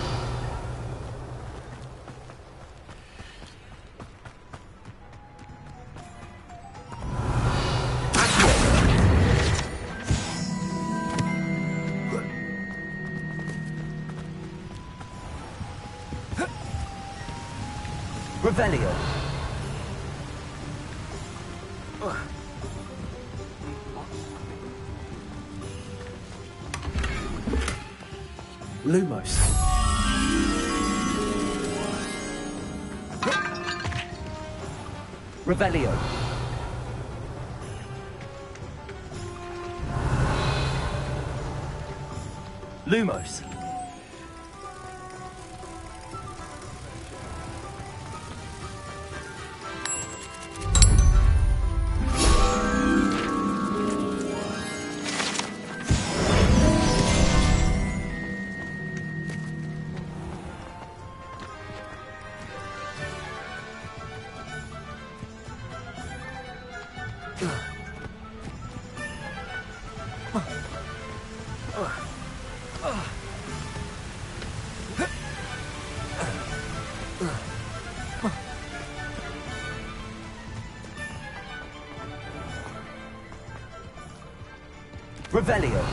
Revelio. Lumos. Revelio. Lumos. Revelio.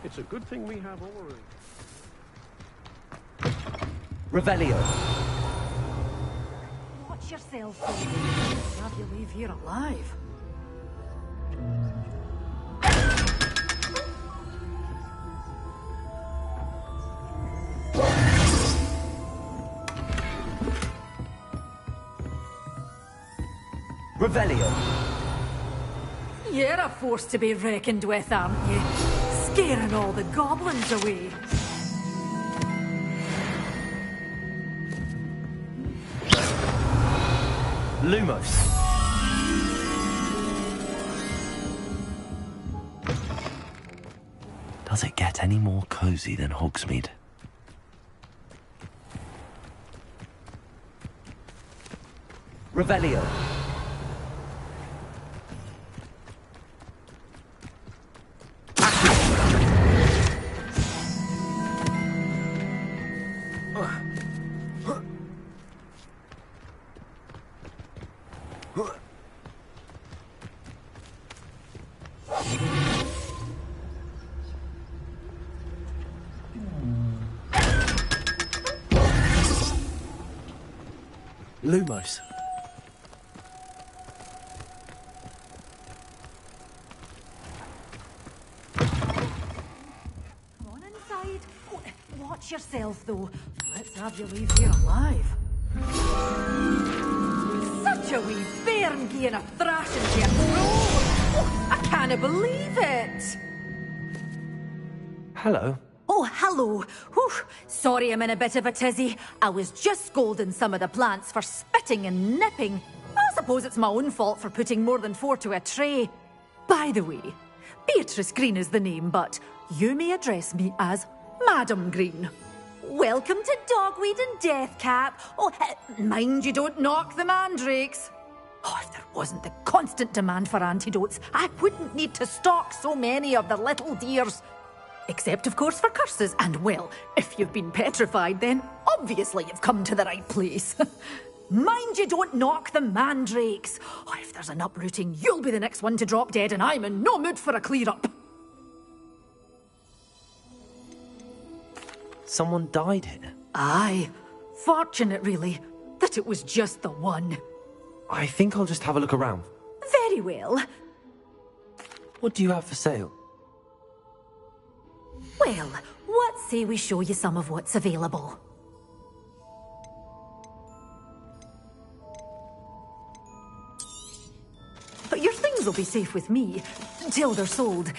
It's a good thing we have all. Revelio. Watch yourself, baby. Have you leave here alive. Revelio. You're a force to be reckoned with, aren't you? Scaring all the goblins away. Lumos. Does it get any more cozy than Hogsmeade? Revelio. Lumos. Come on inside. Oh, watch yourself, though. Let's have you leave here alive. Such a wee bairn giving a thrashing to your oh, I can't believe it. Hello. Oh, hello. Whew. Sorry I'm in a bit of a tizzy. I was just scolding some of the plants for spitting and nipping. I suppose it's my own fault for putting more than 4 to a tray. By the way, Beatrice Green is the name, but you may address me as Madam Green. Welcome to Dogweed and Deathcap. Oh, mind you don't knock the mandrakes. Oh, if there wasn't the constant demand for antidotes, I wouldn't need to stock so many of the little dears. Except, of course, for curses. And, well, if you've been petrified, then obviously you've come to the right place. Mind you don't knock the mandrakes. Oh, if there's an uprooting, you'll be the next one to drop dead, and I'm in no mood for a clear-up. Someone died here. Aye. Fortunate, really, that it was just the one. I think I'll just have a look around. Very well. What do you have for sale? Well, what say we show you some of what's available? But your things will be safe with me, till they're sold.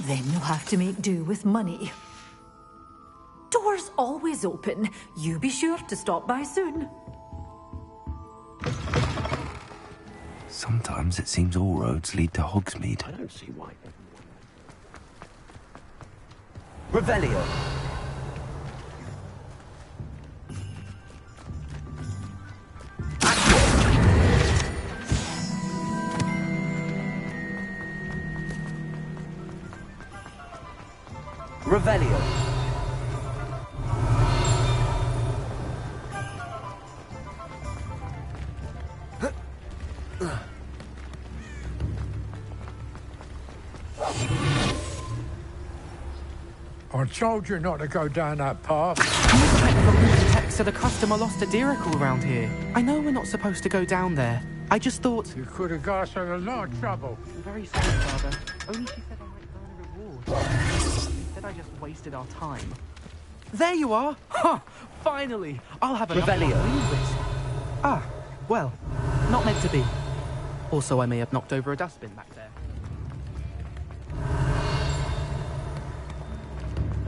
Then you'll have to make do with money. Doors always open. You be sure to stop by soon. Sometimes it seems all roads lead to Hogsmeade. I don't see why. Revelio. Revelio. I told you not to go down that path. So the customer lost a diricle around here. I know we're not supposed to go down there. I just thought... You could have got us in a lot of trouble. I'm very sorry, Father. Only she said I might earn a reward. Instead, I just wasted our time. There you are! Huh! Finally! I'll have enough Revelio. Ah, well, not meant to be. Also, I may have knocked over a dustbin back there.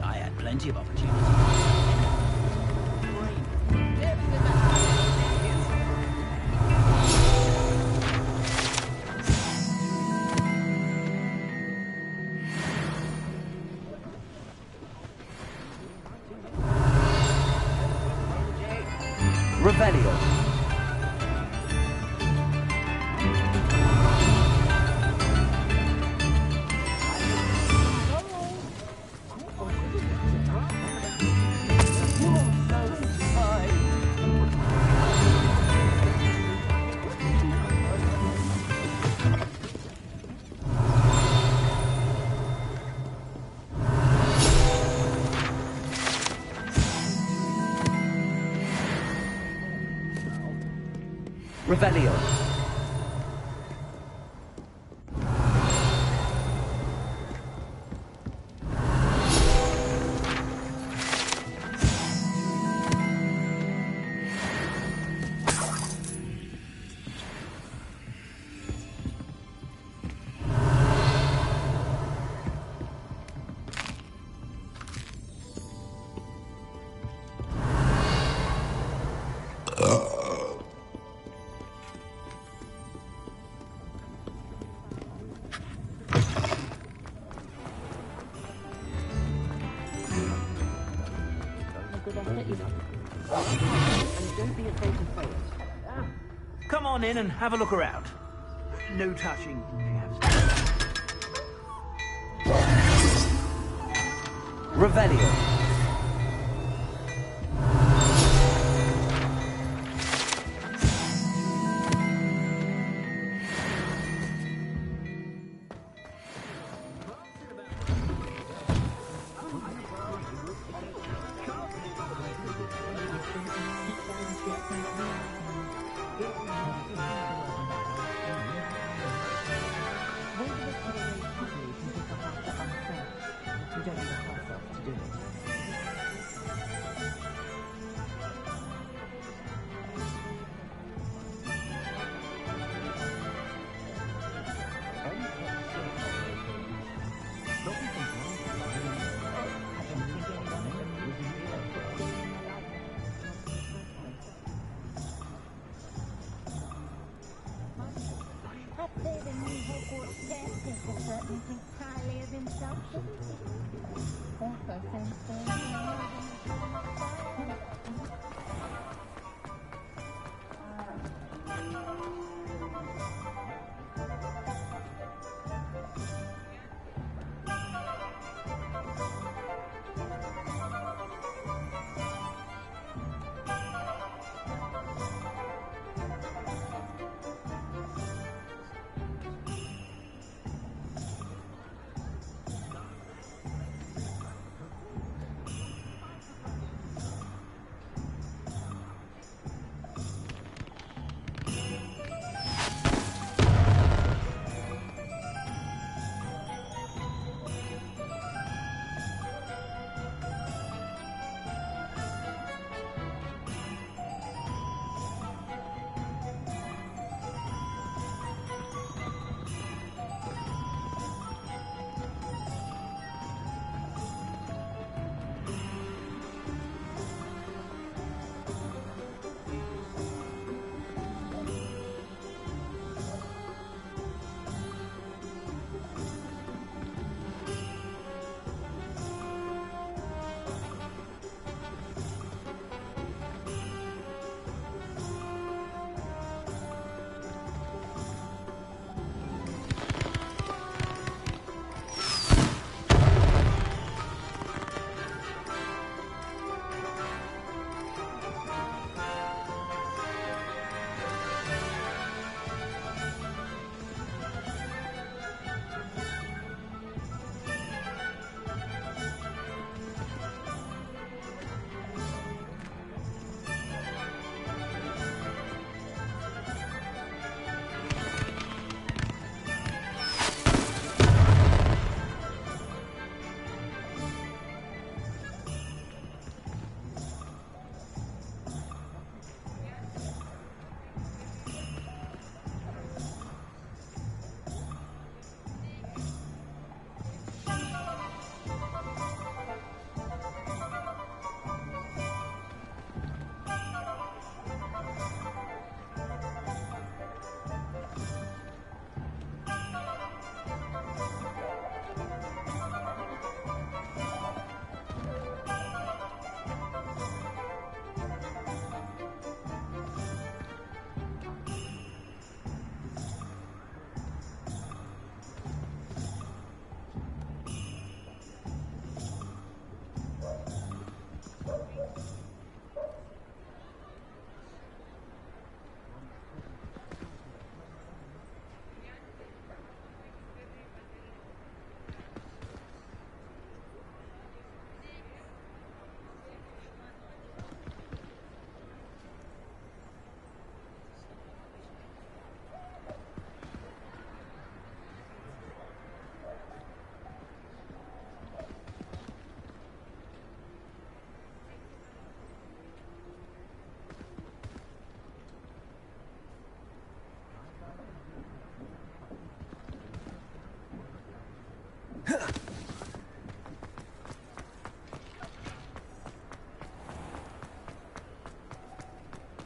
I had plenty of opportunities. Revelio. Revelio. Come on in and have a look around. No touching, perhaps. Revelio.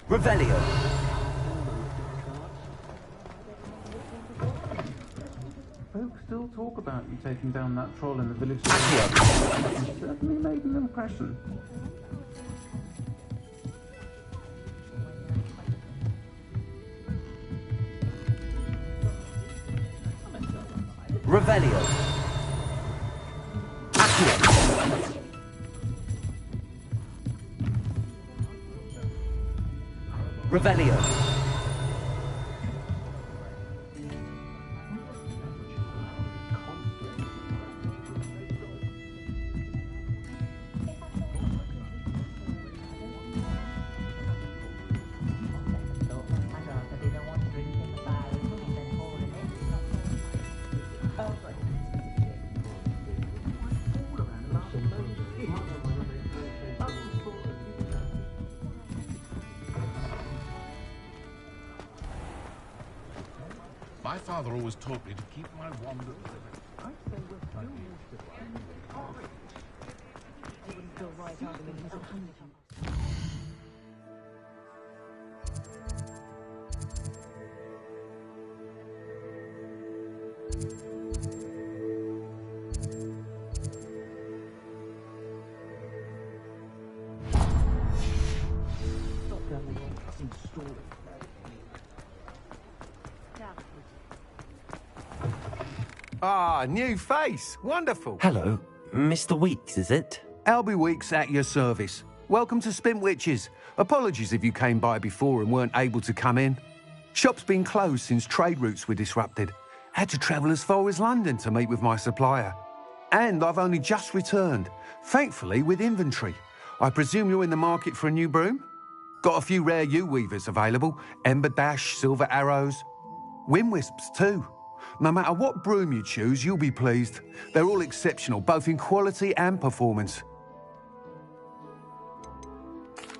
Revelio. Folks still talk about you taking down that troll in the village. You certainly made an impression. Revelio. Accio. Revelio. My father always taught me to keep my wanderings. Ah, new face. Wonderful. Hello, Mr. Weeks, is it? Albie Weeks at your service. Welcome to Spintwitches. Apologies if you came by before and weren't able to come in. Shop's been closed since trade routes were disrupted. Had to travel as far as London to meet with my supplier. And I've only just returned, thankfully with inventory. I presume you're in the market for a new broom? Got a few rare U-weavers available. Ember Dash, Silver Arrows. Wind Wisps too. No matter what broom you choose, you'll be pleased. They're all exceptional, both in quality and performance.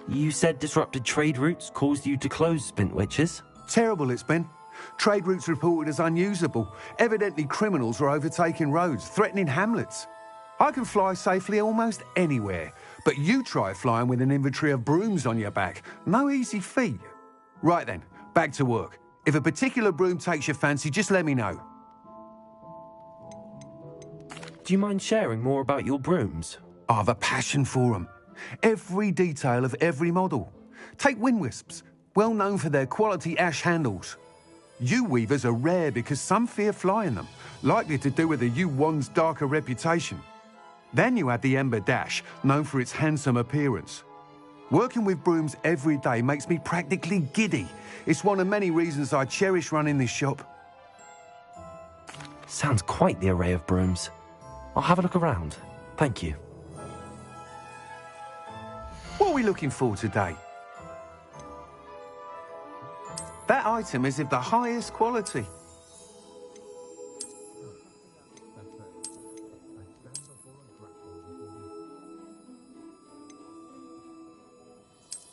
You said disrupted trade routes caused you to close Spintwitches? Terrible it's been. Trade routes reported as unusable. Evidently criminals were overtaking roads, threatening hamlets. I can fly safely almost anywhere, but you try flying with an inventory of brooms on your back. No easy feat. Right then, back to work. If a particular broom takes your fancy, just let me know. Do you mind sharing more about your brooms? I've a passion for them. Every detail of every model. Take Wind Wisps, well known for their quality ash handles. U-weavers are rare because some fear flying them, likely to do with the U-wand's darker reputation. Then you have the Ember Dash, known for its handsome appearance. Working with brooms every day makes me practically giddy. It's one of many reasons I cherish running this shop. Sounds quite the array of brooms. I'll have a look around. Thank you. What are we looking for today? That item is of the highest quality.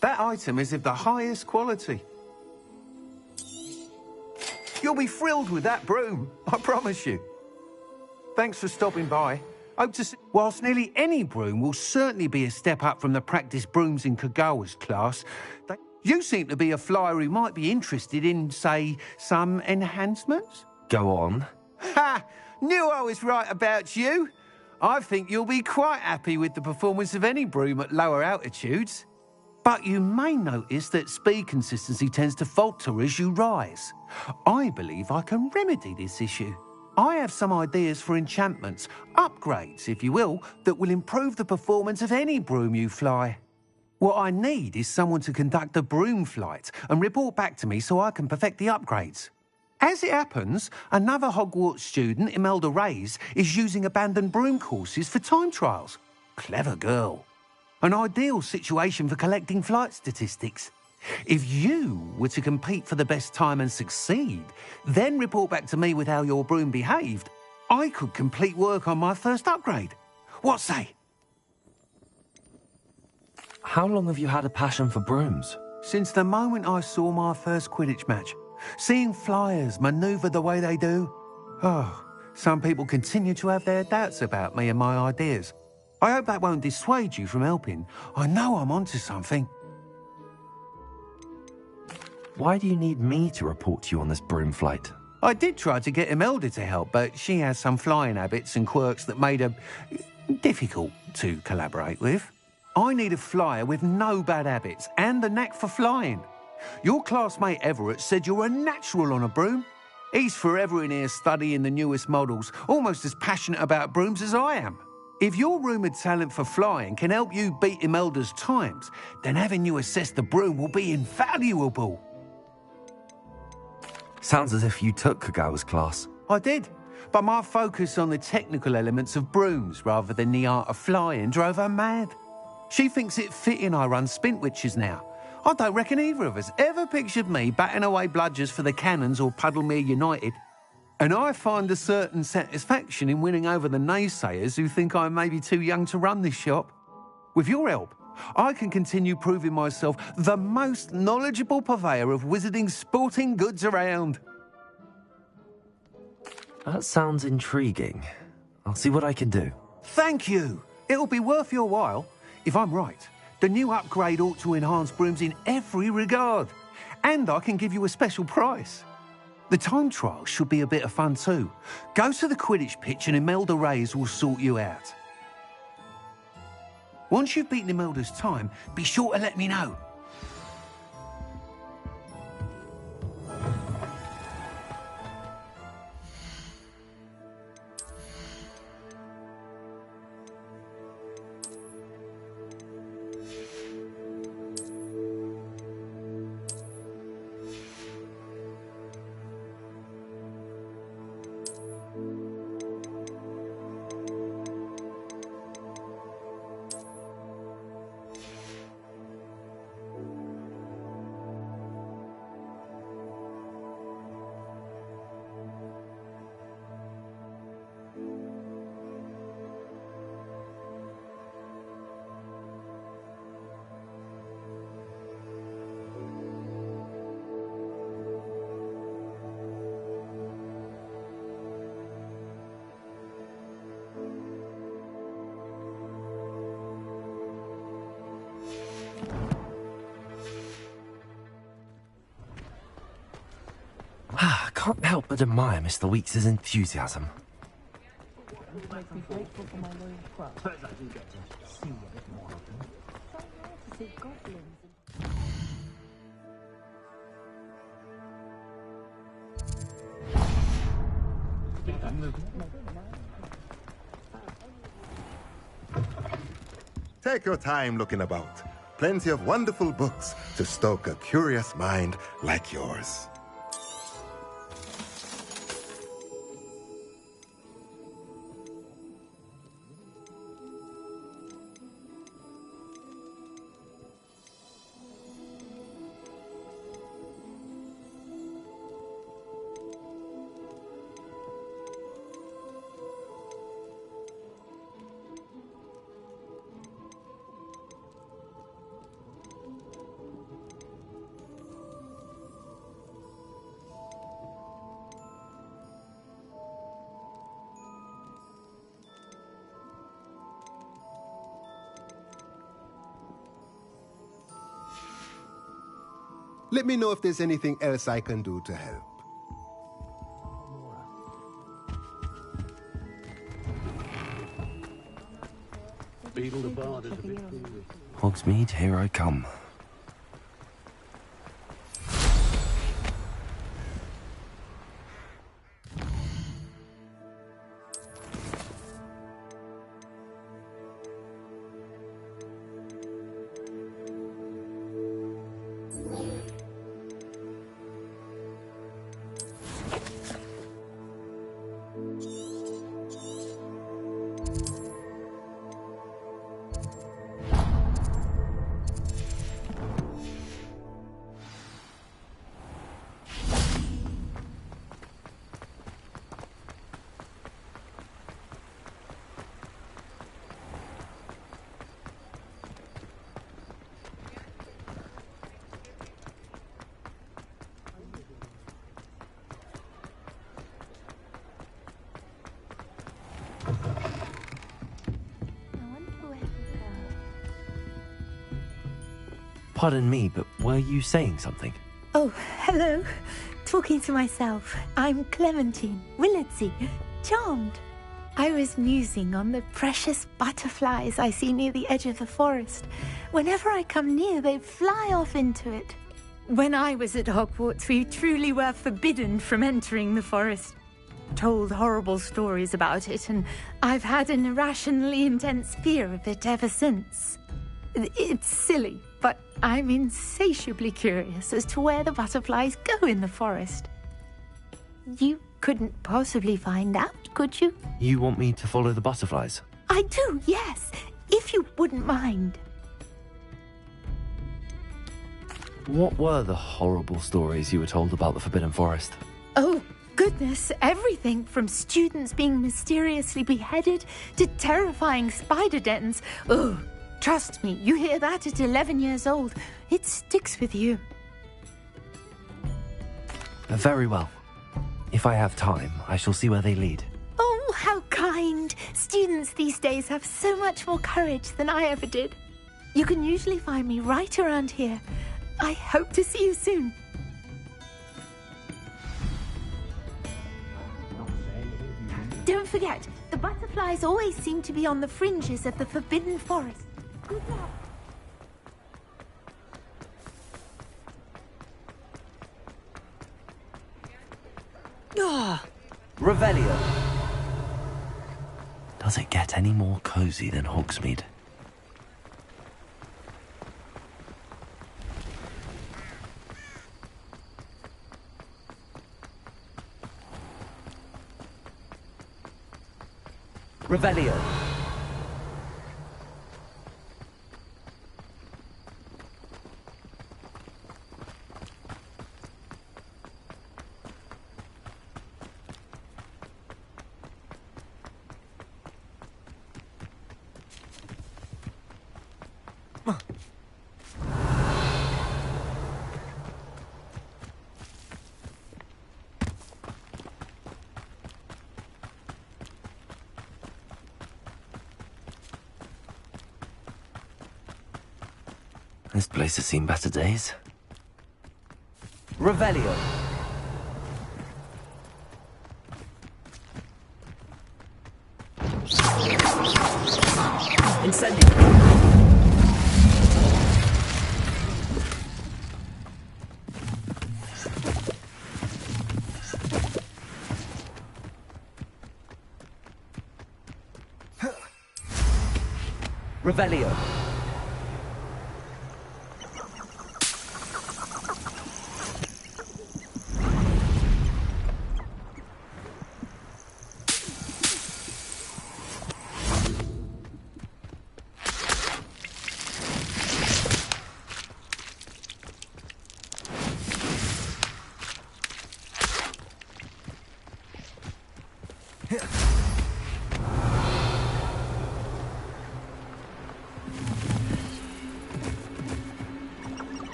That item is of the highest quality. You'll be thrilled with that broom, I promise you. Thanks for stopping by. Hope to see... Whilst nearly any broom will certainly be a step up from the practice brooms in Kagawa's class, you seem to be a flyer who might be interested in, say, some enhancements? Go on. Ha! Knew I was right about you. I think you'll be quite happy with the performance of any broom at lower altitudes. But you may notice that speed consistency tends to falter as you rise. I believe I can remedy this issue. I have some ideas for enchantments, upgrades, if you will, that will improve the performance of any broom you fly. What I need is someone to conduct a broom flight and report back to me so I can perfect the upgrades. As it happens, another Hogwarts student, Imelda Reyes, is using abandoned broom courses for time trials. Clever girl. An ideal situation for collecting flight statistics. If you were to compete for the best time and succeed, then report back to me with how your broom behaved, I could complete work on my first upgrade. What say? How long have you had a passion for brooms? Since the moment I saw my first Quidditch match. Seeing flyers manoeuvre the way they do. Oh, some people continue to have their doubts about me and my ideas. I hope that won't dissuade you from helping. I know I'm onto something. Why do you need me to report to you on this broom flight? I did try to get Imelda to help, but she has some flying habits and quirks that made her difficult to collaborate with. I need a flyer with no bad habits and the knack for flying. Your classmate Everett said you're a natural on a broom. He's forever in here studying the newest models, almost as passionate about brooms as I am. If your rumoured talent for flying can help you beat Imelda's times, then having you assess the broom will be invaluable. Sounds as if you took Kagawa's class. I did, but my focus on the technical elements of brooms rather than the art of flying drove her mad. She thinks it fitting I run Spintwitches now. I don't reckon either of us ever pictured me batting away bludgers for the Cannons or Puddlemere United. And I find a certain satisfaction in winning over the naysayers who think I may be too young to run this shop. With your help, I can continue proving myself the most knowledgeable purveyor of wizarding sporting goods around. That sounds intriguing. I'll see what I can do. Thank you. It'll be worth your while. If I'm right, the new upgrade ought to enhance brooms in every regard. And I can give you a special price. The time trial should be a bit of fun too. Go to the Quidditch pitch and Imelda Reyes will sort you out. Once you've beaten Imelda's time, be sure to let me know. I can't help but admire Mr. Weeks' enthusiasm. Take your time looking about. Plenty of wonderful books to stoke a curious mind like yours. Let me know if there's anything else I can do to help. Beetle the Bard is a bit Hogsmeade, here I come. Pardon me, but were you saying something? Oh, hello. Talking to myself. I'm Clementine Willardsey. Charmed. I was musing on the precious butterflies I see near the edge of the forest. Whenever I come near, they fly off into it. When I was at Hogwarts, we truly were forbidden from entering the forest. Told horrible stories about it, and I've had an irrationally intense fear of it ever since. It's silly, but I'm insatiably curious as to where the butterflies go in the forest. You couldn't possibly find out, could you? You want me to follow the butterflies? I do, yes, if you wouldn't mind. What were the horrible stories you were told about the Forbidden Forest? Oh, goodness, everything from students being mysteriously beheaded to terrifying spider dens. Oh, trust me, you hear that at 11 years old, it sticks with you. Very well. If I have time, I shall see where they lead. Oh, how kind. Students these days have so much more courage than I ever did. You can usually find me right around here. I hope to see you soon. Don't forget, the butterflies always seem to be on the fringes of the Forbidden Forest. Good luck. Ah, Revelio. Does it get any more cozy than Hogsmeade? Revelio. This place has seen better days. Revelio. Incendio. Revelio.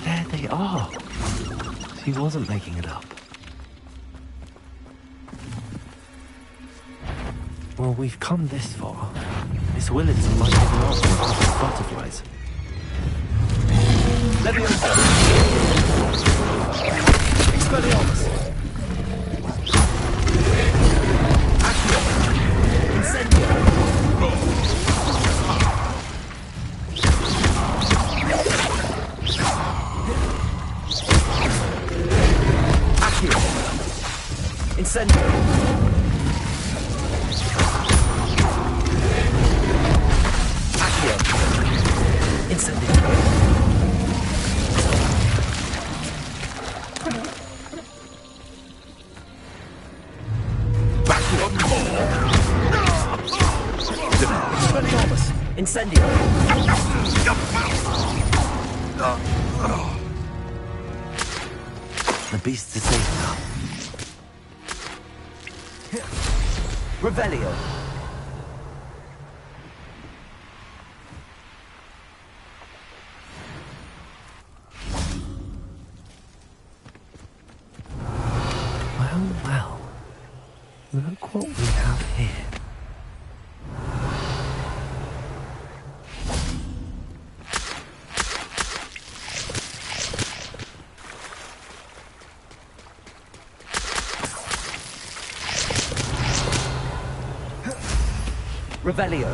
There they are. She wasn't making it up. Well, we've come this far. Miss Willardson might have lost the butterflies. Leviosa! Expelliarmus! Accio! Incendio! Incendio! Accio! Incendio! Expelliarmus! Incendio! The beasts are safe now. Revelio. Well, well. Look what we have here. Revelio.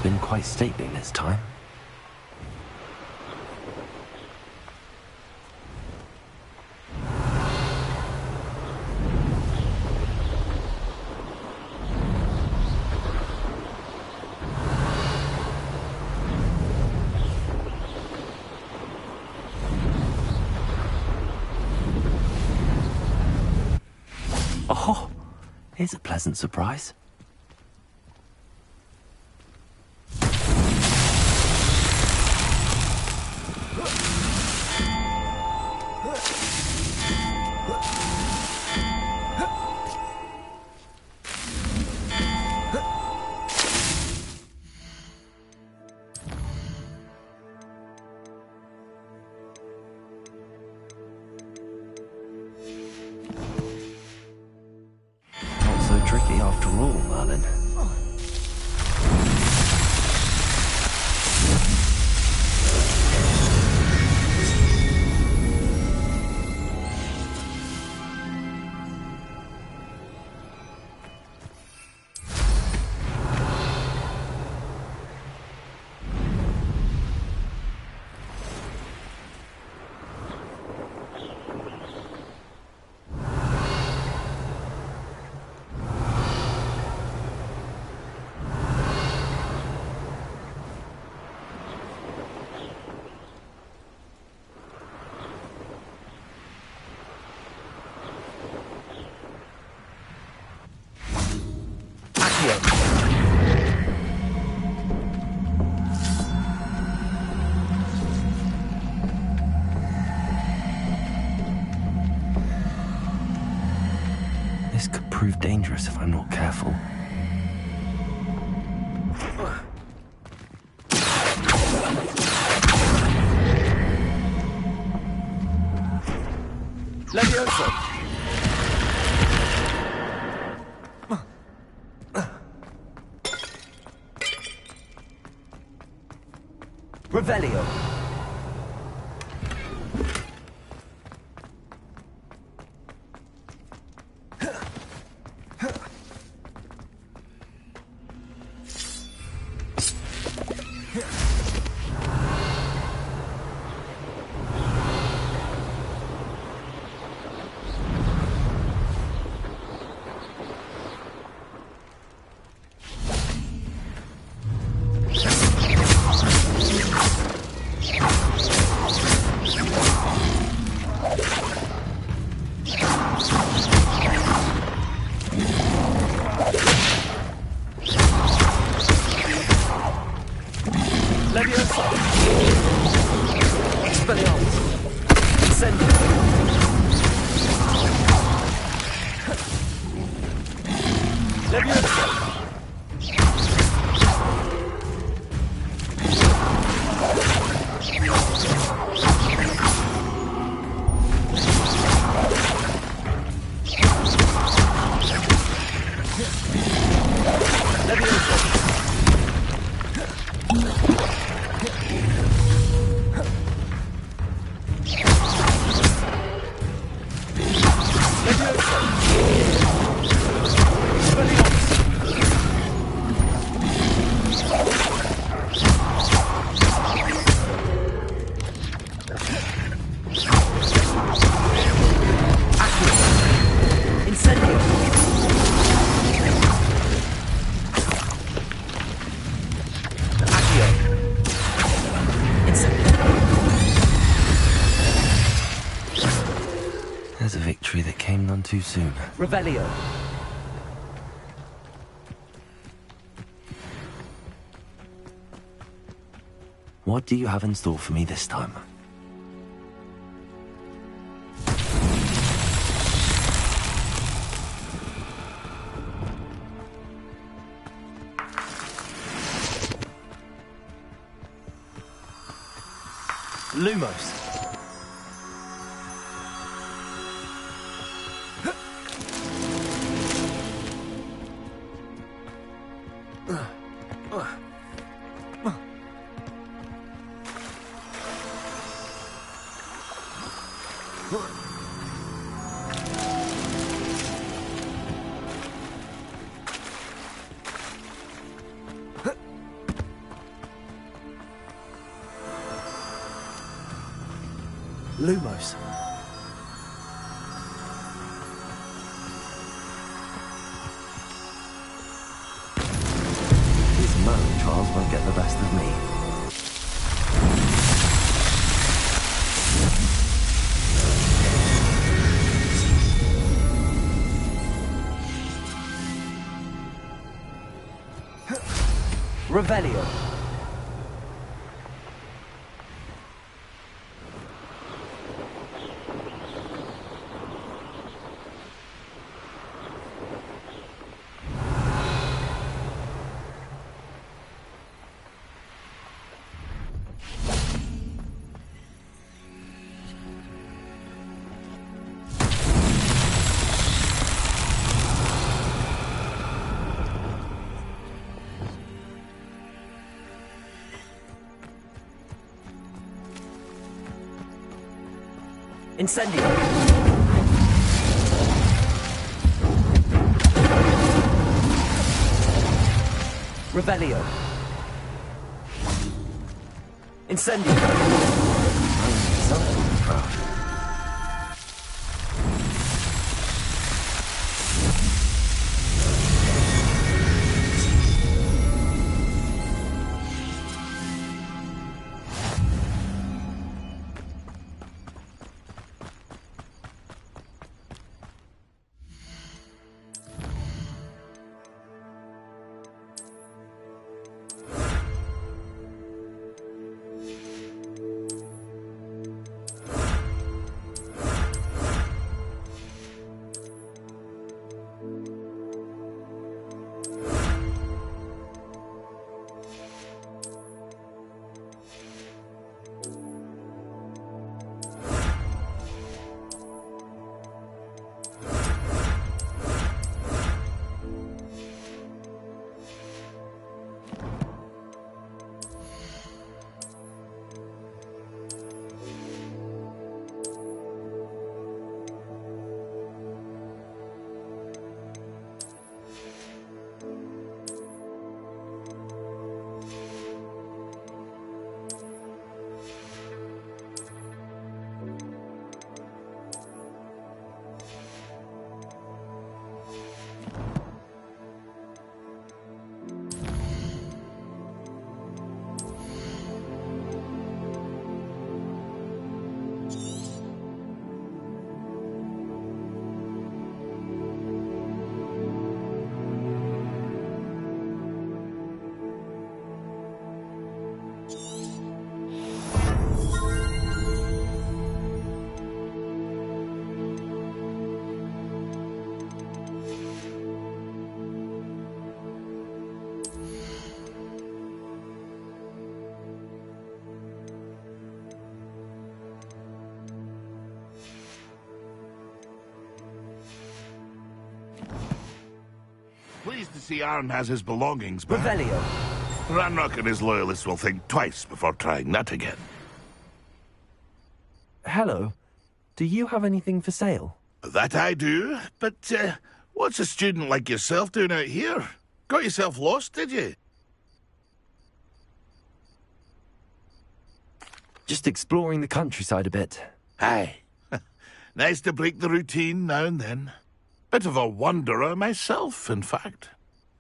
have been quite stately this time. Oh, here's a pleasant surprise. Not so tricky after all, Merlin. This could prove dangerous if I'm not careful. Levioso! Revelio. There's a victory that came none too soon. Revelio. What do you have in store for me this time? Lumos. Lumos. These mountain trials won't get the best of me. Revelio. Incendio. Revelio. Incendio. Something proud. Pleased to see Arn has his belongings back. Revelio. Ranrock and his loyalists will think twice before trying that again. Hello. Do you have anything for sale? That I do, but what's a student like yourself doing out here? Got yourself lost, did you? Just exploring the countryside a bit. Aye. Nice to break the routine now and then. Bit of a wanderer myself, in fact.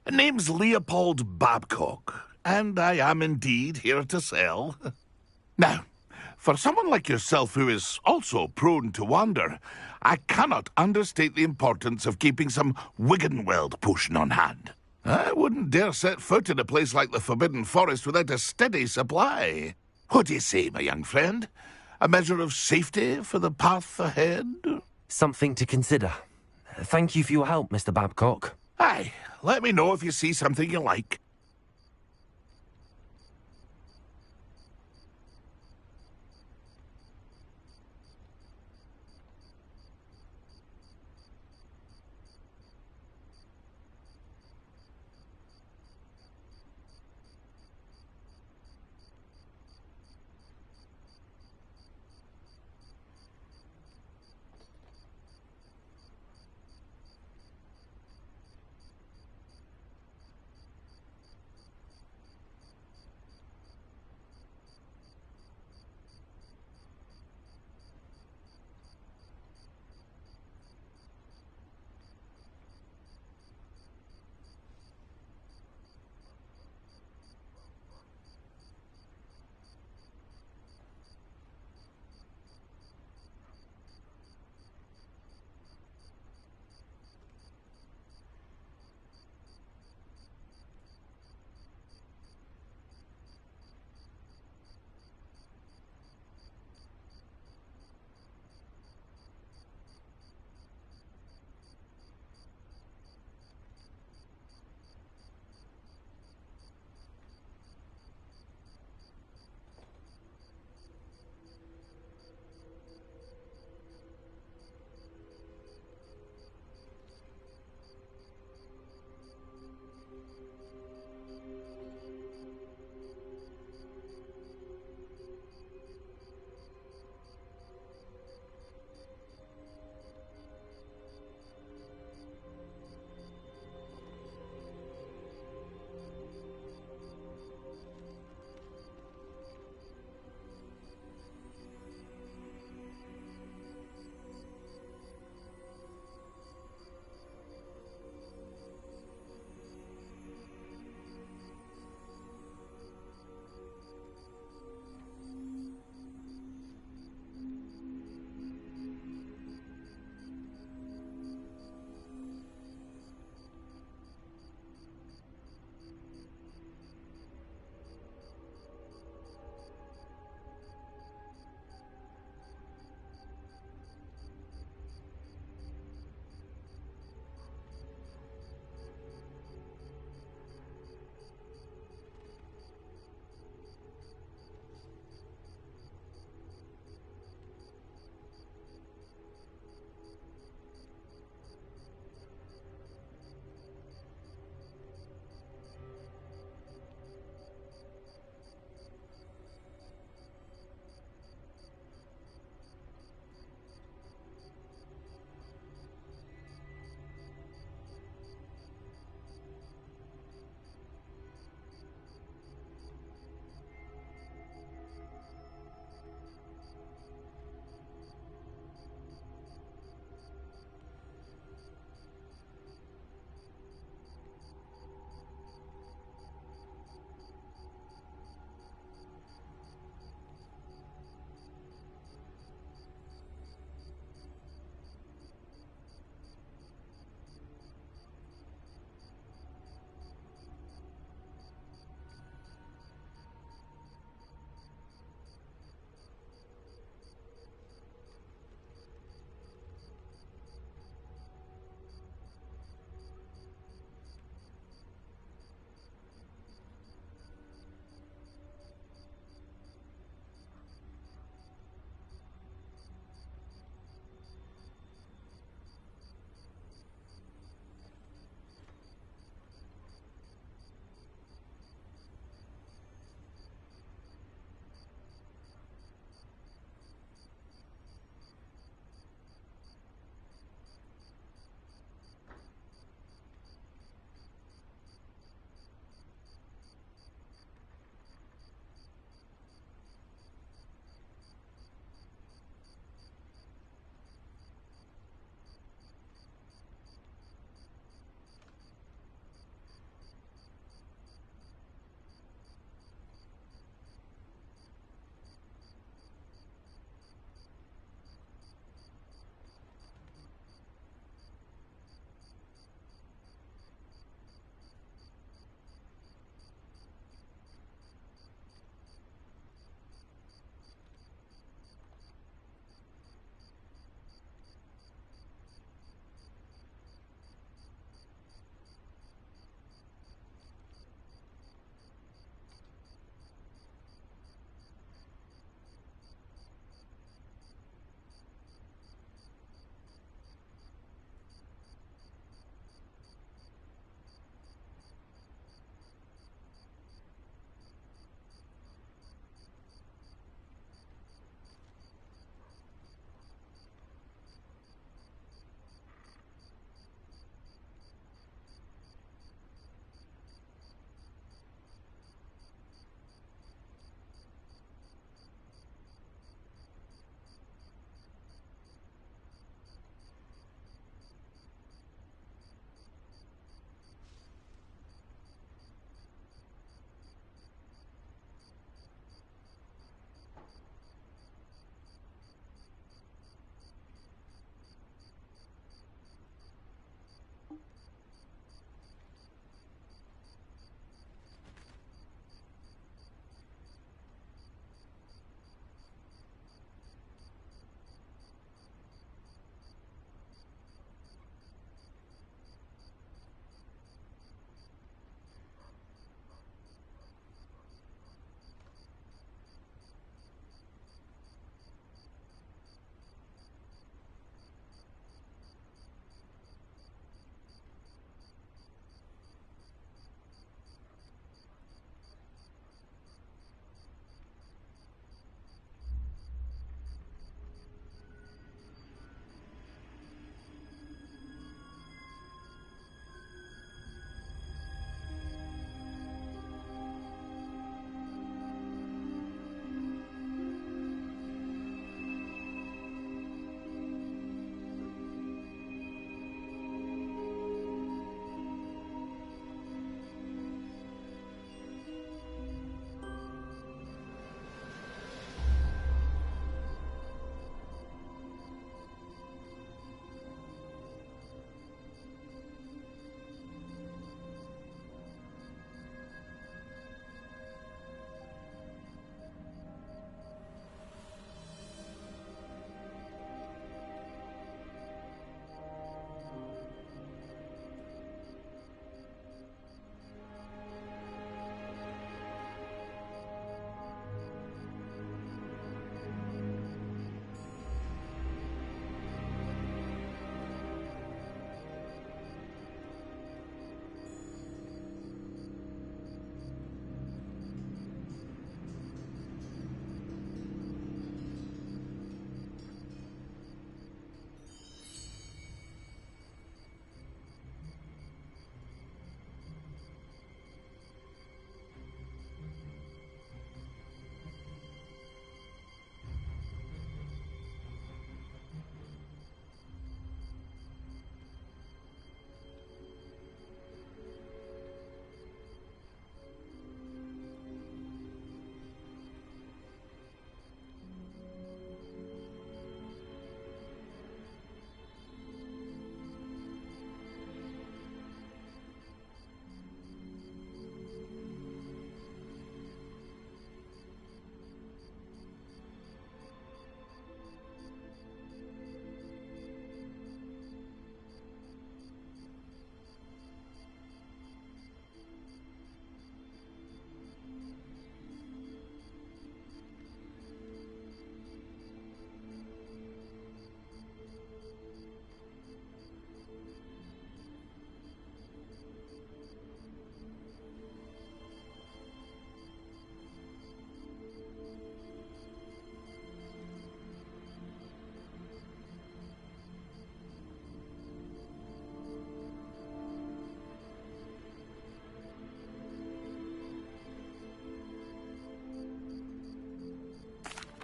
Name's Leopold Babcock, and I am indeed here to sell. Now, for someone like yourself who is also prone to wander, I cannot understate the importance of keeping some Wiggenweld potion on hand. I wouldn't dare set foot in a place like the Forbidden Forest without a steady supply. What do you say, my young friend? A measure of safety for the path ahead? Something to consider. Thank you for your help, Mr. Babcock. Aye, let me know if you see something you like.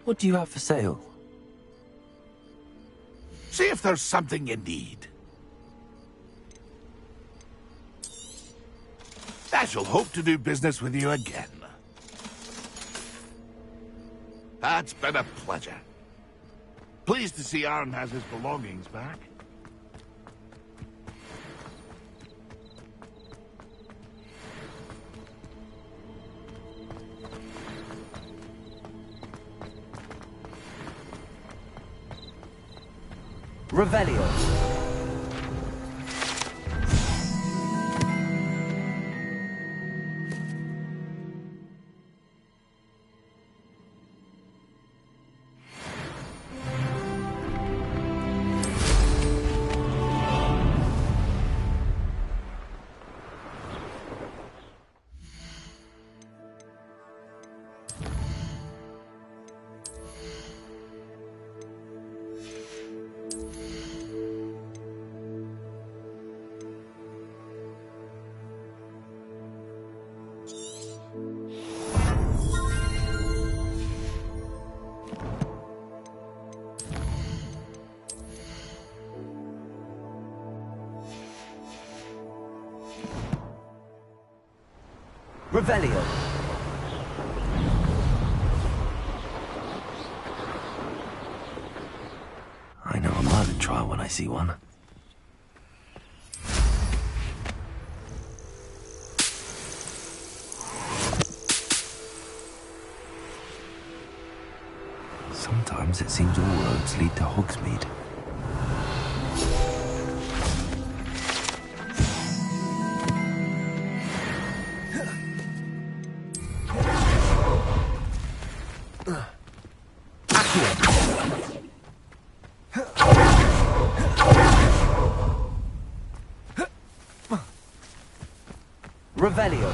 What do you have for sale? See if there's something you need. I shall hope to do business with you again. That's been a pleasure. Pleased to see Arn has his belongings back. Revelio. Revelio. I know a murder trial when I see one. Sometimes it seems all roads lead to Hogsmeade. Revelio.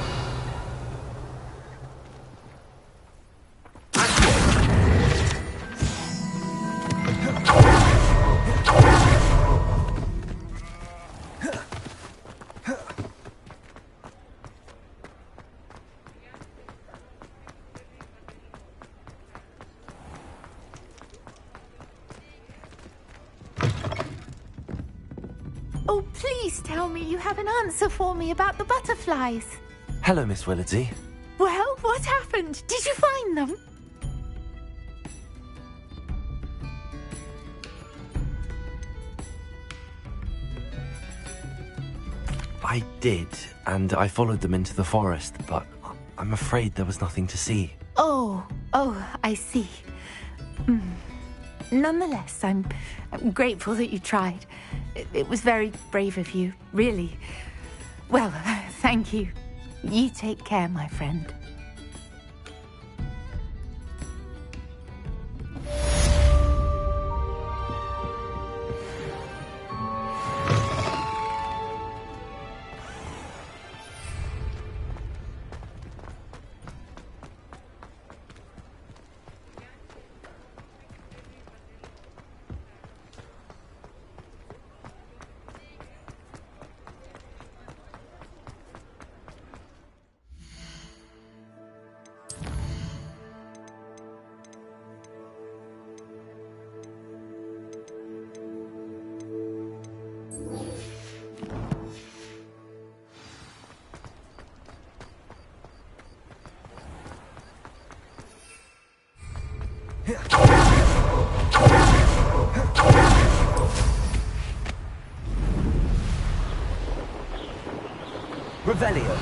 Oh, please tell me you have an answer for me about the butterflies. Hello, Miss Willardsey. Well, what happened? Did you find them? I did, and I followed them into the forest, but I'm afraid there was nothing to see. Oh, I see. Nonetheless, I'm grateful that you tried. It was very brave of you, really. Well, thank you. You take care, my friend. Revelio.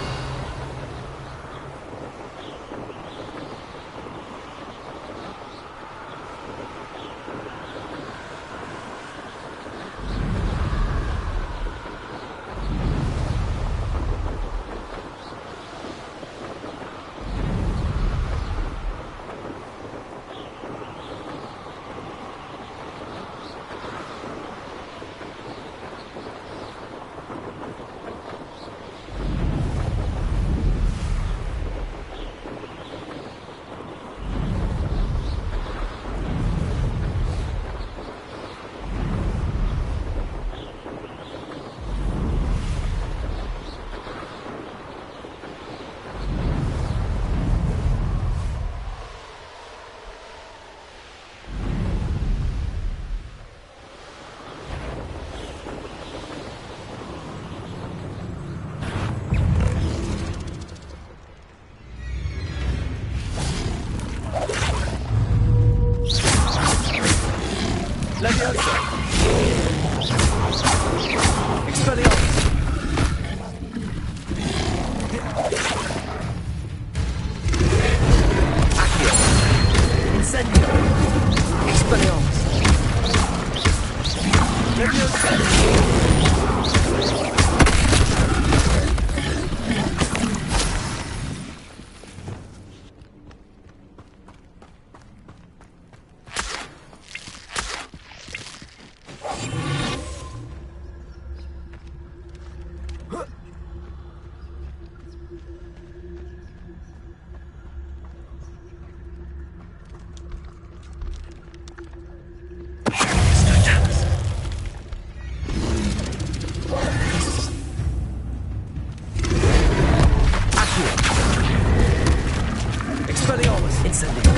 Expelliarmus! Incendio!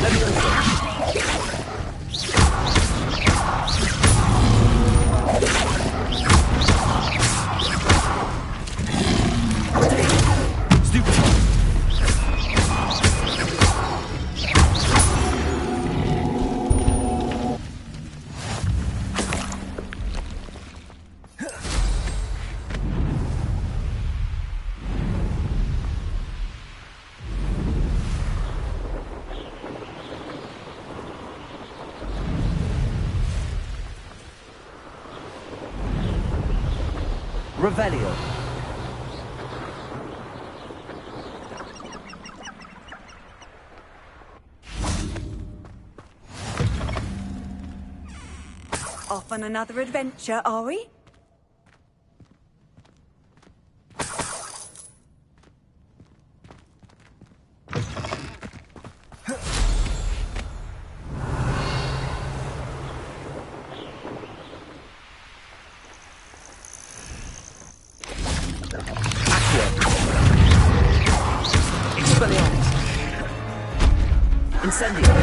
Levioso! Revelio. Off on another adventure, are we? Incendio!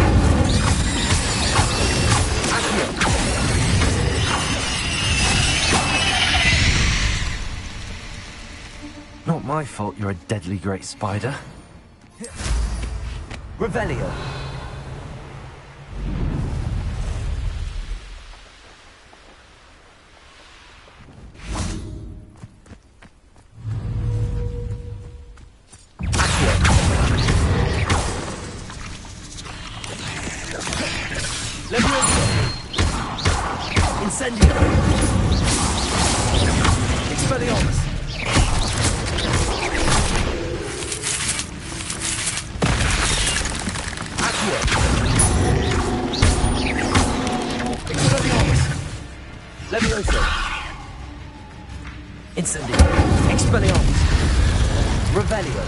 Accio! Not my fault you're a deadly great spider. Revelio. Incendio! Expelliarmus! Accio! Expelliarmus! Levioso! Incendio! Expelliarmus! Revelio.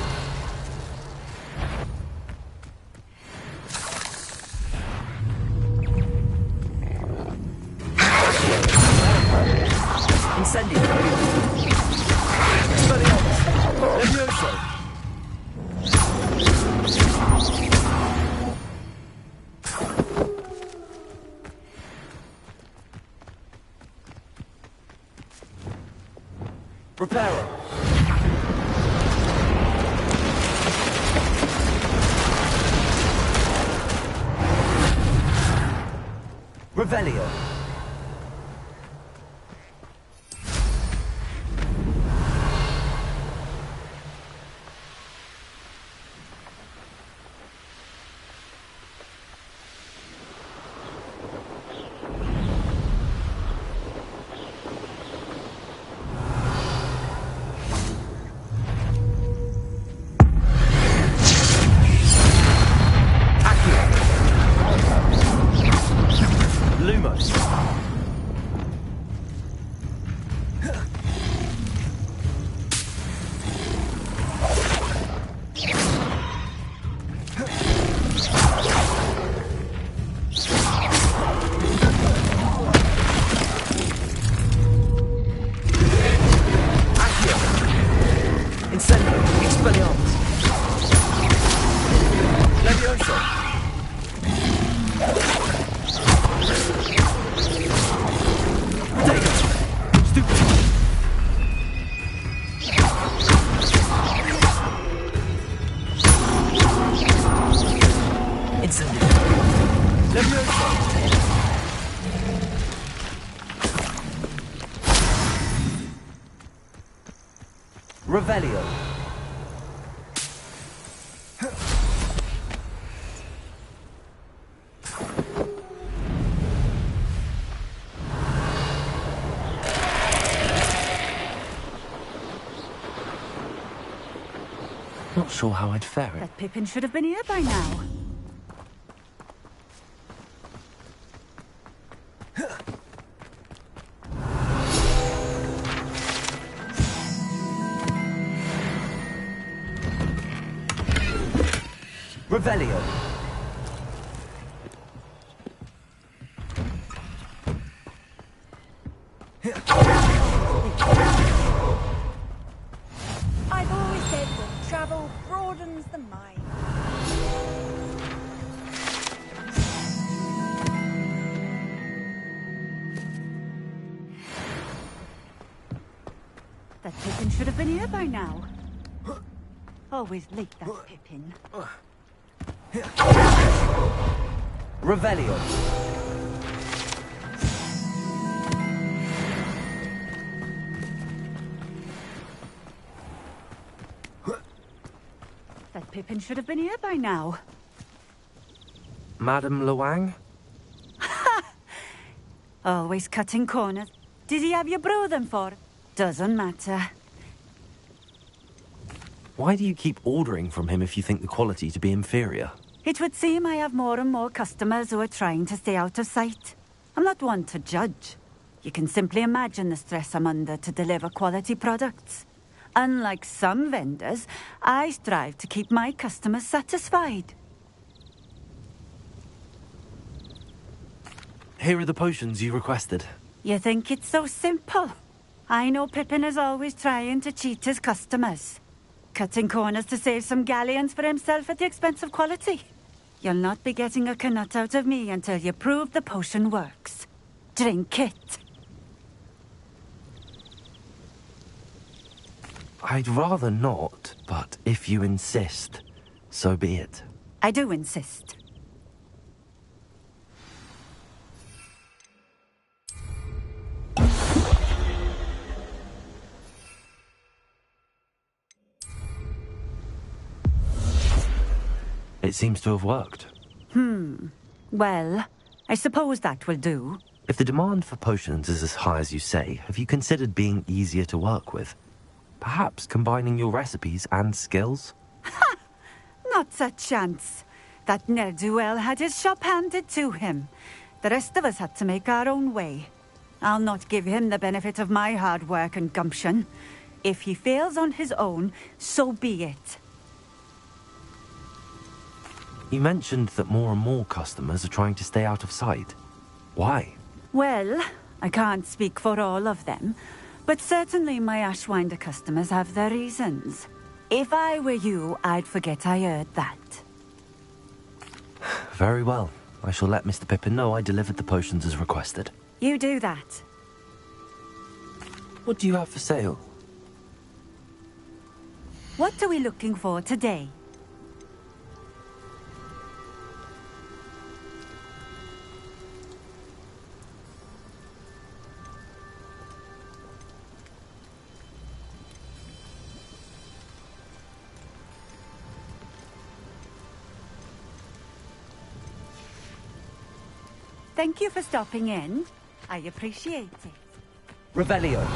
Incendio! Expelliarmus! Levioso! Preparo. Revelio. Lumos! Accio! Incendio! Expelliarmus! Levioso! Incendio! Levioso! Revelio. Not sure how I'd fare it. That Pippin should have been here by now. Revelio. I've always said that travel broadens the mind. That Pippin should have been here by now. Always late, that Pippin. Revelio. That Pippin should have been here by now. Madame Luang? Always cutting corners. Did he have you brew them for? Doesn't matter. Why do you keep ordering from him if you think the quality to be inferior? It would seem I have more and more customers who are trying to stay out of sight. I'm not one to judge. You can simply imagine the stress I'm under to deliver quality products. Unlike some vendors, I strive to keep my customers satisfied. Here are the potions you requested. You think it's so simple? I know Pippin is always trying to cheat his customers. Cutting corners to save some galleons for himself at the expense of quality. You'll not be getting a canut out of me until you prove the potion works. Drink it. I'd rather not, but if you insist, so be it. I do insist. It seems to have worked. Well, I suppose that will do. If the demand for potions is as high as you say, have you considered being easier to work with? Perhaps combining your recipes and skills? Not a chance. That ne'er-do-well had his shop handed to him. The rest of us had to make our own way. I'll not give him the benefit of my hard work and gumption. If he fails on his own, so be it. You mentioned that more and more customers are trying to stay out of sight. Why? Well, I can't speak for all of them, but certainly my Ashwinder customers have their reasons. If I were you, I'd forget I heard that. Very well. I shall let Mr. Pippin know I delivered the potions as requested. You do that. What do you have for sale? What are we looking for today? Thank you for stopping in. I appreciate it. Revelio.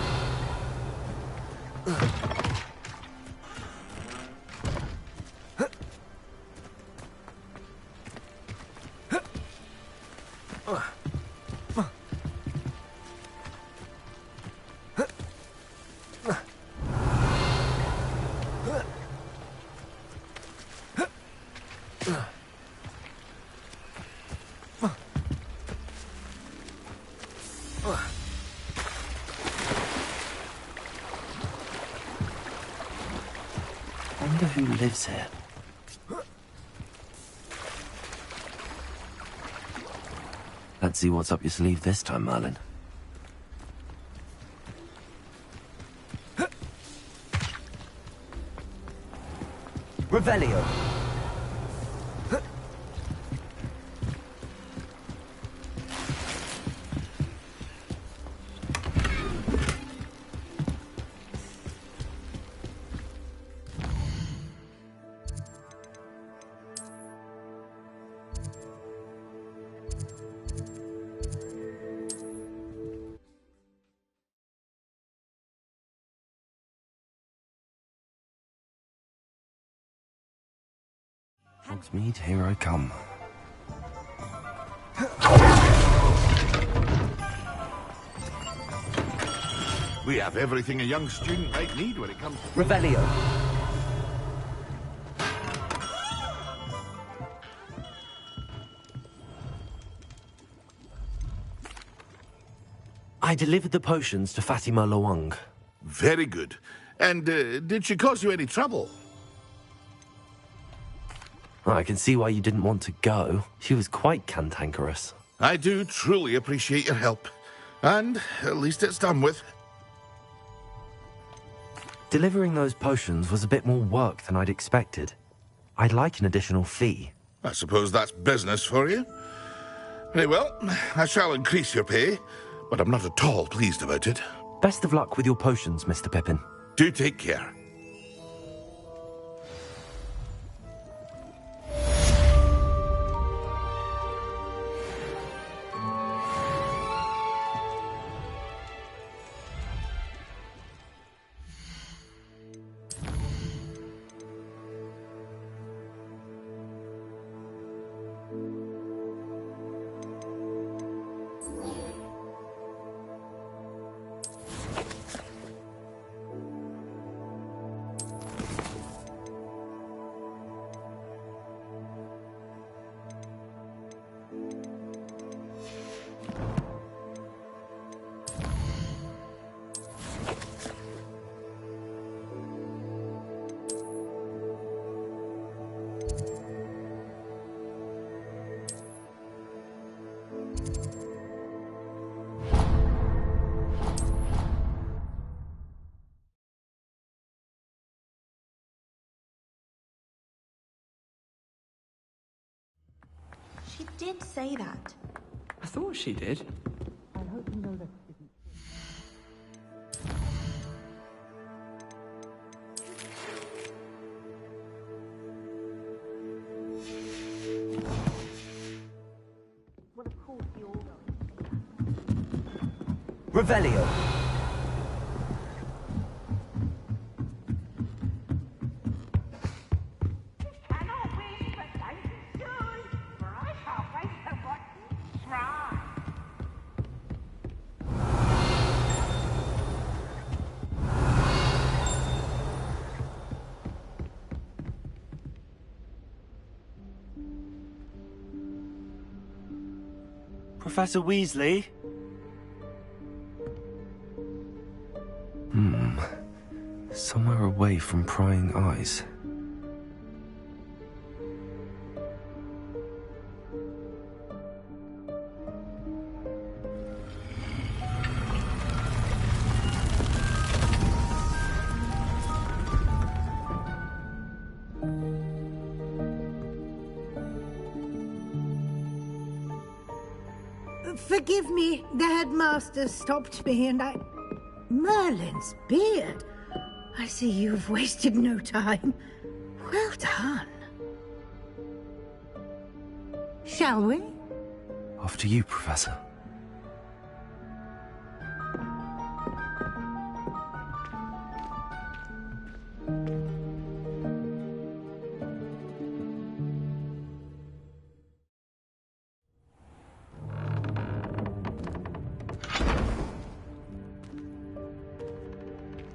Wonder who lives here. Let's see what's up your sleeve this time, Merlin. Revelio. Hogsmeade, here I come. We have everything a young student might need when it comes to... Revelio. I delivered the potions to Fatima Luang. Very good. And did she cause you any trouble? I can see why you didn't want to go. She was quite cantankerous. I do truly appreciate your help. And at least it's done with. Delivering those potions was a bit more work than I'd expected. I'd like an additional fee. I suppose that's business for you. Very well, I shall increase your pay, but I'm not at all pleased about it. Best of luck with your potions, Mr. Pippin. Do take care. She did say that. I thought she did. I hope you know that isn't true. Well, of course you're going. Revelio. Professor Weasley? Somewhere away from prying eyes. Forgive me, the headmaster stopped me and I... Merlin's beard. I see you've wasted no time. Well done. Shall we? After you, Professor.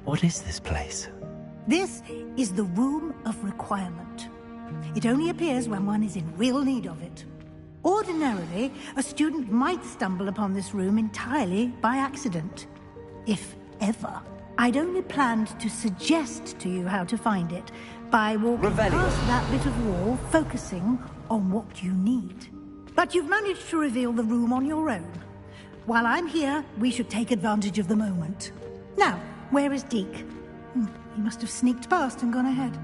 What is this place? This is the Room of Requirement. It only appears when one is in real need of it. Ordinarily, a student might stumble upon this room entirely by accident. If ever. I'd only planned to suggest to you how to find it by walking past that bit of wall, focusing on what you need. But you've managed to reveal the room on your own. While I'm here, we should take advantage of the moment. Now, where is Deke? He must have sneaked past and gone ahead.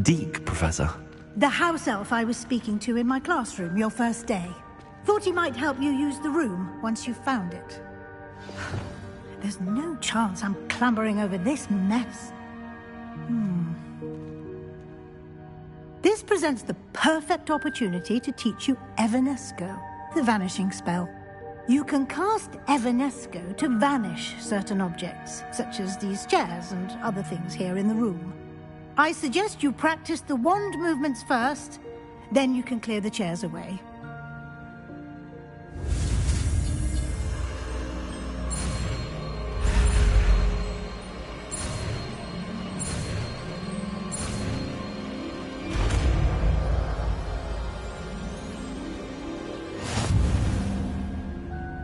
Deke, Professor. The house elf I was speaking to in my classroom your first day. Thought he might help you use the room once you found it. There's no chance I'm clambering over this mess. This presents the perfect opportunity to teach you Evanesco, the vanishing spell. You can cast Evanesco to vanish certain objects, such as these chairs and other things here in the room. I suggest you practice the wand movements first, then you can clear the chairs away.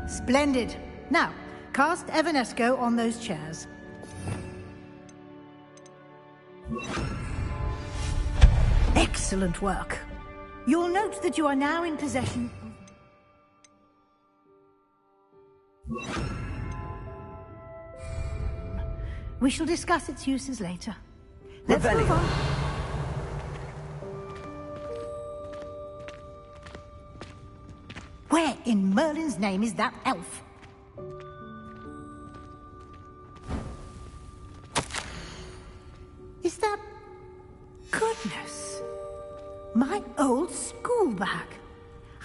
Splendid. Now, cast Evanesco on those chairs. Excellent work. You'll note that you are now in possession. We shall discuss its uses later. Let's move on. Where in Merlin's name is that elf? Is that... Goodness. My old school bag.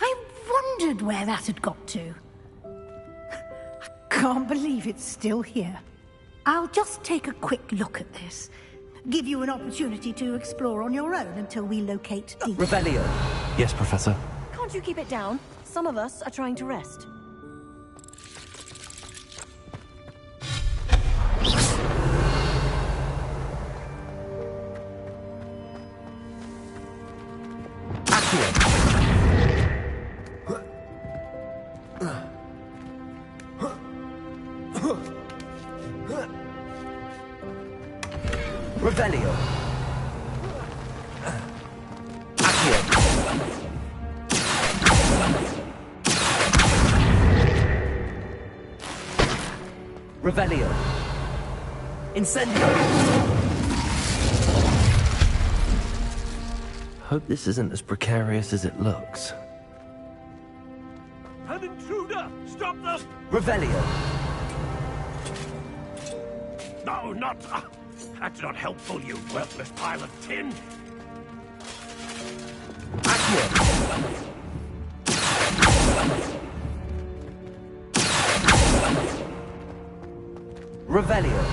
I wondered where that had got to. I can't believe it's still here. I'll just take a quick look at this. Give you an opportunity to explore on your own until we locate Deek. Revelio. Yes, Professor. Can't you keep it down? Some of us are trying to rest. Revelio. Revelio. Incendio. Hope this isn't as precarious as it looks. An intruder! Stop them! Revelio. No, not... that's not helpful, you worthless pile of tin! Revelio.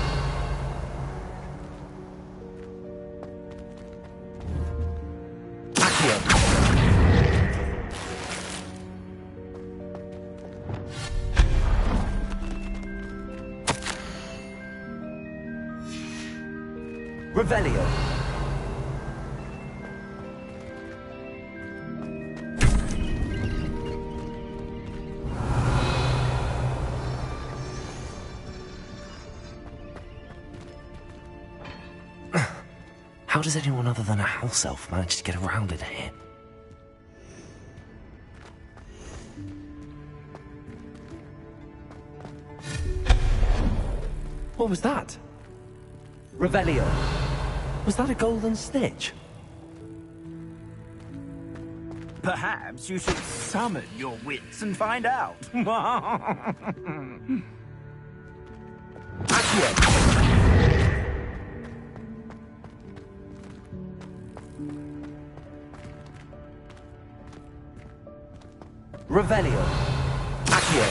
Revelio. How does anyone other than a house elf manage to get around in here? What was that? Revelio. Was that a golden snitch? Perhaps you should summon your wits and find out. Revelio. Accio.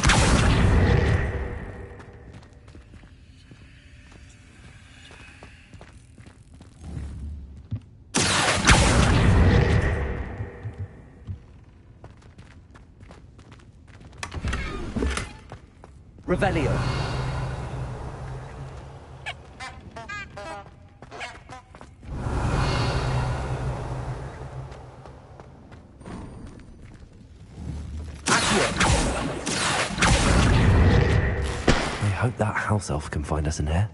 Revelio. I hope that house elf can find us in here.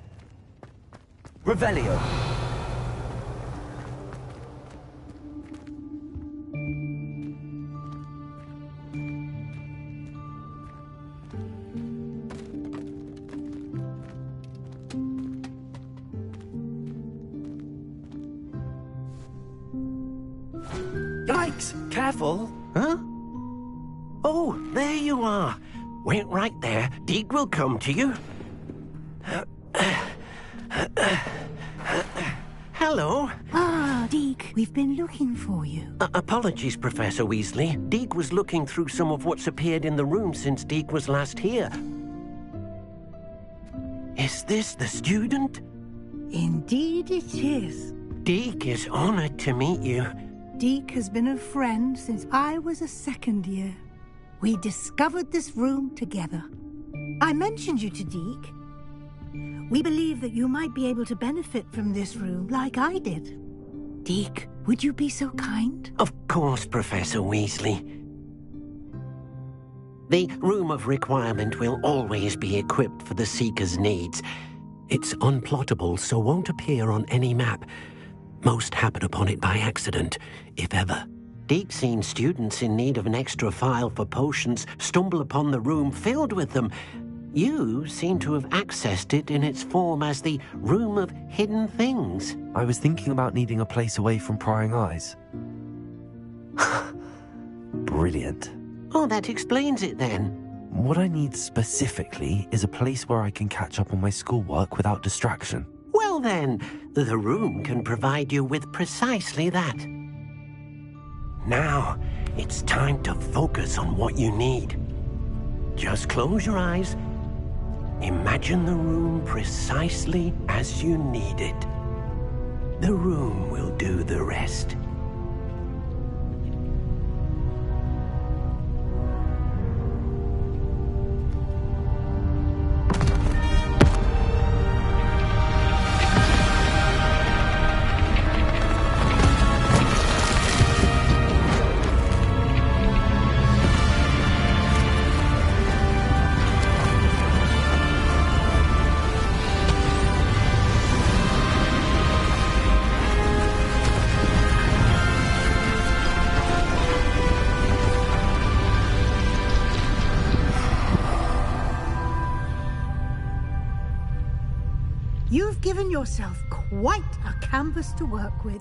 Revelio. Yikes! Careful! Huh? Oh, there you are. Wait right there. Deek will come to you. Hello. Ah, Deek, we've been looking for you. Apologies, Professor Weasley. Deek was looking through some of what's appeared in the room since Deek was last here. Is this the student? Indeed it is. Deek is honored to meet you. Deek has been a friend since I was a second year. We discovered this room together. I mentioned you to Deek. We believe that you might be able to benefit from this room like I did. Deek, would you be so kind? Of course, Professor Weasley. The Room of Requirement will always be equipped for the Seeker's needs. It's unplottable, so won't appear on any map. Most happen upon it by accident, if ever. Mystique seen students in need of an extra file for potions stumble upon the room filled with them. You seem to have accessed it in its form as the Room of Hidden Things. I was thinking about needing a place away from prying eyes. Brilliant. Oh, that explains it then. What I need specifically is a place where I can catch up on my schoolwork without distraction. Well then, the room can provide you with precisely that. Now, it's time to focus on what you need. Just close your eyes. Imagine the room precisely as you need it. The room will do the rest. You've given yourself quite a canvas to work with.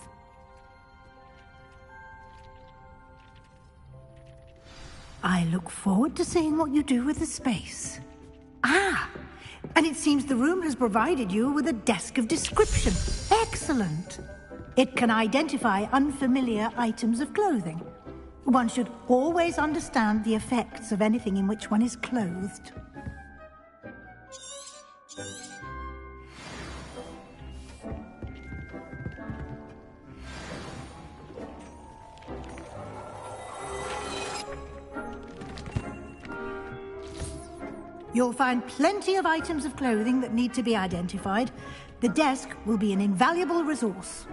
I look forward to seeing what you do with the space. Ah, and it seems the room has provided you with a desk of description. Excellent. It can identify unfamiliar items of clothing. One should always understand the effects of anything in which one is clothed. You'll find plenty of items of clothing that need to be identified. The desk will be an invaluable resource.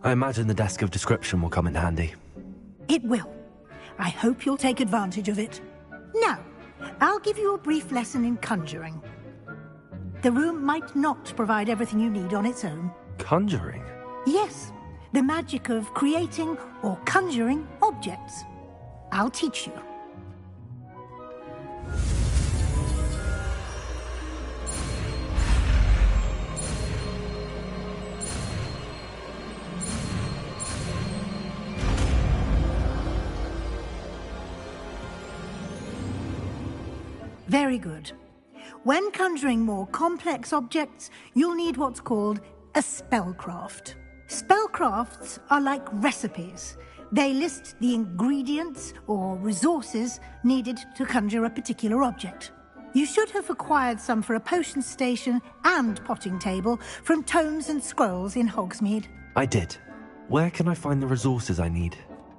I imagine the desk of description will come in handy. It will. I hope you'll take advantage of it. Now, I'll give you a brief lesson in conjuring. The room might not provide everything you need on its own. Conjuring? Yes. The magic of creating or conjuring objects. I'll teach you. Very good. When conjuring more complex objects, you'll need what's called a spellcraft. Spellcrafts are like recipes. They list the ingredients or resources needed to conjure a particular object. You should have acquired some for a potion station and potting table from tomes and scrolls in Hogsmeade. I did. Where can I find the resources I need?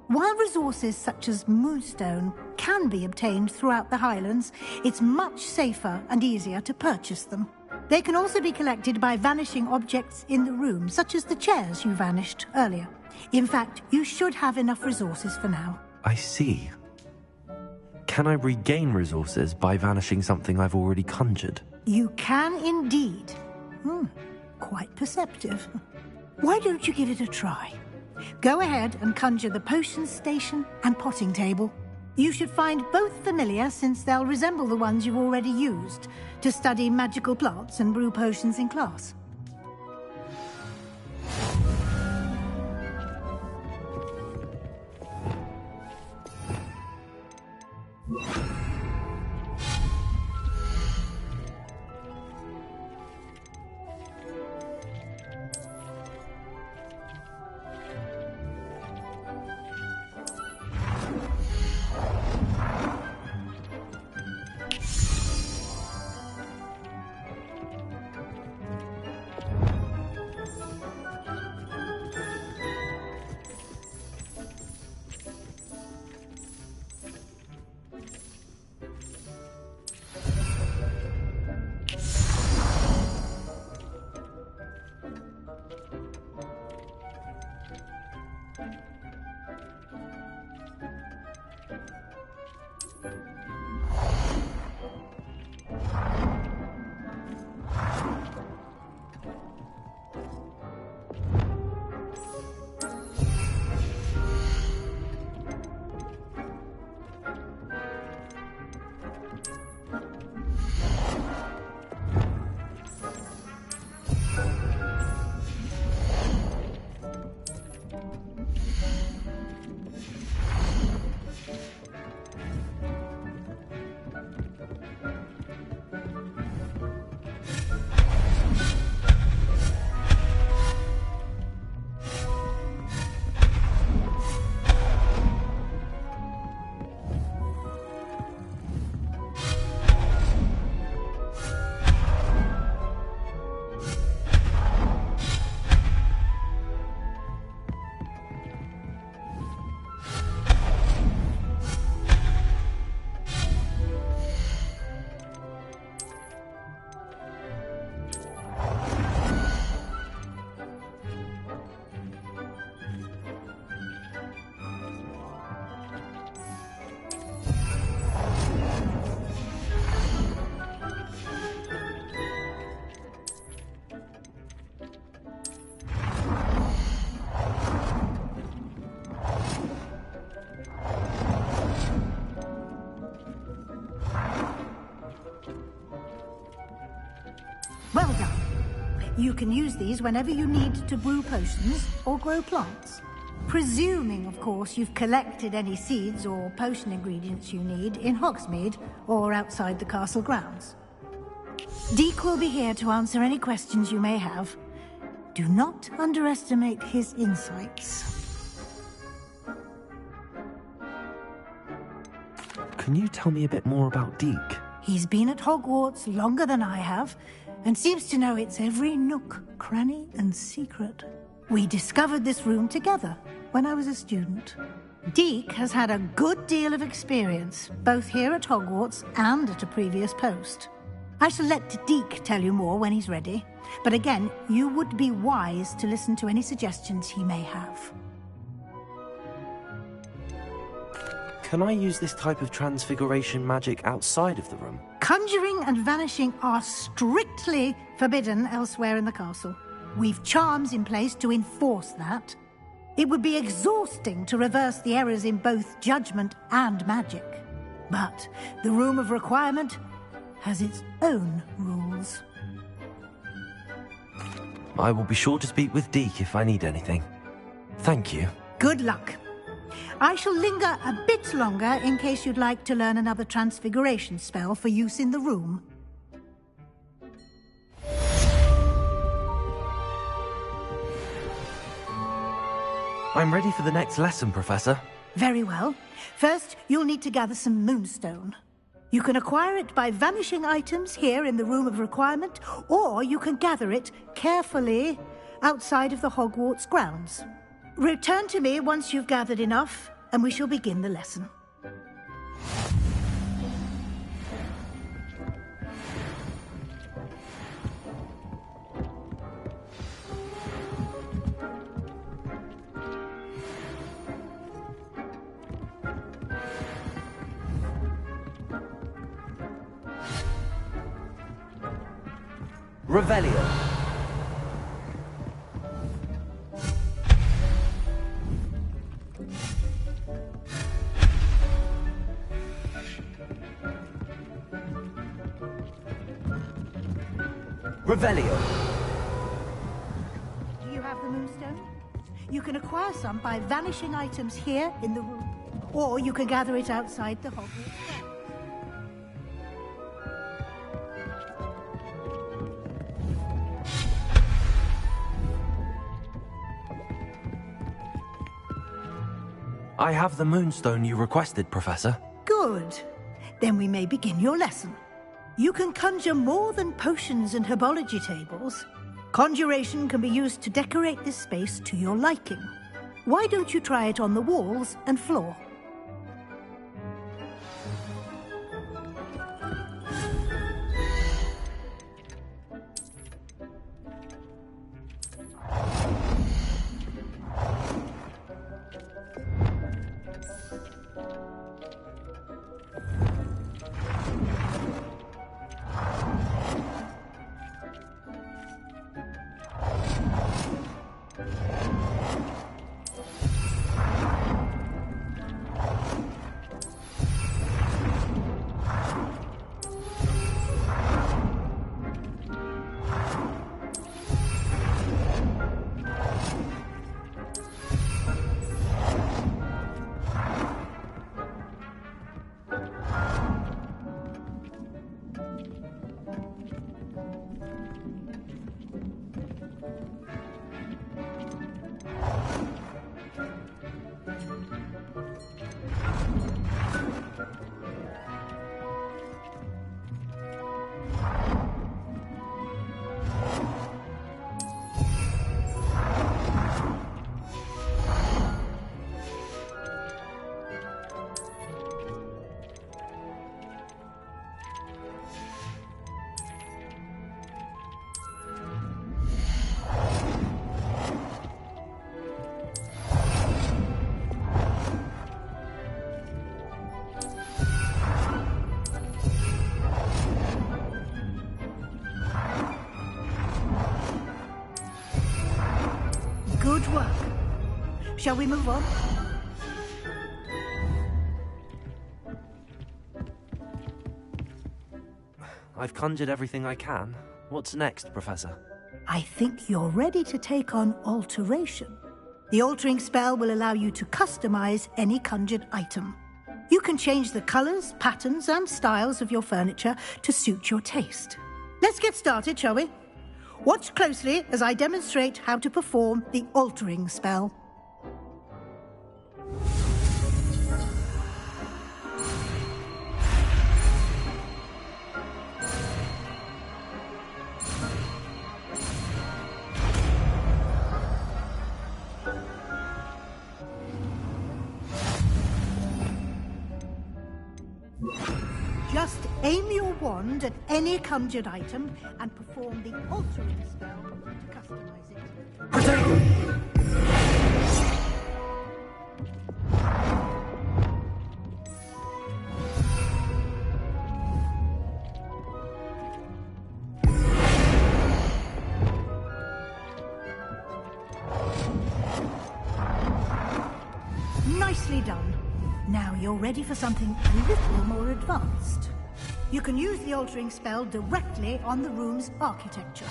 While resources such as moonstone can be obtained throughout the Highlands, it's much safer and easier to purchase them. They can also be collected by vanishing objects in the room, such as the chairs you vanished earlier. In fact, you should have enough resources for now. I see. Can I regain resources by vanishing something I've already conjured? You can indeed. Quite perceptive. Why don't you give it a try? Go ahead and conjure the potion station and potting table. You should find both familiar, since they'll resemble the ones you've already used to study magical plants and brew potions in class. You can use these whenever you need to brew potions or grow plants. Presuming, of course, you've collected any seeds or potion ingredients you need in Hogsmeade or outside the castle grounds. Deek will be here to answer any questions you may have. Do not underestimate his insights. Can you tell me a bit more about Deek? He's been at Hogwarts longer than I have, and seems to know its every nook, cranny, and secret. We discovered this room together when I was a student. Deek has had a good deal of experience, both here at Hogwarts and at a previous post. I shall let Deek tell you more when he's ready, but again, you would be wise to listen to any suggestions he may have. Can I use this type of transfiguration magic outside of the room? Conjuring and vanishing are strictly forbidden elsewhere in the castle. We've charms in place to enforce that. It would be exhausting to reverse the errors in both judgment and magic. But the Room of Requirement has its own rules. I will be sure to speak with Deek if I need anything. Thank you. Good luck. I shall linger a bit longer in case you'd like to learn another transfiguration spell for use in the room. I'm ready for the next lesson, Professor. Very well. First, you'll need to gather some moonstone. You can acquire it by vanishing items here in the Room of Requirement, or you can gather it carefully outside of the Hogwarts grounds. Return to me once you've gathered enough, and we shall begin the lesson. Revelio. Revelio. Do you have the moonstone? You can acquire some by vanishing items here in the room, or you can gather it outside the Hogwarts. I have the moonstone you requested, Professor. Good. Then we may begin your lesson. You can conjure more than potions and herbology tables. Conjuration can be used to decorate this space to your liking. Why don't you try it on the walls and floor? Good work. Shall we move on? I've conjured everything I can. What's next, Professor? I think you're ready to take on alteration. The altering spell will allow you to customize any conjured item. You can change the colors, patterns, and styles of your furniture to suit your taste. Let's get started, shall we? Watch closely as I demonstrate how to perform the altering spell. Just aim your wand at any conjured item and perform the altering spell to customize it. Nicely done. Now you're ready for something a little more advanced. You can use the altering spell directly on the room's architecture.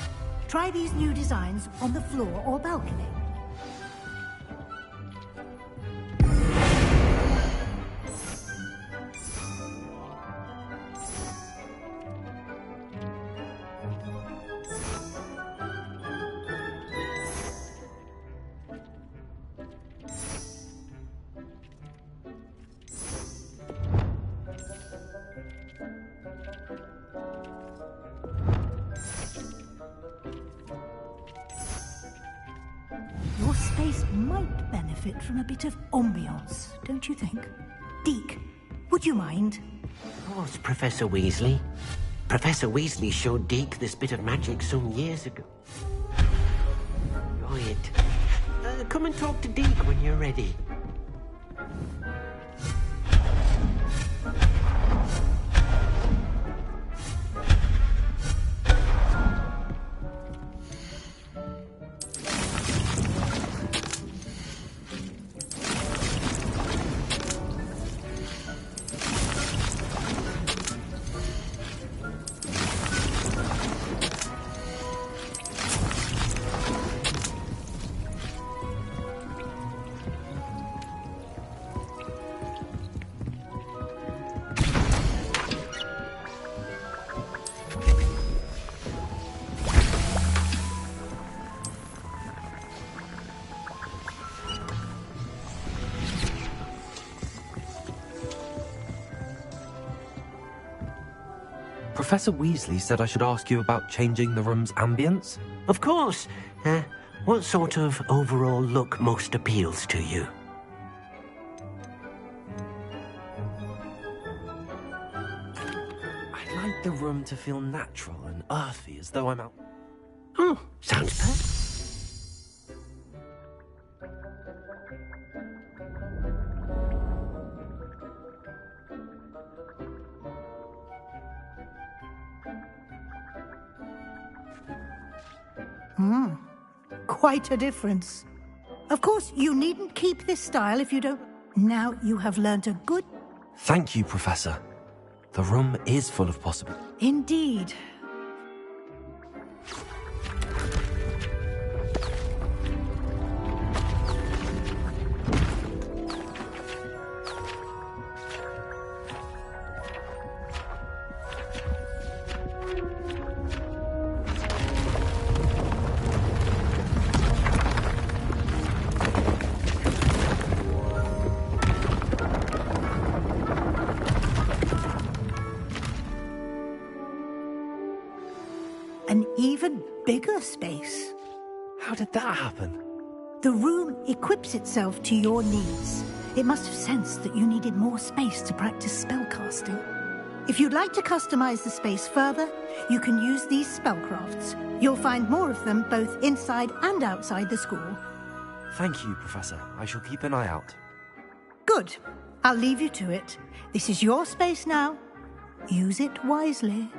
Try these new designs on the floor or balcony. Your space might benefit from a bit of ambiance, don't you think? Deke, would you mind? Of course, Professor Weasley. Professor Weasley showed Deke this bit of magic some years ago. Right. Come and talk to Deke when you're ready. Professor Weasley said I should ask you about changing the room's ambience. Of course. What sort of overall look most appeals to you? I'd like the room to feel natural and earthy, as though I'm out. Oh, sounds perfect. Quite a difference. Of course, you needn't keep this style if you don't... Now you have learnt a good... Thank you, Professor. The room is full of possible... Indeed. An even bigger space. How did that happen? The room equips itself to your needs. It must have sensed that you needed more space to practice spellcasting. If you'd like to customize the space further, you can use these spellcrafts. You'll find more of them both inside and outside the school. Thank you, Professor. I shall keep an eye out. Good. I'll leave you to it. This is your space now. Use it wisely.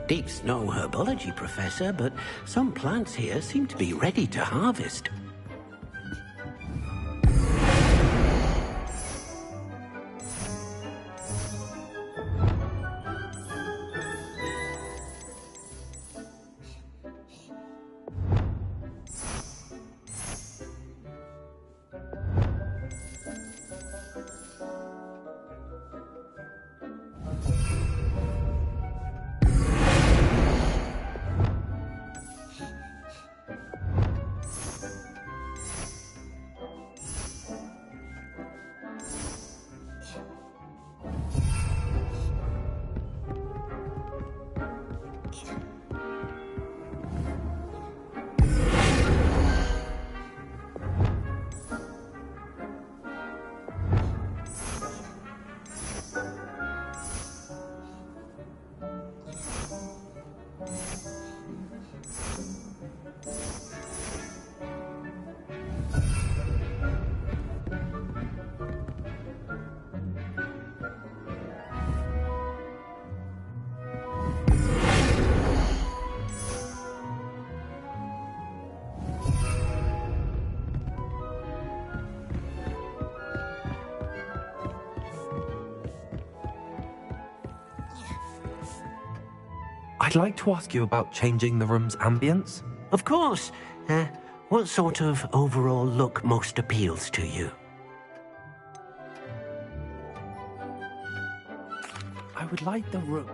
Deep snow herbology, Professor, but some plants here seem to be ready to harvest. I'd like to ask you about changing the room's ambience. Of course. What sort of overall look most appeals to you? I would like the room.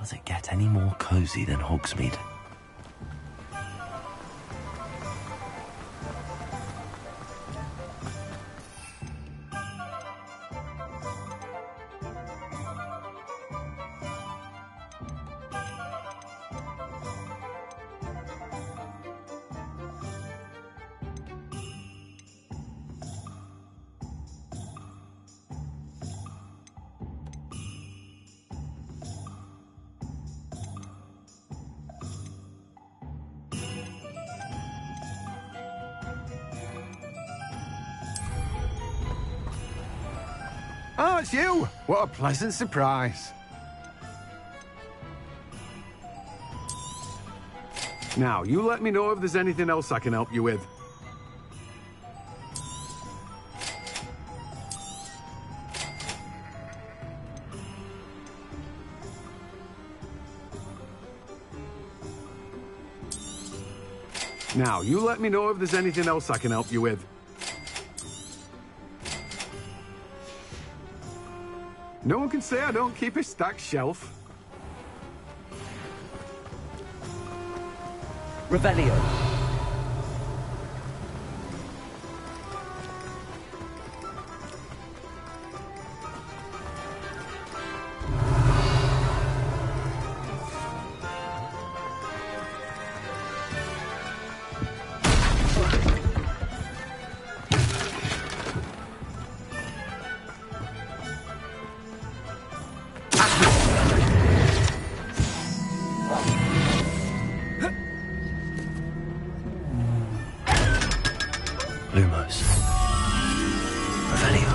Does it get any more cozy than Hogsmeade? Oh, it's you! What a pleasant surprise. Now, you let me know if there's anything else I can help you with. Now, you let me know if there's anything else I can help you with. No one can say I don't keep a stacked shelf. Revelio. Lumos. Revelio.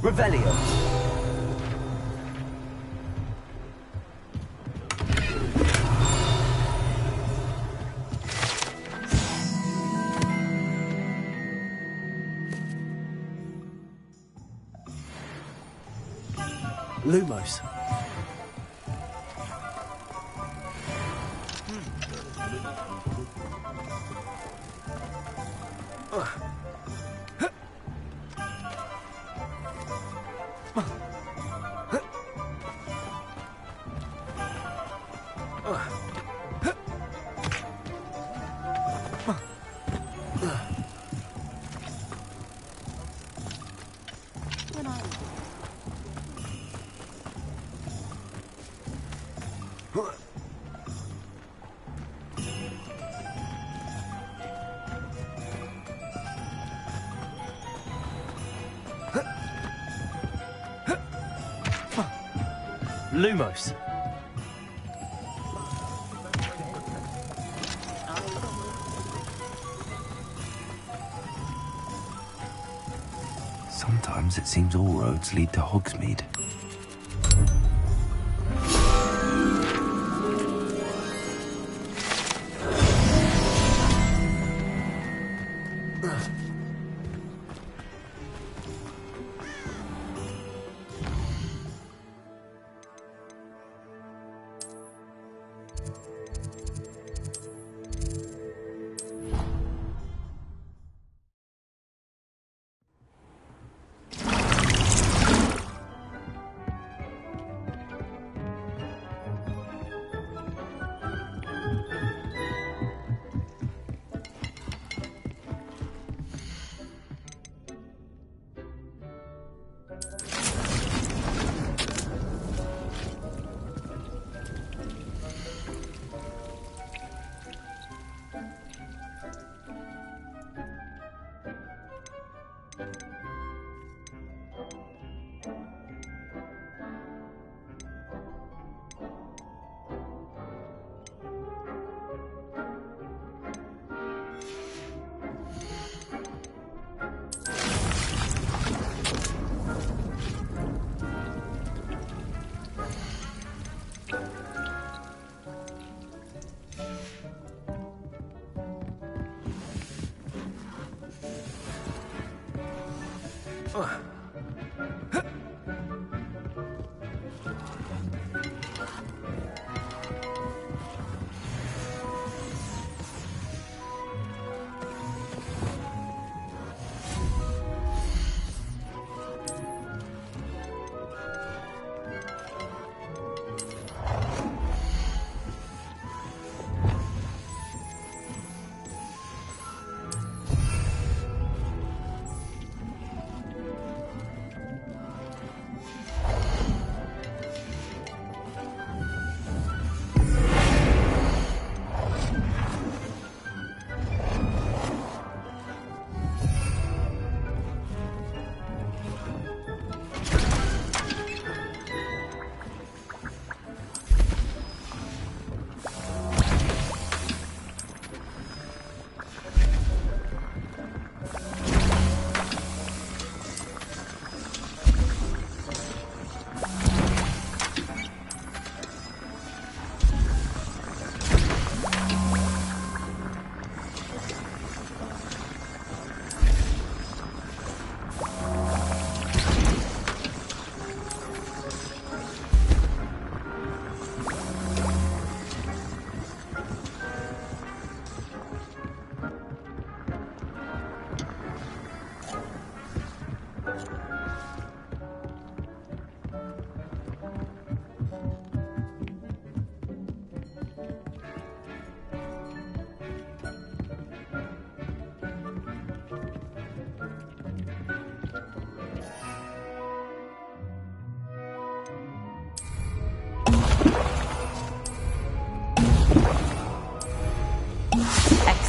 Revelio. Lumos. Lumos. Sometimes it seems all roads lead to Hogsmeade.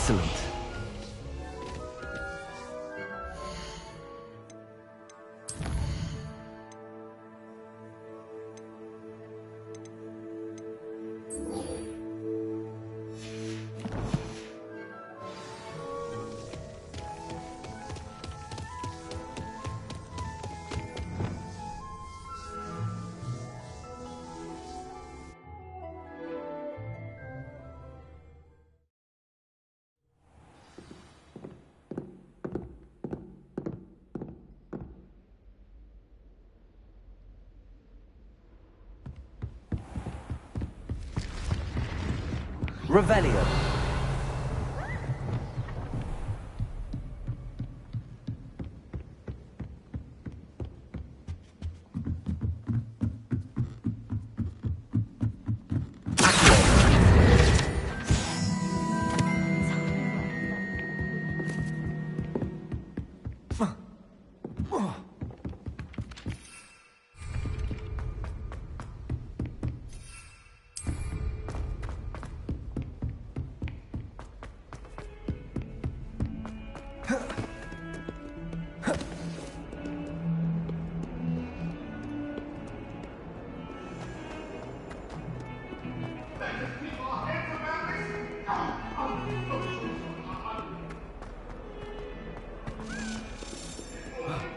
Excellent. Revelio.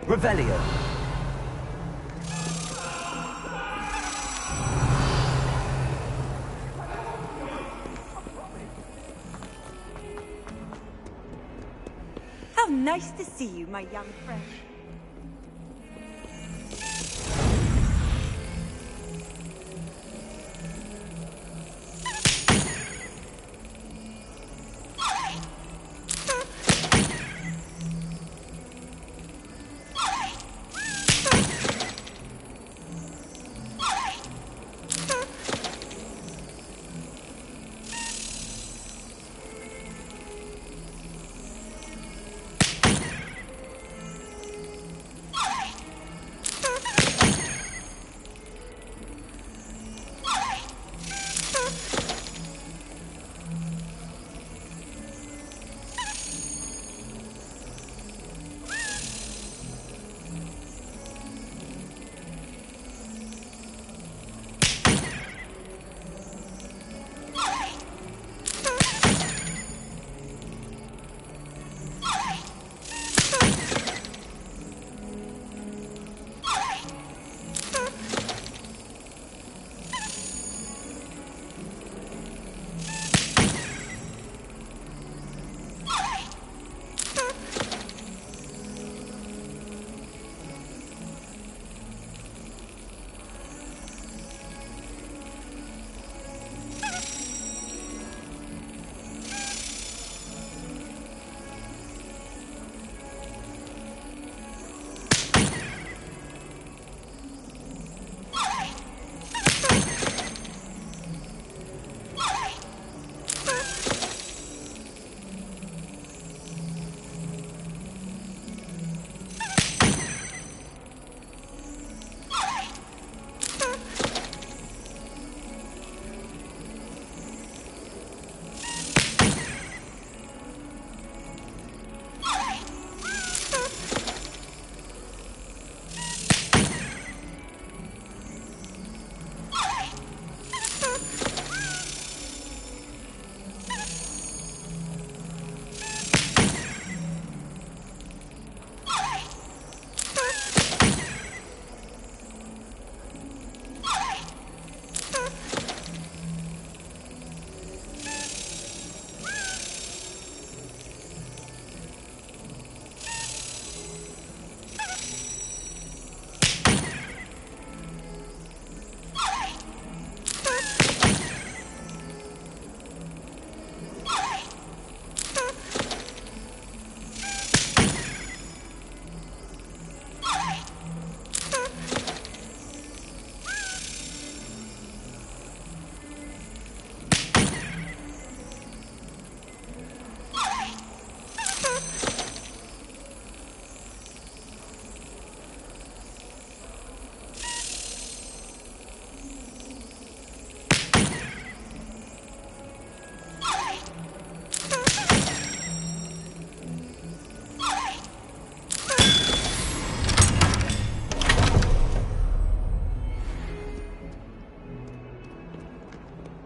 Revelio. How nice to see you, my young friend.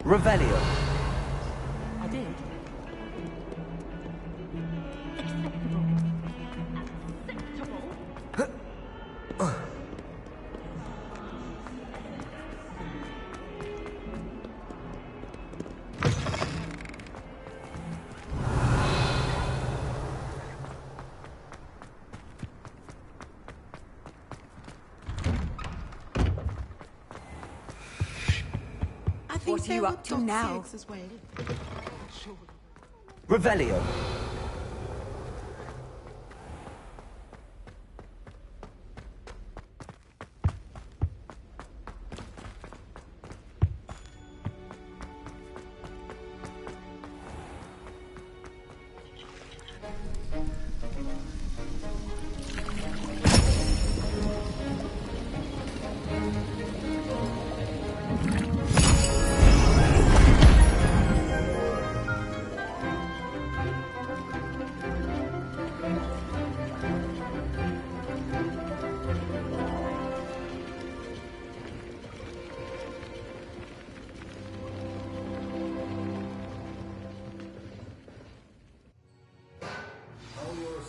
Revelio. I did. What are you up to now? Revelio.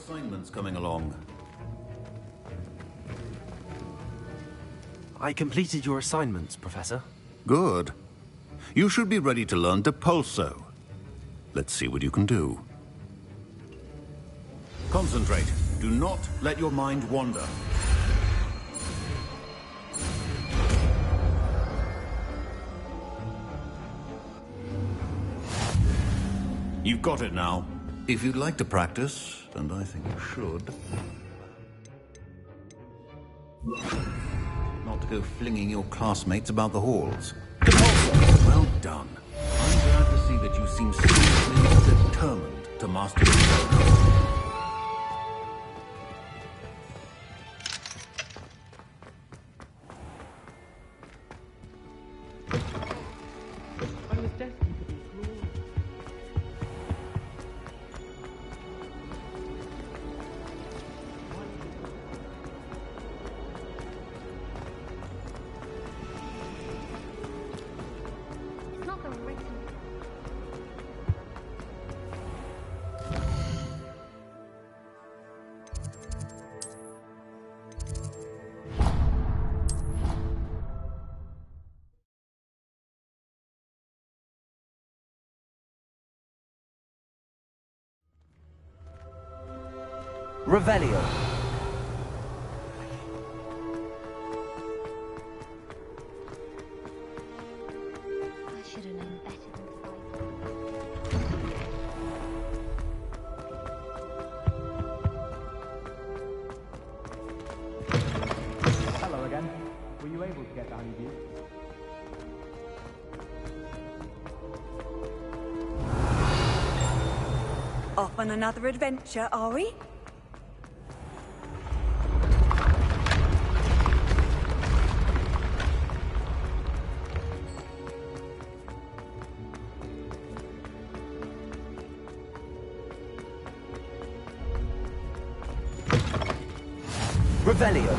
Assignments coming along. I completed your assignments, Professor. Good. You should be ready to learn Depulso. Let's see what you can do. Concentrate. Do not let your mind wander. You've got it now. If you'd like to practice, and I think you should, not to go flinging your classmates about the halls. Well done. I'm glad to see that you seem seriously determined to master your spell. I was destined to be glorious. Revelio. I should have known better than Hello again. Were you able to get down in view? Off on another adventure, are we? Revelio.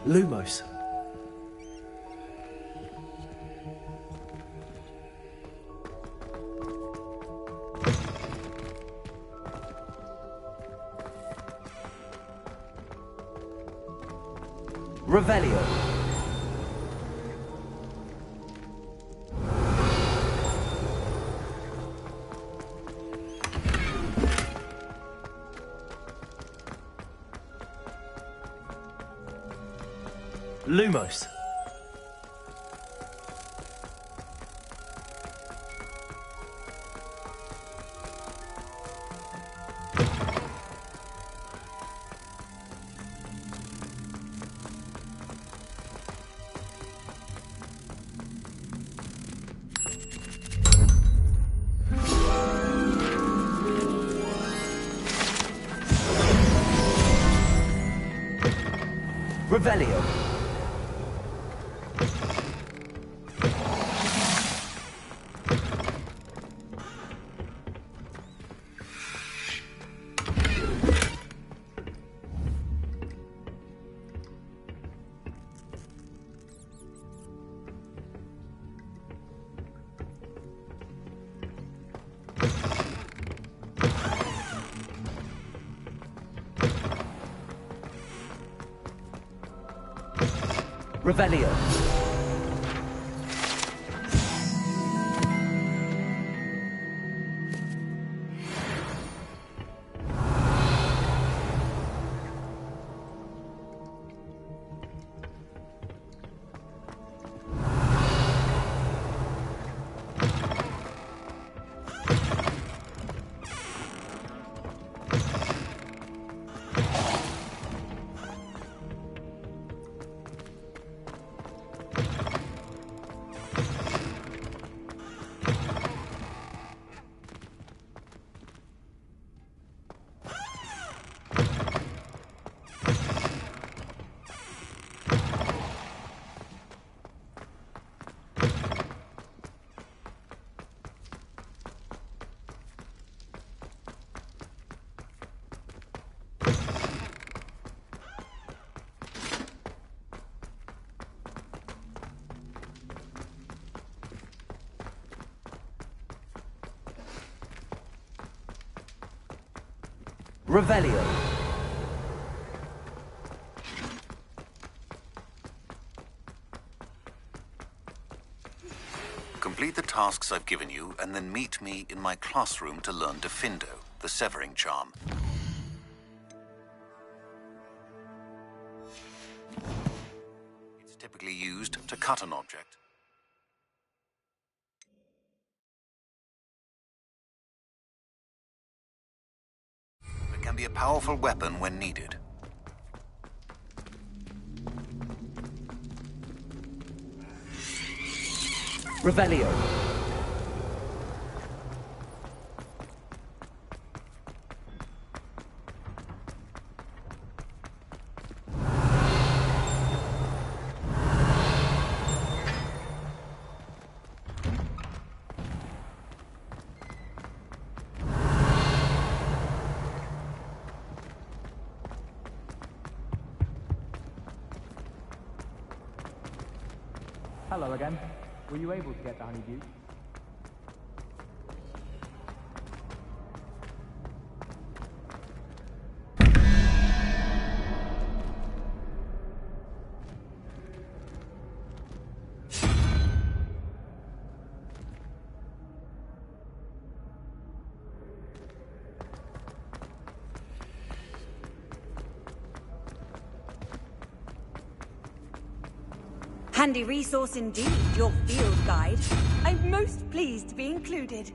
Lumos. Revelio. Lumos. Revelio. Revelio. Revelio. Complete the tasks I've given you, and then meet me in my classroom to learn Defindo, the severing charm. It's typically used to cut an object. It can be a powerful weapon when needed. Revelio. Hello again. Were you able to get the honeydew? Handy resource indeed, your field guide. I'm most pleased to be included.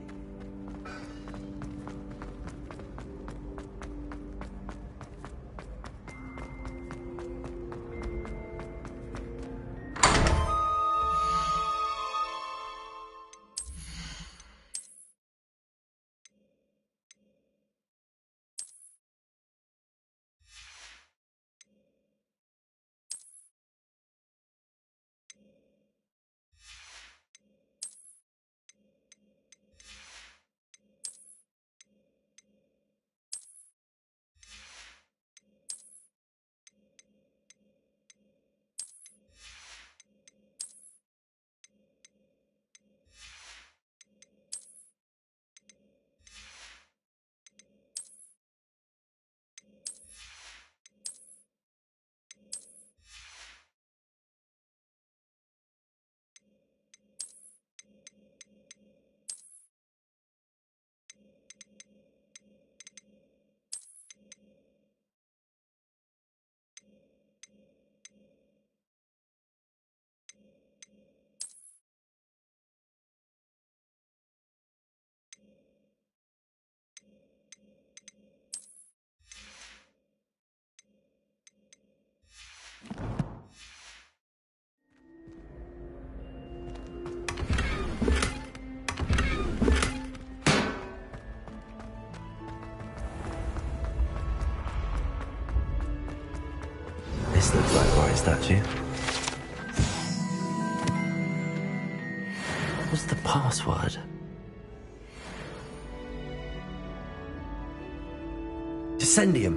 This looks like the right statue. What's the password? Descendium.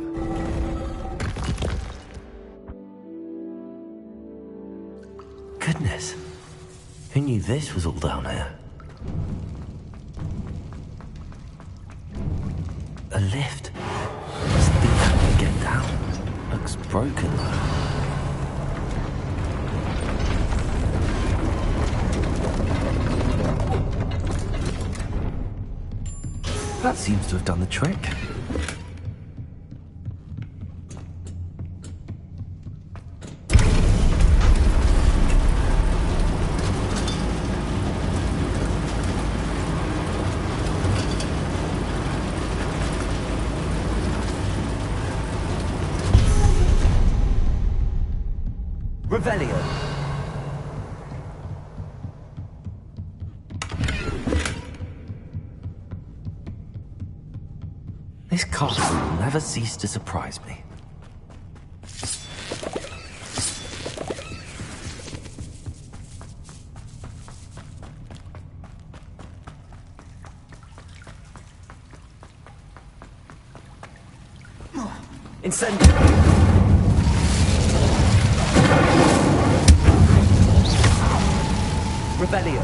Goodness. Who knew this was all down here? A lift. Must be how to get down. Looks broken though. That seems to have done the trick. Revelio. This castle will never cease to surprise me. Incendio. Revelio.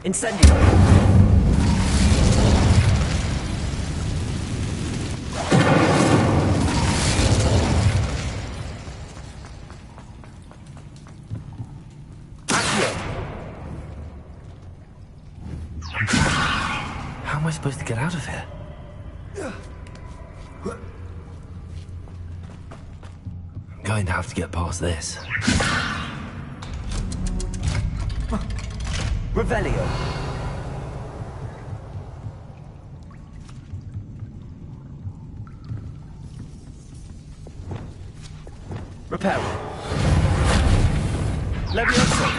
Incendio. How am I supposed to get out of here? I'm going to have to get past this. Revelio. Reparo. Levioso.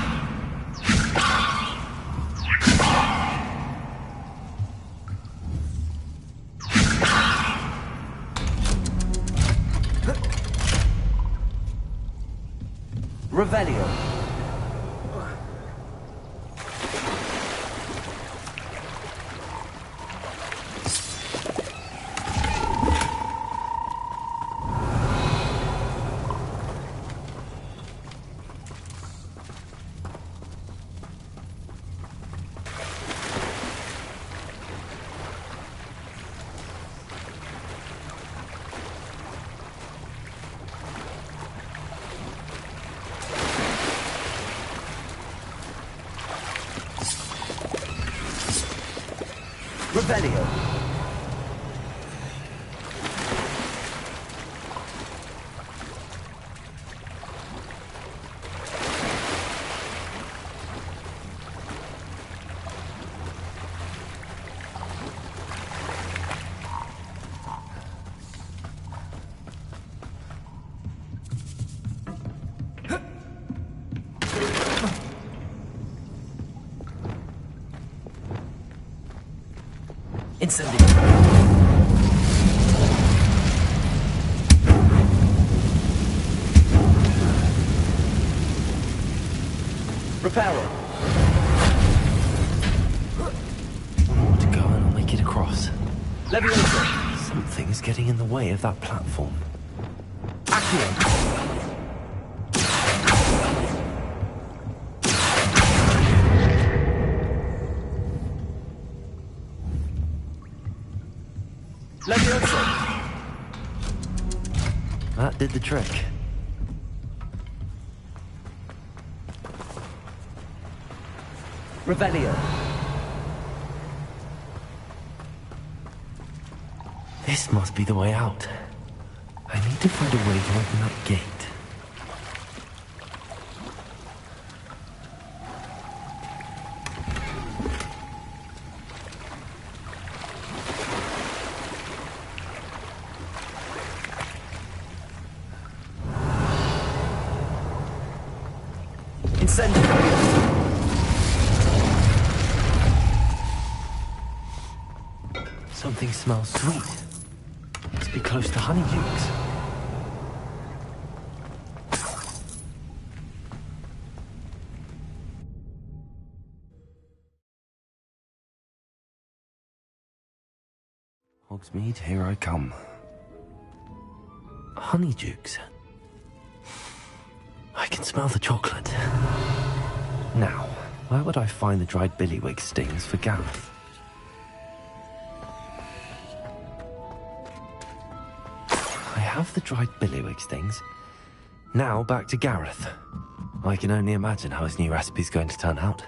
Revelio. Revelio. Incendio. Reparo. One more to go and I'll make it across. Levioso. Something is getting in the way of that platform. Accio. Levioso. That did the trick. Revelio. This must be the way out. I need to find a way to open that gate. Something smells sweet. Must be close to Honeydukes. Hogsmeade, here I come. Honeydukes. I can smell the chocolate. Now, where would I find the dried billywig stings for Gareth? I have the dried billywig stings. Now back to Gareth. I can only imagine how his new recipe's going to turn out.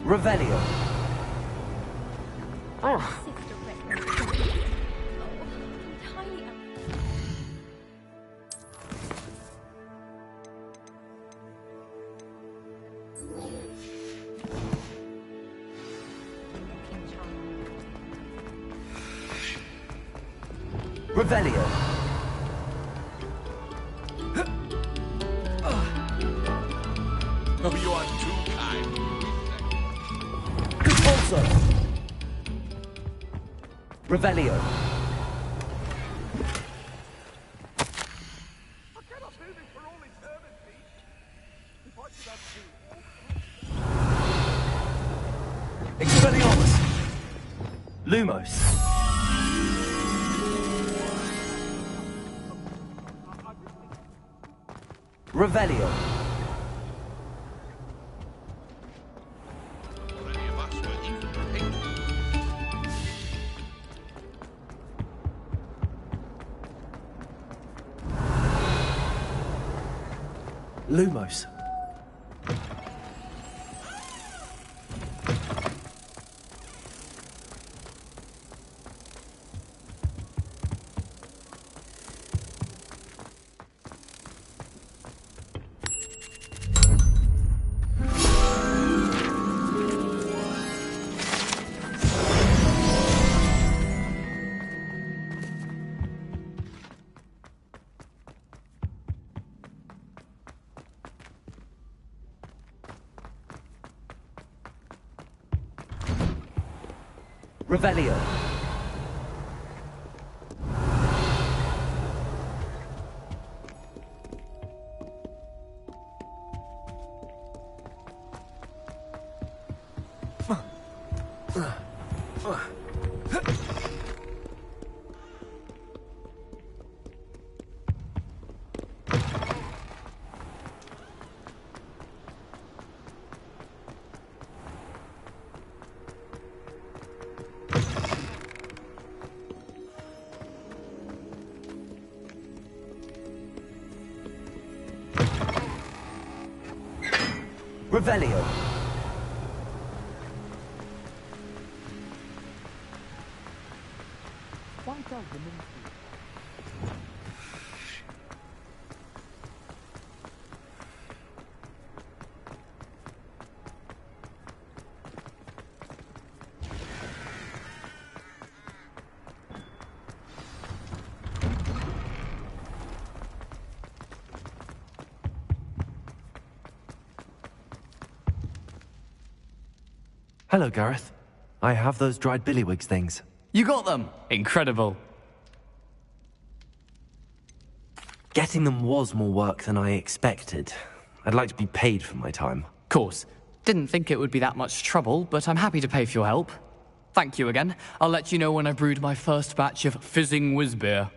Revelio. Revelio. Oh, you are too kind. Compulso. Revelio. Expelliarmus! Lumos! Revelio. Lumos. Revelio. Revelio. Why does the ministry Hello, Gareth. I have those dried billywigs things. You got them! Incredible. Getting them was more work than I expected. I'd like to be paid for my time. Course. Didn't think it would be that much trouble, but I'm happy to pay for your help. Thank you again. I'll let you know when I've brewed my first batch of fizzing whiz beer.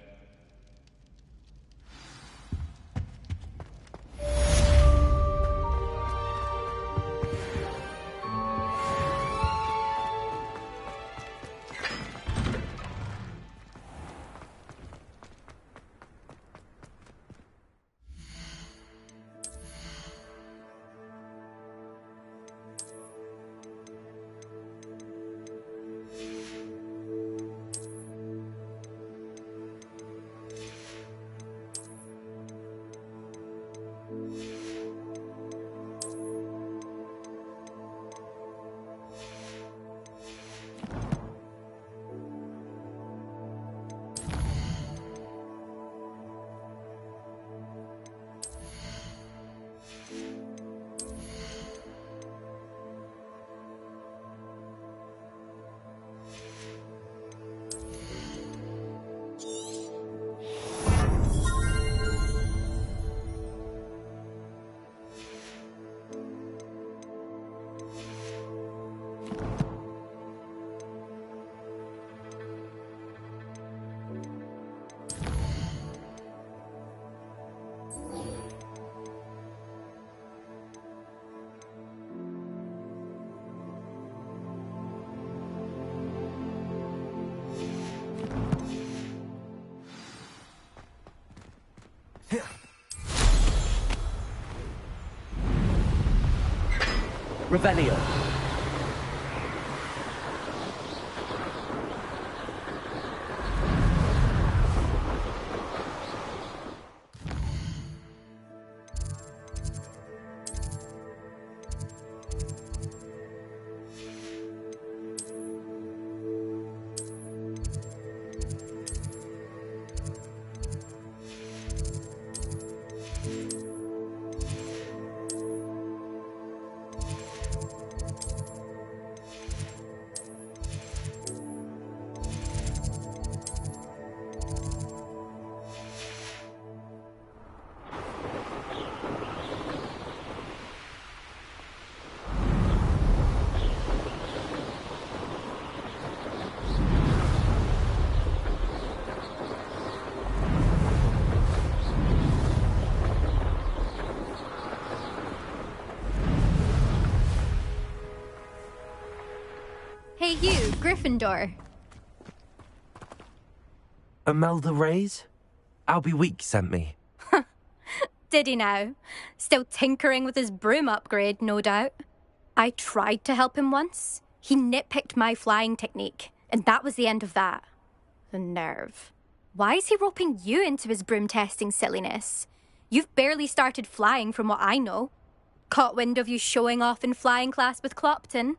Revelio. Hey you, Gryffindor. Imelda Reyes? Albie Week sent me. Did he now? Still tinkering with his broom upgrade, no doubt. I tried to help him once. He nitpicked my flying technique, and that was the end of that. The nerve. Why is he roping you into his broom testing silliness? You've barely started flying from what I know. Caught wind of you showing off in flying class with Clopton.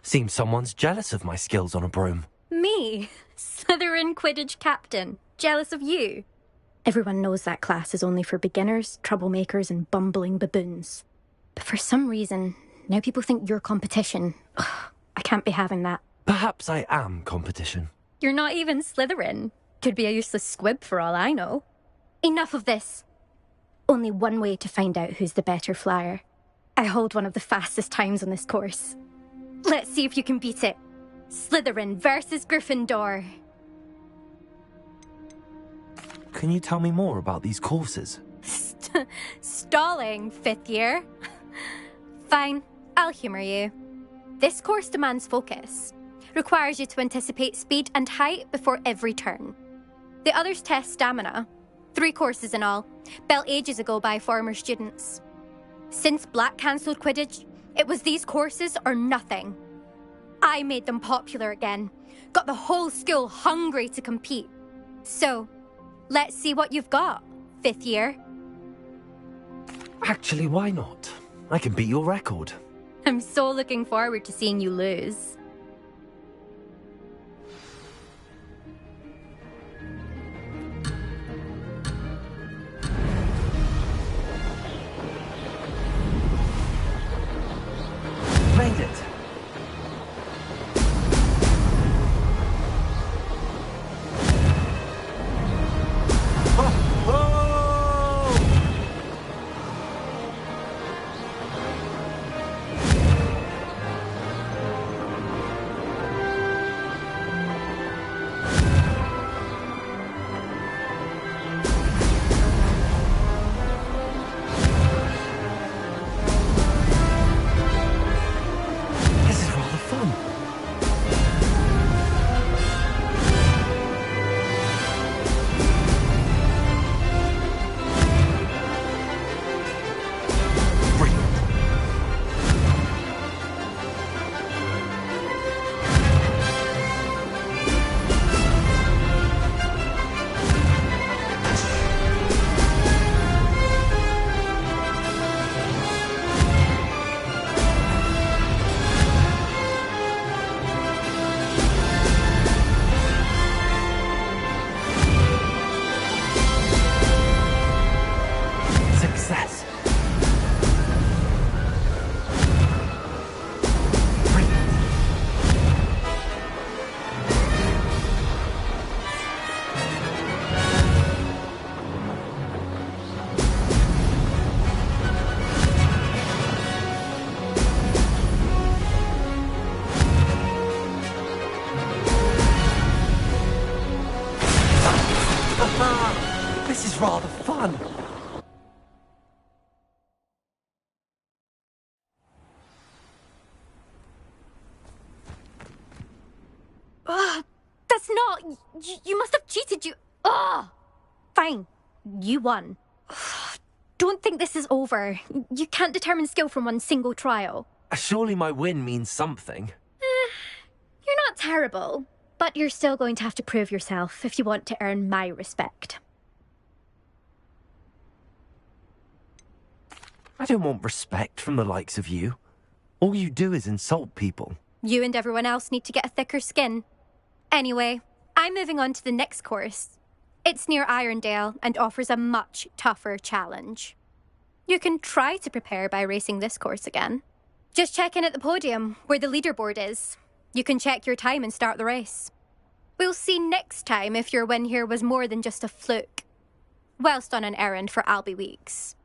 Seems someone's jealous of my skills on a broom. Me? Slytherin Quidditch captain. Jealous of you? Everyone knows that class is only for beginners, troublemakers, and bumbling baboons. But for some reason, now people think you're competition. Ugh, I can't be having that. Perhaps I am competition. You're not even Slytherin. Could be a useless squib for all I know. Enough of this. Only one way to find out who's the better flyer. I hold one of the fastest times on this course. Let's see if you can beat it. Slytherin versus Gryffindor. Can you tell me more about these courses? Stalling, 5th year. Fine, I'll humour you. This course demands focus. Requires you to anticipate speed and height before every turn. The others test stamina. 3 courses in all, built ages ago by former students. Since Black cancelled Quidditch, it was these courses or nothing. I made them popular again. Got the whole school hungry to compete. So, let's see what you've got, 5th year. Actually, why not? I can beat your record. I'm so looking forward to seeing you lose. rather fun. That's not... You must have cheated, you... Fine. You won. Don't think this is over. You can't determine skill from one single trial. Surely my win means something. You're not terrible, but you're still going to have to prove yourself if you want to earn my respect. I don't want respect from the likes of you. All you do is insult people. You and everyone else need to get a thicker skin. Anyway, I'm moving on to the next course. It's near Irondale and offers a much tougher challenge. You can try to prepare by racing this course again. Just check in at the podium, where the leaderboard is. You can check your time and start the race. We'll see next time if your win here was more than just a fluke. Whilst on an errand for Albie Weeks.